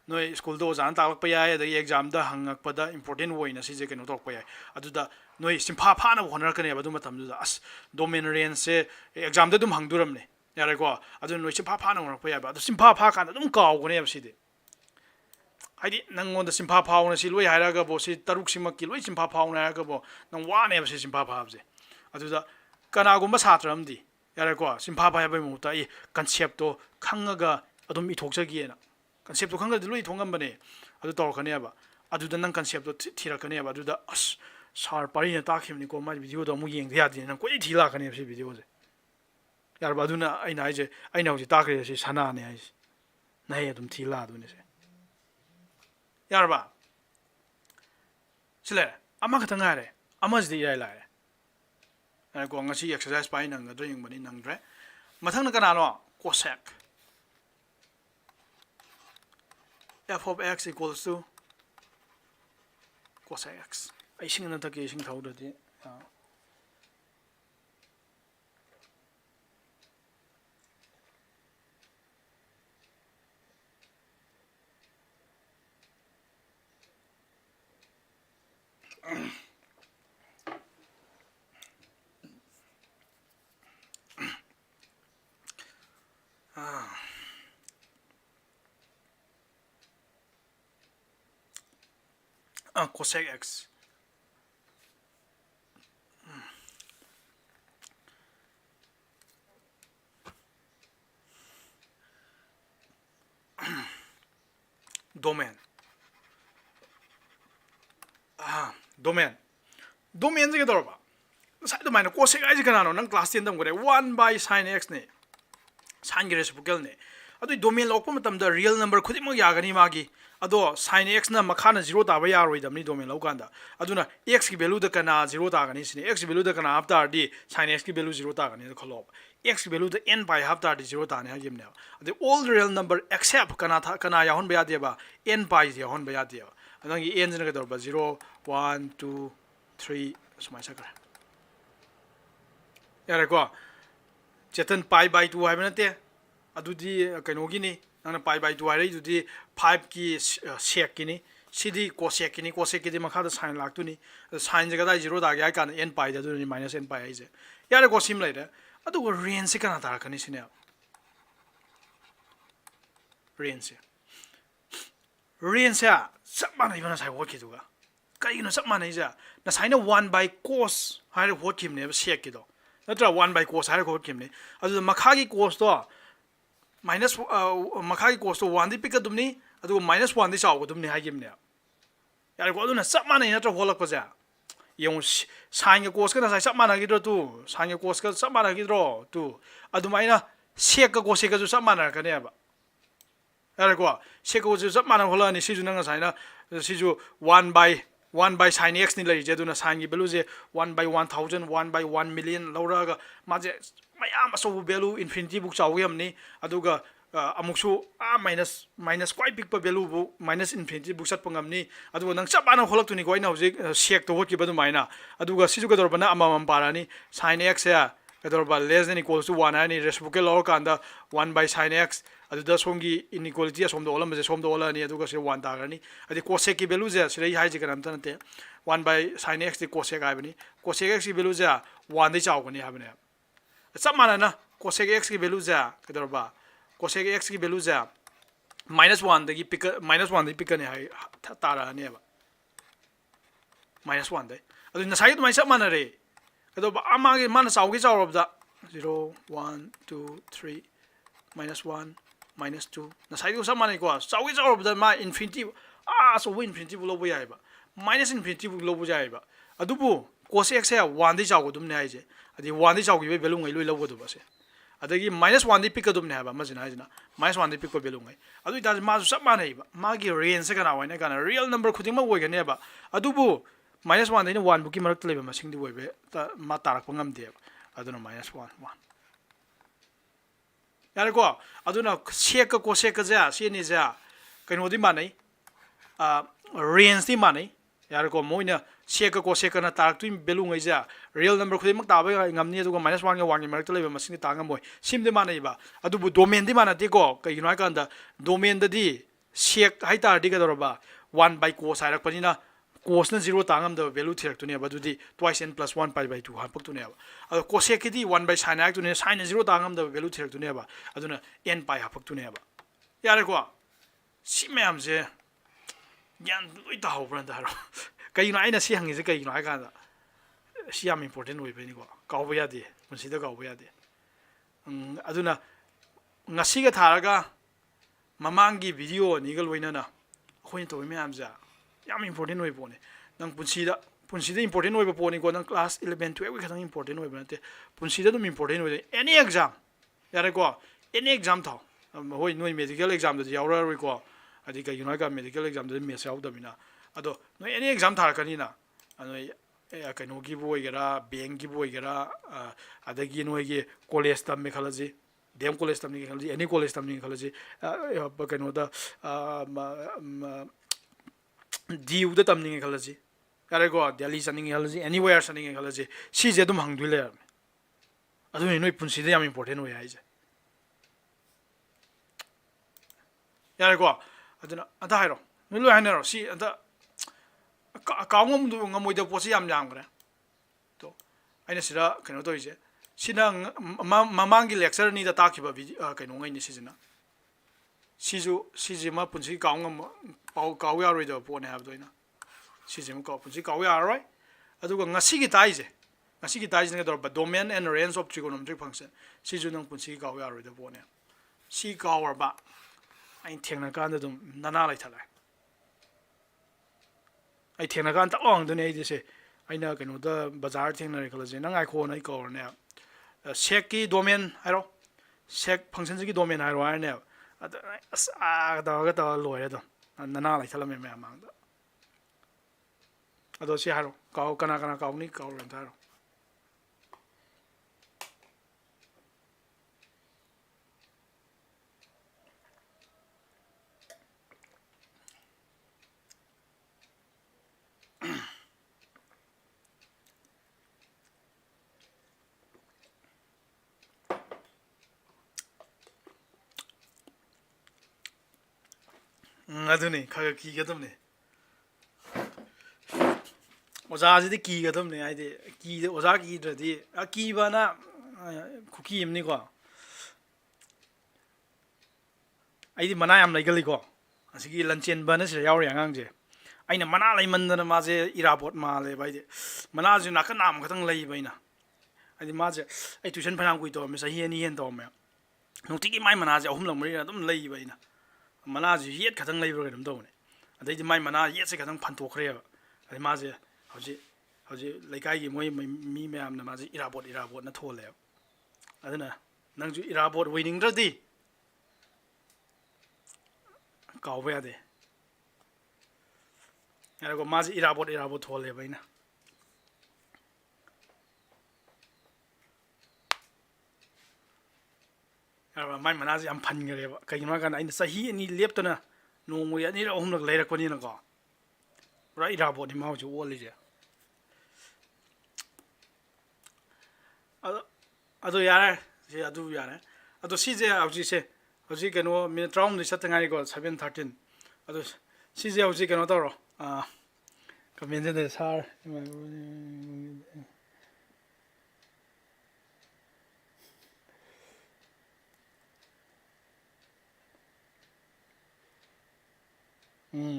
ꯅꯣꯏ ꯁ꯭ꯀꯨꯜꯗ ꯑꯣꯖꯥꯅ ꯇꯥꯛꯂꯛꯄ ꯌꯥꯏ ꯑꯗꯒꯤ ꯑꯦꯛꯖꯥꯝꯗ ꯍꯪꯉꯛꯄꯗ ꯏꯝꯄꯣꯔꯇꯦꯟ ꯑꯣꯏꯅ ꯁꯤꯁꯦ ꯀꯩꯅꯣ ꯇꯧꯔꯛꯄ ꯌꯥꯏ ꯑꯗꯨꯗ ꯅꯣꯏ ꯆꯤꯟꯐꯥ ꯐꯥꯅꯕ ꯍꯣꯠꯅꯔꯛꯀꯅꯦꯕ ꯑꯗꯨ ꯃꯇꯝꯗꯨꯗ ꯑꯁ ꯗꯣꯃꯦꯟ ꯔꯦꯟꯖꯁꯦ ꯑꯦꯛꯖꯥꯝꯗ ꯑꯗꯨꯝ ꯍꯪꯗꯣꯔꯝꯅꯦ ꯌꯥꯔꯦꯀꯣ ꯑꯗꯨꯅ ꯅꯣꯏ ꯆꯤꯟꯐꯥ ꯐꯥꯅ ꯍꯣꯠꯅꯔꯛꯄ ꯌꯥꯏꯕ ꯑꯗꯣ ꯆꯤꯟꯐꯥ ꯐꯥ ꯀꯥꯟꯗ ꯑꯗꯨꯝ ꯀꯥꯎꯒꯅꯦꯕ ꯁꯤꯗꯤ 하이디 낭원다 심파 파우나 시 로이 하이라가 보시 따룩 심막기 로이 심파 파우나 하가 보낭 와네 버시 심파 파브제 아두다 까나고마 사트람디 야래고 심파 파야베 못다 이 컨셉도 강가가 어둠 이 독자기에나 컨셉도 강가 로이 동감바네 아두 떠가네바 아두다 낭 컨셉도 티라가네바 아두다 아스 살 파리나 딱힘니 고 마지 비디오도 무 잉돼야디 낭 꼬이 티라가네 시 비디오제 야르바 아두나 아이나 이제 아이나 오지 딱그레시 사나네 아이시 나에 좀 티라도네세 야르바 실례 아마 같은 거래 아마지디 이라이라래 아이고 ngasi exercise 파이 năng 도 영번이 năng 마탕나 까나노 cosec f of x equals to cosec x 이 신은 더 계신 가우더디 cosec x domain domain 저게 들어봐 사이드 마이너 cosec x 가나노 난 클래스 10 담 그래 1 by sin x 네 sin 게레스 부결네 아도 domain 럭포 마탐다 real number खुदिमो 야가니 마기 아도 sin x 나 마카나 0 다바 야로이담니 domain 럭간다 아두나 x 기 밸류 더 까나 0 다가니 시네 x 밸류 더 까나 합다디 sin x 기 밸류 0 다가니 콜로 x 밸류 더 n by 합다디 0 다네 하기면 아도 all real number except 까나 까나 야혼 베야데바 n by 야혼 베야데 아당이 n 즈는 거 봐 0 1 2 3 스마이 사그라 야래고 제튼 pi by 2 하면한테 아두디 그노기니 나는 pi by 2 하래 두디 5기 sec기니 cd cosec기니 cosec기디 마카다 sin 락투니 sin 제가 0 다게 할까 n pi 다두니 minus n pi 이제 야래 고심 라이데 아두 range 까나 다라카니 시네 range 싹만아 이거나 잘 워키도가 까이는 싹만아 이제 나 sin 1 by cos 하래 워키네 sec기도 नत्र 1 by cos हारे को किमने अदु मखागी cos तो minus मखागी cos तो 1 दि pick दुमनी अदु minus 1 दि चाव दुमनी हाय किमने यार को अदुना सब माने नत्र होलक पजा yung sin के cos का ना सब माना गिद्रो तू sin के cos का सब माना गिद्रो तू अदु माइना sec का cos का जो सब माना कने अब यार को sec को जो सब माना होला नि सिजु नंगा साइना सिजु 1 by sin x ni lai je duna sin gi value je 1 by 1000 1 by 1 million laura ga ma je mayam so value infinity book chaw yam ni aduga amuksu minus quite big pa value bu minus infinity book sat pangam ni aduga nang chapana holak tu ni goi na hojik sec to hot ki badu maina aduga sisu ga dor bana amam parani sin x ya ga dor ba less than equals to 1 ani reciprocal law kanda 1 by sin x aduda somgi inequality somdo olam je somdo ola ni aduga se 1 ta gani adi cosec ki value je sirei hai je kanam tanate 1 by sin x di cosec ai bani cosec x ki value je 1 dei chaw gani habane samana na cosec x ki value je kador ba cosec x ki value je minus 1 dagi pick minus 1 dei pick ne hai ta ra ne ba minus 1 dei adu na sai to mai samana re kador ba ama ge man chaw ge chaw rob da 0 1 2 3 minus 1 minus 2 na sai ko samana ko chawi chaw da ma infinity so infinity bu lo bu yai ba minus infinity bu lo bu yai ba adubu cos x ya 1 di chaw ko dum ne ai je adi 1 di chaw ki be value ngai loi lo go do ba se adagi minus 1 di pick dum ne ha ba ma jina jina minus 1 di pick ko value ngai adu da ma su samana ba ma gi range ka na wa ne ka na real number khuding ma woi ga ne ba adubu minus 1 dai 1 bu ki marak le ba ma sing di woi be ta ma tarak pa ngam de aduna minus 1 1 यार को अदुना sec को cosec का जा से नि जा कनो दि मानै range दि मानै यार को मोइना sec को cosec ना तारक तुम बेलु ngai जा real number खुदि मक ताबे ngam ni अदुगा -1 ga 1 gi marak leba masing ta ngam moi sim de मानै बा अदु बु domain दि माना दि को कइ नो का दा domain दि sec हाइ तार दि ga दरबा 1 by cos हाइरक पनिना cos na 0 tangam da value thirak tu ne ba dudi twice n plus 1 pi by 2 ha pak tu ne ba ado cosec ki di 1 by sin ak tu ne sin 0 tangam da value thirak tu ne ba aduna n pi ha pak tu ne ba yare ko si me am je ꯒ꯭ꯌꯥꯟ ꯂꯣꯏ ꯇꯥꯍꯧꯕ꯭ꯔꯥ ꯑꯝꯇ ꯍꯥꯏꯔꯣ ꯀꯩꯒꯤꯅꯣ ꯑꯩꯅ ꯁꯤ ꯍꯪꯉꯤꯁꯦ ꯀꯩꯒꯤꯅꯣ ꯍꯥꯏ ꯀꯥꯟꯗ ꯁꯤ ꯌꯥꯝ ꯏꯝꯄꯣꯔꯇꯦꯟ ꯑꯣꯏꯕꯩꯅꯤꯀꯣ ꯀꯥꯎꯕ ꯌꯥꯗꯦ ꯄꯨꯟꯁꯤꯗ ꯀꯥꯎꯕ ꯌꯥꯗꯦ ꯑꯗꯨꯅ ꯉꯁꯤꯒ ꯊꯥꯔꯒ ꯃꯃꯥꯡꯒꯤ ꯚꯤꯗꯤꯑꯣ ꯑꯅꯤꯒ ꯂꯣꯏꯅꯅ ꯑꯩꯈꯣꯏꯅ ꯇꯧꯔꯤ ꯃꯌꯥꯝꯁꯦ ꯌꯥꯝ ꯏꯝꯄꯣꯔꯇꯦꯟ ꯑꯣꯏꯕ ꯄꯣꯠꯅꯤ ꯅꯪ ꯄꯨꯟꯁꯤꯗ ꯏꯝꯄꯣꯔꯇꯦꯟ ꯑꯣꯏꯕ ꯄꯣꯠꯅꯤꯀꯣ ꯅꯪ ꯀ꯭ꯂꯥꯁ 11 12ꯒꯤ ꯈꯛꯇꯪ ꯏꯝꯄꯣꯔꯇꯦꯟ ꯑꯣꯏꯕ ꯅꯠꯇꯦ ꯄꯨꯟꯁꯤꯗ ꯑꯗꯨꯝ ꯏꯝꯄꯣꯔꯇꯦꯟ ꯑꯣꯏꯗꯣꯏ ꯑꯦꯅꯤ ꯑꯦꯛꯖꯥꯝ ꯌꯥꯔꯦꯀꯣ ꯑꯦꯅꯤ ꯑꯦꯛꯖꯥꯝ ꯊꯥꯎ ꯍꯣꯏ ꯅꯣꯏ ꯃꯦꯗꯤꯀꯦꯜ ꯑꯦꯛꯖꯥꯝꯗꯗꯤ ꯌꯥꯎꯔꯛꯑꯔꯣꯏꯀꯣ ꯍꯥꯏꯗꯤ ꯀꯩꯒꯤꯅꯣ ꯍꯥꯏꯔꯀꯥꯟꯗ ꯃꯦꯗꯤꯀꯦꯜ ꯑꯦꯛꯖꯥꯝꯗꯗꯤ ꯃꯦꯠꯁ ꯌꯥꯎꯗꯕꯅꯤ나 ꯑꯗꯣ ꯅꯣꯏ ꯑꯦꯅꯤ ꯑꯦꯛꯖꯥꯝ ꯊꯥꯔꯛꯀꯅꯤꯅ ꯅꯣꯏ ꯀꯩꯅꯣꯒꯤꯕꯨ ꯑꯣꯏꯒꯦꯔꯥ ꯕꯦꯡꯀꯤꯕꯨ ꯑꯣꯏꯒꯦꯔꯥ ꯑꯗꯒꯤ ꯅꯣꯏꯒꯤ ꯀꯣꯂꯦꯖ ꯇꯝꯃꯦ ꯈꯜꯂꯁꯤ ꯗꯤ ꯑꯦꯝ ꯀꯣꯂꯦꯖ ꯇꯝꯅꯤꯡꯉꯦ ꯈꯜꯂꯁꯤ ꯑꯦꯅꯤ ꯀꯣꯂꯦꯖ ꯇꯝꯅꯤꯡꯉꯦ ꯈꯜꯂꯁꯤ ꯀꯩꯅꯣꯗ ꯗꯤ ꯌꯨꯗ ꯇꯝꯅꯤꯡꯉꯦ ꯈꯜꯂꯁꯤ ꯌꯥꯔꯦꯀꯣ ꯗꯦꯜꯂꯤ ꯆꯠꯅꯤꯡꯉꯦ ꯈꯜꯂꯁꯤ ꯑꯦꯅꯤꯋꯦꯌꯔ ꯆꯠꯅꯤꯡꯉꯦ ꯈꯜꯂꯁꯤ ꯁꯤꯁꯦ ꯑꯗꯨꯝ ꯍꯪꯗꯣꯏ ꯂꯩꯔꯕꯅꯦ ꯑꯗꯨꯅꯤ ꯅꯣꯏ ꯄꯨꯟꯁꯤꯗ ꯌꯥꯝ ꯏꯝꯄꯣꯔꯇꯦꯟ ꯑꯣꯏ ꯍꯥꯏꯁꯦ ꯌꯥꯔꯦꯀꯣ ꯑꯗꯨꯅ ꯑꯝꯇ ꯍꯥꯏꯔꯣ ꯅꯣꯏ ꯂꯣꯏ ꯍꯥꯏꯅꯔꯣ ꯁꯤ ꯑꯝꯇ ꯀꯥꯎ ꯉꯝꯃꯣꯏꯗꯕ ꯄꯣꯠꯁꯤ ꯌꯥꯝ ꯌꯥꯝꯈ꯭ꯔꯦ ꯑꯗꯣ ꯑꯩꯅ ꯁꯤꯗ ꯀꯩꯅꯣ ꯇꯧꯔꯤꯁꯦ ꯁꯤꯅ ꯃꯃꯥꯡꯒꯤ ꯂꯦꯛꯆꯔ ꯑꯅꯤꯗ ꯇꯥꯛꯈꯤꯕ ꯀꯩꯅꯣꯉꯩꯅꯤ ꯁꯤꯁꯤꯅ ꯁꯤꯁꯤꯃ ꯄꯨꯟꯁꯤ ꯀꯥꯎ ꯌꯥꯔꯣꯏꯗꯕ ꯄꯣꯠꯅꯦ ꯍꯥꯏꯕꯗꯣ ꯑꯩꯅ ꯁꯤꯁꯤꯃ ꯄꯨꯟꯁꯤ ꯀꯥꯎ ꯌꯥꯔꯔꯣꯏ ꯑꯗꯨꯒ ꯉꯁꯤꯒꯤ ꯇꯥꯏꯁꯤꯅ ꯀꯩꯗꯧꯔꯕ domain and range of trigonometric ꯐꯪꯁꯟ ꯁꯤꯁꯨ ꯅꯪ ꯄꯨꯟꯁꯤ ꯀꯥꯎ ꯌꯥꯔꯣꯏꯗꯕ ꯄꯣꯠꯅꯦ ꯁꯤ ꯀꯥꯎꯔꯕ ꯑꯩꯅ ꯊꯦꯡꯅ ꯀꯥꯟꯗ ꯑꯗꯨꯝ ꯅꯅꯥ ꯂꯩꯊꯠꯂꯦ ꯑꯩ ꯊꯦꯡꯅꯀꯥꯟꯗ ꯇꯛ ꯂꯥꯎꯗꯅꯦ ꯑꯩꯁꯦ ꯑꯩꯅ ꯀꯩꯅꯣꯗ ꯕꯖꯥꯔ ꯊꯦꯡꯅꯔꯦ ꯈꯜꯂꯁꯦ ꯅꯪ ꯉꯥꯏꯈꯣꯅ ꯑꯩ ꯀꯧꯔꯅꯦꯕ ꯁꯦꯛꯀꯤ ꯗꯣꯃꯦꯟ ꯍꯥꯏꯔꯣ ꯁꯦꯛ ꯐꯪꯁꯟꯁꯤꯒꯤ ꯗꯣꯃꯦꯟ ꯍꯥꯏꯔꯣ ꯍꯥꯏꯔꯅꯦꯕ ꯑꯗ ꯑꯁ ꯇꯧꯔꯒ ꯂꯣꯏꯔꯦ ꯑꯗꯨꯝ ꯅꯅꯥ ꯂꯩꯊꯠꯂꯝꯃꯦ ꯃꯌꯥꯝ ꯃꯥꯡꯗ ꯑꯗꯣ ꯁꯤ ꯍꯥꯏꯔꯣ ꯀꯅꯥ ꯀꯥꯎꯅꯤ ꯀꯥꯎꯔꯣꯏ ꯑꯝꯇ ꯍꯥꯏꯔꯣ ꯑꯗꯨꯅꯤ ꯈꯔ ꯀꯤꯒꯗꯕꯅꯤ ꯑꯣꯖꯥꯁꯤꯗꯤ ꯀꯤꯒꯗꯕꯅꯤ ꯍꯥꯏꯗꯤ ꯑꯣꯖꯥ ꯀꯤꯗ꯭ꯔꯗꯤ ꯀꯤꯕꯅ ꯈꯨꯀꯤ ꯑꯃꯅꯤꯀꯣ ꯑꯩꯗꯤ ꯃꯅꯥ ꯌꯥꯝ ꯂꯩꯒꯜꯂꯤꯀꯣ ꯑꯁꯤꯒꯤ ꯂꯟꯆꯦꯟꯕꯅ ꯁꯤꯗ ꯌꯥꯎꯔꯤ ꯑꯉꯥꯡꯁꯦ ꯑꯩꯅ ꯃꯅꯥ ꯂꯩꯃꯟꯗꯅ ꯃꯥꯁꯦ ꯏꯔꯥꯕꯣꯠ ꯃꯥꯜꯂꯦꯕ ꯍꯥꯏꯗꯤ ꯃꯅꯥꯁꯤ ꯅꯥꯀꯟ ꯅꯥꯝ ꯈꯛꯇꯪ ꯂꯩꯕ ꯑꯩꯅ ꯍꯥꯏꯗꯤ ꯃꯥꯁꯦ ꯑꯩ ꯇꯨꯏꯁꯟ ꯐꯅꯌꯥꯝ ꯀꯨꯏ ꯇꯧꯔꯝꯃꯦ ꯆꯍꯤ 2 ꯍꯦꯟꯅ ꯇꯧꯔꯝꯃꯦ ꯅꯨꯡꯇꯤꯒꯤ ꯃꯥꯏ ꯃꯅꯥꯁꯦ 3 4 ꯑꯗꯨꯝ ꯂꯩꯕ ꯑꯩꯅ ꯃꯅꯥꯁꯤ ꯌꯦꯠ ꯈꯛꯇꯪ ꯂꯩꯕ꯭ꯔꯥ ꯀꯩꯅꯣꯝ ꯇꯧꯕꯅꯦ ꯑꯗꯩꯗꯤ ꯃꯥꯏ ꯃꯅꯥ ꯌꯦꯠꯁꯦ ꯈꯛꯇꯪ ꯐꯟꯇꯣꯛꯈ꯭ꯔꯦꯕ ꯑꯗꯩ ꯃꯥꯁꯦ ꯍꯧꯖꯤꯛ ꯂꯩꯀꯥꯏꯒꯤ ꯃꯤ ꯃꯌꯥꯝꯅ ꯃꯥꯁꯦ ꯏꯔꯥꯕꯣꯠꯅ ꯊꯣꯜꯂꯦꯕ ꯑꯗꯨꯅ ꯅꯪꯁꯨ ꯏꯔꯥꯕꯣꯠ ꯑꯣꯏꯅꯤꯡꯗ꯭ꯔꯗꯤ ꯀꯥꯎꯕ ꯌꯥꯗꯦ ꯌꯥꯔꯦꯀꯣ ꯃꯥꯁꯦ ꯏꯔꯥꯕꯣꯠ ꯊꯣꯜꯂꯦꯕ ꯑꯩꯅ ꯃꯥꯏ ꯃꯅꯥꯁꯦ ꯌꯥꯝ ꯐꯟꯈ꯭ꯔꯦꯕ ꯀꯩꯒꯤꯅꯣ ꯍꯥꯏꯀꯥꯟꯗ ꯑꯩꯅ ꯆꯍꯤ 2 ꯂꯦꯞꯇꯅ ꯅꯣꯡꯃꯒꯤ 2ꯔꯛ 3ꯔꯛ ꯂꯩꯔꯛꯄꯅꯤꯅꯀꯣ ꯄꯨꯔꯥ ꯏꯔꯥꯕꯣꯠꯅꯤ ꯃꯥ ꯍꯧꯖꯤꯛ ꯑꯣꯜꯂꯤꯁꯦ ꯑꯗꯣ ꯌꯥꯔꯦ ꯁꯤ ꯑꯗꯨ ꯌꯥꯔꯦ ꯑꯗꯣ ꯁꯤꯁꯦ ꯍꯧꯖꯤꯛ ꯀꯩꯅꯣ ꯃꯤꯅꯤꯠ 13 ꯆꯠꯇ ꯉꯥꯏꯔꯤꯀꯣ 7:13 ꯑꯗꯣ ꯁꯤꯁꯦ ꯍꯧꯖꯤꯛ ꯀꯩꯅꯣ ꯇꯧꯔꯣ ꯀꯃꯦꯟꯁꯤꯗ ꯁꯥꯔ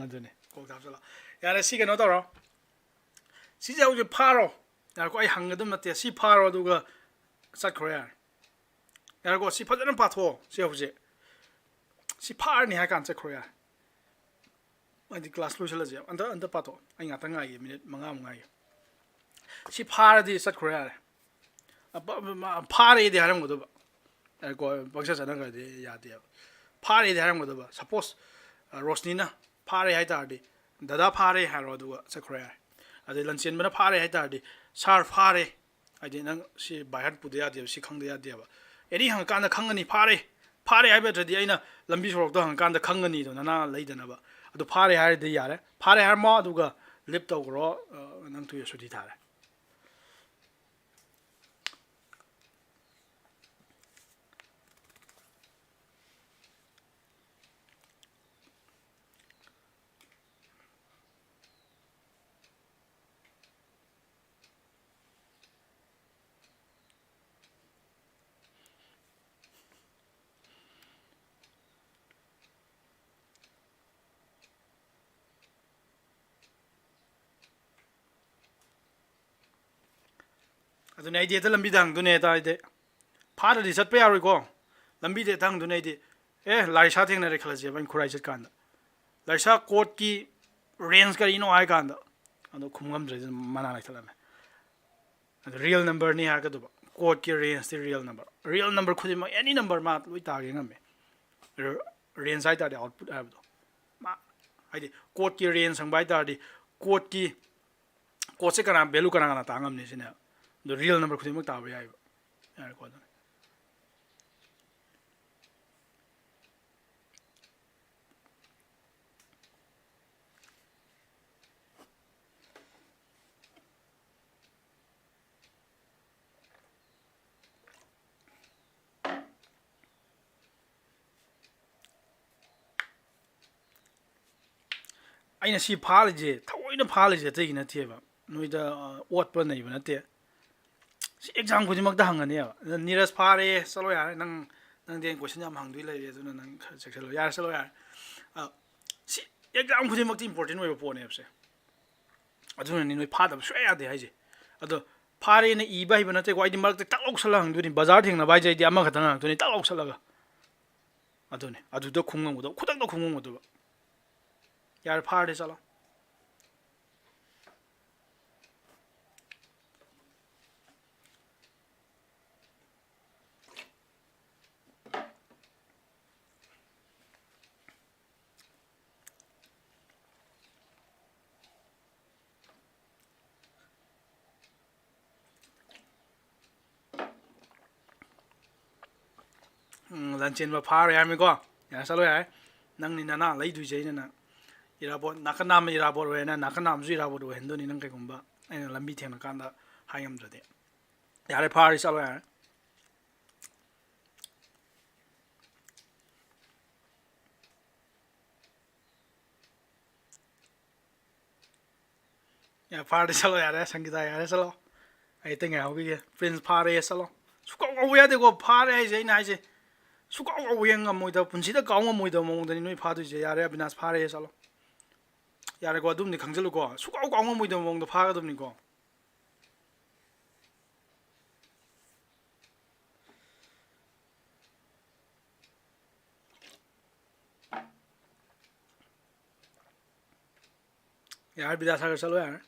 ꯑꯗꯨꯅꯤ ꯀꯣꯛ ꯊꯥꯞꯆꯜꯂꯣ ꯌꯥꯔꯦ ꯁꯤ ꯀꯩꯅꯣ ꯇꯧꯔꯣ ꯁꯤꯁꯦ ꯍꯧꯖꯤꯛ ꯐꯥꯔꯣ ꯌꯥꯔꯦꯀꯣ ꯑꯩ ꯍꯪꯒꯗꯕ ꯅꯠꯇꯦ ꯁꯤ ꯐꯥꯔꯣ ꯑꯗꯨꯒ ꯆꯠꯈ꯭ꯔꯣ ꯌꯥꯔꯦ ꯌꯥꯔꯦꯀꯣ ꯁꯤ ꯐꯖꯅ ꯄꯥꯊꯣꯛꯑꯣ ꯁꯤ ꯍꯧꯖꯤꯛ ꯁꯤ ꯐꯥꯔꯅꯤ ꯍꯥꯏ ꯀꯥꯟꯗ ꯆꯠꯈ꯭ꯔꯣ ꯌꯥꯔꯦ ꯍꯥꯏꯗꯤ ꯀ꯭ꯂꯥꯁ ꯂꯣꯏꯁꯤꯜꯂꯁꯦ ꯑꯝꯇ ꯄꯥꯊꯣꯛꯑꯣ ꯑꯩ ꯉꯥꯛꯇꯪ ꯉꯥꯏꯒꯦ ꯃꯤꯅꯤꯠ 5 ꯉꯥꯏꯒꯦ ꯁꯤ ꯐꯥꯔꯗꯤ ꯆꯠꯈ꯭ꯔꯣ ꯌꯥꯔꯦ ꯐꯥꯔꯦꯗꯤ ꯍꯥꯏꯔꯝꯒꯗꯕ ꯌꯥꯔꯦꯀꯣ ꯄꯪꯆꯠ ꯆꯠꯅꯈ꯭ꯔꯗꯤ ꯌꯥꯗꯦꯕ ꯐꯥꯔꯦꯗꯤ ꯍꯥꯏꯔꯝꯒꯗꯕ ꯁꯄꯣꯁ ꯔꯣꯁꯅꯤꯅ ꯐꯥꯔꯦ ꯍꯥꯏꯇꯥꯔꯗꯤ ꯗꯗꯥ ꯐꯥꯔꯦ ꯍꯥꯏꯔꯣ ꯑꯗꯨꯒ ꯆꯠꯈ꯭ꯔꯣ ꯌꯥꯔꯦ ꯑꯗꯩ ꯂꯟꯆꯦꯟꯕꯅ ꯐꯥꯔꯦ ꯍꯥꯏꯇꯥꯔꯗꯤ ꯁꯥꯔ ꯐꯥꯔꯦ ꯍꯥꯏꯗꯤ ꯅꯪ ꯁꯤ ꯕꯥꯏꯍꯔꯠ ꯄꯨꯗ ꯌꯥꯗꯦꯕ ꯁꯤ ꯈꯪꯗ ꯌꯥꯗꯦꯕ ꯑꯦꯅꯤ ꯍꯪꯉꯀꯥꯟꯗ ꯈꯪꯉꯅꯤ ꯐꯥꯔꯦ ꯍꯥꯏꯕ ꯅꯠꯇ꯭ꯔꯗꯤ ꯑꯩꯅ ꯂꯝꯕꯤ ꯁꯣꯔꯣꯛꯇ ꯍꯪꯉꯀꯥꯟꯗ ꯈꯪꯒꯅꯤꯗꯣ ꯅꯅꯥ ꯂꯩꯗꯅꯕ ꯑꯗꯨ ꯐꯥꯔꯦ ꯍꯥꯏꯔꯗꯤ ꯌꯥꯔꯦ ꯐꯥꯔꯦ ꯍꯥꯏꯔꯝꯃꯣ ꯑꯗꯨꯒ ꯂꯤꯞ ꯇꯧꯈ꯭ꯔꯣ ꯅꯪ ꯇꯨꯌꯦꯜꯞ ꯁꯨꯇꯤ ꯊꯥꯔꯦ ꯑꯗꯨꯅ ꯑꯩꯗꯤ ꯍꯦꯛꯇ ꯂꯝꯕꯤꯗ ꯍꯪꯗꯨꯅꯦ ꯍꯥꯏꯇꯥꯔꯗꯤ ꯐꯥꯗ꯭ꯔꯗꯤ ꯆꯠꯄ ꯌꯥꯔꯣꯏꯀꯣ ꯂꯝꯕꯤꯗ ꯍꯦꯛꯇ ꯍꯪꯗꯨꯅꯦ ꯑꯩꯗꯤ ꯂꯥꯏꯁꯥ ꯊꯦꯡꯅꯔꯦ ꯈꯜꯂꯁꯦꯕ ꯑꯩꯅ ꯈꯨꯔꯥꯏ ꯆꯠꯀꯥꯟꯗ ꯂꯥꯏꯁꯥ ꯀꯣꯠꯀꯤ ꯔꯦꯟꯖ ꯀꯔꯤꯅꯣ ꯍꯥꯏ ꯀꯥꯟꯗ ꯑꯗꯣ ꯈꯨꯝ ꯉꯝꯗ꯭ꯔꯗꯤ ꯃꯅꯥ ꯂꯩꯊꯠꯂꯝꯃꯦ ꯑꯗꯣ ꯔꯤꯌꯦꯜ ꯅꯝꯕꯔꯅꯤ ꯍꯥꯏꯔꯒꯗꯧꯕ ꯀꯣꯠꯀꯤ ꯔꯦꯟꯖꯇꯤ ꯔꯤꯌꯦꯜ ꯅꯝꯕꯔ ꯈꯨꯗꯤꯡꯃꯛ ꯑꯦꯅꯤ ꯅꯝꯕꯔ ꯃꯥ ꯂꯣꯏ ꯇꯥꯒꯦ ꯉꯝꯃꯦ ꯔꯦꯟꯖ ꯍꯥꯏꯇꯥꯔꯗꯤ ꯑꯥꯎꯠꯄꯨꯠ ꯍꯥꯏꯕꯗꯣ ꯃꯥ ꯍꯥꯏꯗꯤ ꯀꯣꯠꯀꯤ ꯔꯦꯟꯖ ꯍꯪꯕ ꯍꯥꯏꯇꯥꯔꯗꯤ ꯀꯣꯠꯀꯤ ꯀꯣꯠꯁꯦ ꯀꯅꯥ ꯚꯦꯂꯨ ꯀꯅꯥ ꯇꯥ ꯉꯝꯅꯤ ꯁꯤꯅꯦ ꯑꯗꯣ ꯔꯤꯌꯦꯜ ꯅꯝꯕꯔ ꯈꯨꯗꯤꯡꯃꯛ ꯇꯥꯕ ꯌꯥꯏꯕ ꯌꯥꯔꯦꯀꯣ ꯑꯗꯨꯅ ꯑꯩꯅ ꯁꯤ ꯐꯥꯜꯂꯤꯁꯦ ꯊꯑꯣꯏꯅ ꯐꯥꯜꯂꯤꯁꯦ ꯑꯇꯩꯒꯤ ꯅꯠꯇꯦꯕ ꯅꯣꯏꯗ ꯑꯣꯠꯄ ꯅꯩꯕ ꯅꯠꯇꯦ ꯁꯤ ꯑꯦꯛꯖꯥꯝ ꯈꯨꯗꯤꯡꯃꯛꯇ ꯍꯪꯒꯅꯦꯕ ꯅꯤꯔꯖ ꯐꯥꯔꯦ ꯆꯠꯂꯣ ꯌꯥꯔꯦ ꯅꯪꯗꯤ ꯑꯩꯅ ꯀꯣꯏꯁꯟ ꯌꯥꯝ ꯍꯪꯗꯣꯏ ꯂꯩꯔꯦ ꯑꯗꯨꯅ ꯅꯪ ꯈꯔ ꯆꯦꯛꯁꯤꯜꯂꯣ ꯌꯥꯔꯦ ꯆꯠꯂꯣ ꯌꯥꯔꯦ ꯁꯤ ꯑꯦꯛꯖꯥꯝ ꯈꯨꯗꯤꯡꯃꯛꯇꯤ ꯏꯝꯄꯣꯔꯇꯦꯟ ꯑꯣꯏꯕ ꯄꯣꯠꯅꯦꯕꯁꯦ ꯑꯗꯨꯅꯅꯤ ꯅꯣꯏ ꯐꯥꯗꯕ ꯁꯨꯡꯌꯥ ꯌꯥꯗꯦ ꯍꯥꯏꯁꯦ ꯑꯗꯣ ꯐꯥꯔꯦꯅ ꯏꯕ ꯍꯩꯕ ꯅꯠꯇꯦꯀꯣ ꯑꯩꯗꯤ ꯃꯔꯛꯇ ꯇꯛ ꯂꯧꯁꯜꯂꯒ ꯍꯪꯗꯣꯏꯅꯤ ꯕꯖꯥꯔ ꯊꯦꯡꯅꯕ ꯍꯥꯏꯁꯦ ꯑꯩꯗꯤ ꯑꯃꯈꯛꯇꯪ ꯍꯪꯉꯛꯇꯣꯏꯅꯤ ꯇꯛ ꯂꯧꯁꯜꯂꯒ ꯑꯗꯨꯅꯤ ꯑꯗꯨꯗ ꯈꯨꯡꯉꯝꯒꯗꯕ ꯈꯨꯗꯛꯇ ꯈꯨꯡꯉꯝꯒꯗꯕ ꯌꯥꯔꯦ ꯐꯥꯔꯗꯤ ꯆꯠꯂꯣ ꯂꯟꯆꯦꯟꯕ ꯐꯥꯔꯣꯏ ꯍꯥꯏꯔꯝꯃꯤꯀꯣ ꯌꯥꯔꯦ ꯆꯠꯂꯣ ꯌꯥꯔꯦ ꯅꯪꯅꯤ ꯅꯅꯥ ꯂꯩꯗꯣꯏꯁꯦ ꯑꯩꯅ ꯅꯪ ꯏꯔꯥꯕꯣꯠ ꯅꯥꯀꯟ ꯅꯥꯝꯃ ꯏꯔꯥꯕꯣꯠ ꯑꯣꯏꯔꯦꯅ ꯅꯥꯀꯟ ꯅꯥꯝꯁꯨ ꯏꯔꯥꯕꯣꯠ ꯑꯣꯏꯍꯟꯗꯣꯏꯅꯤ ꯅꯪ ꯀꯩꯒꯨꯝꯕ ꯑꯩꯅ ꯂꯝꯕꯤ ꯊꯦꯡꯅꯀꯥꯟꯗ ꯍꯥꯏ ꯉꯝꯗ꯭ꯔꯗꯤ ꯌꯥꯔꯦ ꯐꯥꯔꯗꯤ ꯆꯠꯂꯣ ꯌꯥꯔꯦ ꯌꯥꯔꯦ ꯐꯥꯔꯗꯤ ꯆꯠꯂꯣ ꯌꯥꯔꯦ ꯁꯪꯒꯤꯇꯥ ꯌꯥꯔꯦ ꯆꯠꯂꯣ ꯑꯩ ꯑꯇꯩ ꯉꯥꯏꯍꯧꯈꯤꯒꯦ ꯄ꯭ꯔꯤꯟꯁ ꯐꯥꯔꯦ ꯆꯠꯂꯣ ꯁꯨꯀꯥꯎ ꯀꯥꯎꯕ ꯌꯥꯗꯦꯀꯣ ꯐꯥꯔꯦ ꯍꯥꯏꯁꯦ ꯑꯩꯅ ꯍꯥꯏꯁꯦ ꯁꯨꯀꯥꯎ ꯀꯥꯎꯕ ꯌꯦꯡ ꯉꯝꯃꯣꯏꯗꯕ ꯄꯨꯟꯁꯤꯗ ꯀꯥꯎ ꯉꯝꯃꯣꯏꯗꯕ ꯃꯑꯣꯡꯗꯅꯤ ꯅꯣꯏ ꯐꯥꯗꯣꯏꯁꯦ ꯌꯥꯔꯦ ꯑꯕꯤꯅꯥꯁ ꯐꯥꯔꯦ ꯆꯠꯂꯣ ꯌꯥꯔꯦꯀꯣ ꯑꯗꯨꯝꯗꯤ ꯈꯪꯖꯤꯜꯂꯨꯀꯣ ꯁꯨꯀꯥꯎ ꯀꯥꯎ ꯉꯝꯃꯣꯏꯗꯕ ꯃꯑꯣꯡꯗ ꯐꯥꯒꯗꯕꯅꯤꯀꯣ ꯌꯥꯔꯦ ꯕꯤꯗ꯭ꯌꯥꯁꯥꯒꯔ ꯆꯠꯂꯣ ꯌꯥꯔꯦ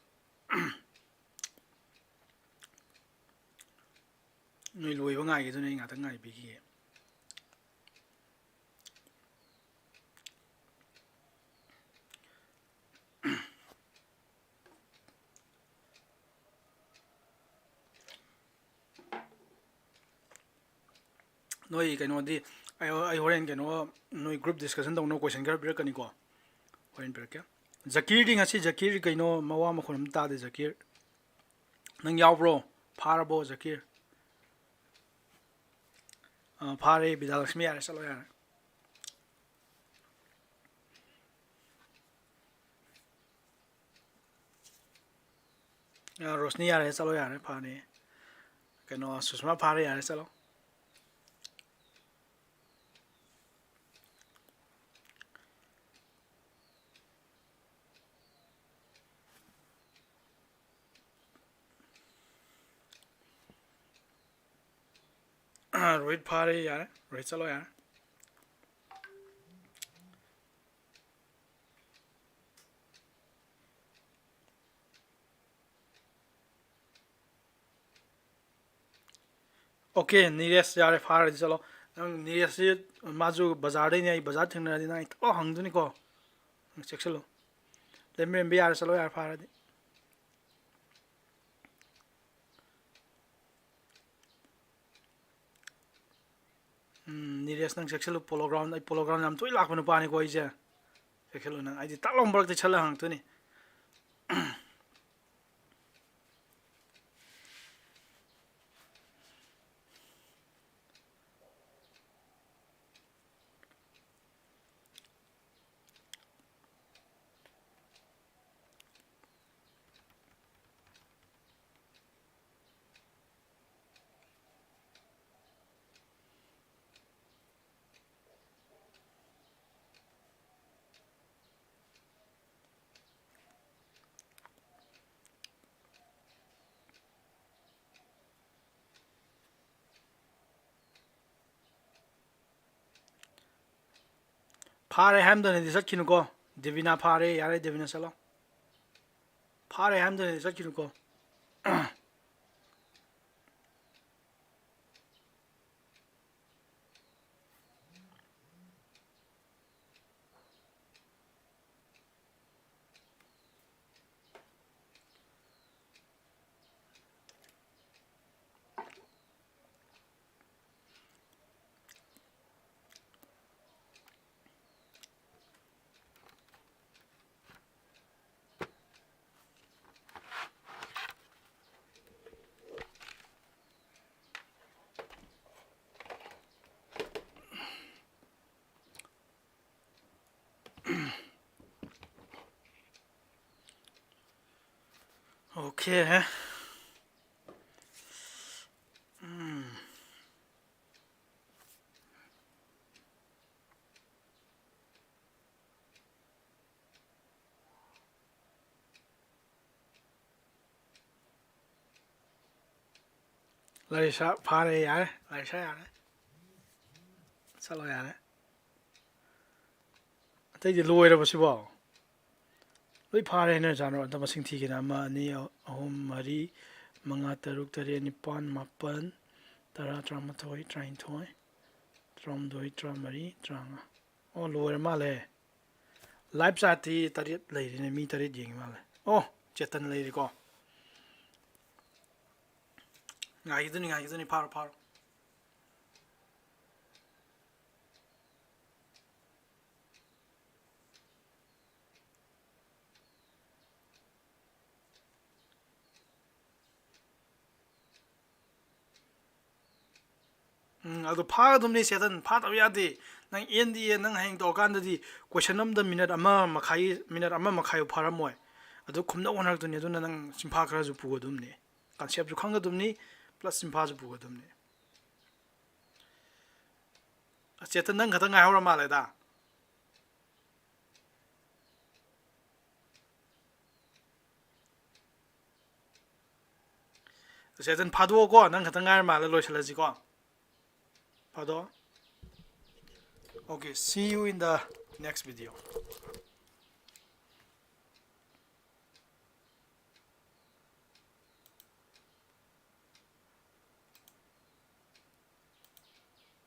ꯅꯣꯏ ꯂꯣꯏꯕ ꯉꯥꯏꯒꯦꯗꯨꯅ ꯑꯩ ꯉꯥꯛꯇꯪ ꯉꯥꯏꯕꯤꯈꯤꯒꯦ ꯅꯣꯏ ꯀꯩꯅꯣꯗꯤ ꯑꯩ ꯍꯣꯔꯦꯟ ꯀꯩꯅꯣ ꯅꯣꯏ ꯒ꯭ꯔꯨꯞ ꯗꯤꯁꯀꯁꯟ ꯇꯧꯅꯕ ꯀꯣꯏꯁꯟ ꯈꯔ ꯄꯤꯔꯛꯀꯅꯤꯀꯣ ꯍꯣꯔꯦꯟ ꯄꯤꯔꯛꯀꯦ ꯖꯀꯤꯔꯗꯤ ꯉꯁꯤ ꯖꯀꯤꯔ ꯀꯩꯅꯣ ꯃꯋꯥ ꯃꯈꯣꯟ ꯑꯃ ꯇꯥꯗꯦ ꯖꯀꯤꯔ ꯅꯪ ꯌꯥꯎꯕ꯭ꯔꯣ ꯐꯥꯔꯕꯣ ꯖꯀꯤꯔ ꯐꯥꯔꯦ ꯕꯤꯗ꯭ꯌꯥꯂꯛꯁꯃꯤ ꯌꯥꯔꯦ ꯆꯠꯂꯣ ꯌꯥꯔꯦ ꯔꯣꯁꯅꯤ ꯌꯥꯔꯦ ꯆꯠꯂꯣ ꯌꯥꯔꯦ ꯐꯥꯔꯦ ꯀꯩꯅꯣ ꯁꯨꯁꯃꯥ ꯐꯥꯔꯦ ꯌꯥꯔꯦ ꯆꯠꯂꯣ ꯔꯣꯍꯤꯠ ꯐꯥꯔꯦ ꯌꯥꯔꯦ ꯔꯣꯍꯤꯠ ꯆꯠꯂꯣ ꯌꯥꯔꯦ ꯑꯣꯀꯦ ꯅꯤꯔꯦꯁ ꯌꯥꯔꯦ ꯐꯥꯔꯗꯤ ꯆꯠꯂꯣ ꯅꯪ ꯅꯤꯔꯦꯁꯁꯤ ꯃꯥꯁꯨ ꯕꯖꯥꯔꯗꯩꯅꯤ ꯑꯩ ꯕꯖꯥꯔ ꯊꯦꯡꯅꯔꯗꯤ ꯅꯪ ꯑꯩ ꯊꯕꯛ ꯍꯪꯗꯣꯏꯅꯤꯀꯣ ꯅꯪ ꯆꯦꯛꯁꯤꯜꯂꯨ ꯂꯦꯝꯕꯤꯔꯦꯝꯕꯤ ꯌꯥꯔꯦ ꯆꯠꯂꯣ ꯌꯥꯔꯦ ꯐꯥꯔꯗꯤ ꯅꯤꯔꯦꯁ ꯅꯪ ꯆꯦꯛꯁꯤꯜꯂꯨ ꯄꯣꯂꯣ ꯒ꯭ꯔꯥꯎꯟ ꯑꯩ ꯄꯣꯂꯣ ꯒ꯭ꯔꯥꯎꯟ ꯌꯥꯝ ꯇꯣꯏꯅ ꯂꯥꯛꯄ ꯅꯨꯄꯥꯅꯤꯀꯣ ꯑꯩꯁꯦ ꯆꯦꯛꯁꯤꯜꯂꯨ ꯅꯪ ꯑꯩꯗꯤ ꯇꯥꯛ ꯂꯥꯎ ꯃꯔꯛꯇ ꯆꯠꯂ ꯍꯪꯉꯛꯇꯣꯏꯅꯤ ꯐꯥꯔꯦ ꯍꯥꯏꯝꯗꯅꯗꯤ ꯆꯠꯈꯤꯅꯨꯀꯣ ꯗꯦꯕꯤꯅꯥ ꯐꯥꯔꯦ ꯌꯥꯔꯦ ꯗꯦꯕꯤꯅꯥ ꯆꯠꯂꯣ ꯐꯥꯔꯦ ꯍꯥꯏꯝꯗꯅꯗꯤ ꯆꯠꯈꯤꯅꯨꯀꯣ Okay. Larissa fare yare. Larissa yare. Chalo yare. Ataydi loirabasibo. Loi fare na jano da masing thigina ama ni ahum mari manga taruk tare nipan mapan tara tramathoi trainthoi tramdoi tramari tranga. Oh loir male. Live chati tarit leirine mi tarit yeng male. Oh chetan leiri ko. Ngai iduni paro. Ado 파가둠니 세단 파다 야데 난 엔디에 난 하ing 도간다디 question amda minute ama makhai 파라모y ado khumna onarduni ado nang simpa khara ju pugodumni concept ju khangadumni plus simpa ju pugodumni chetan nang khata ngai hora male da chetan phado ko nang khata ngai male loisalaji ko phado. Okay, see you in the next video.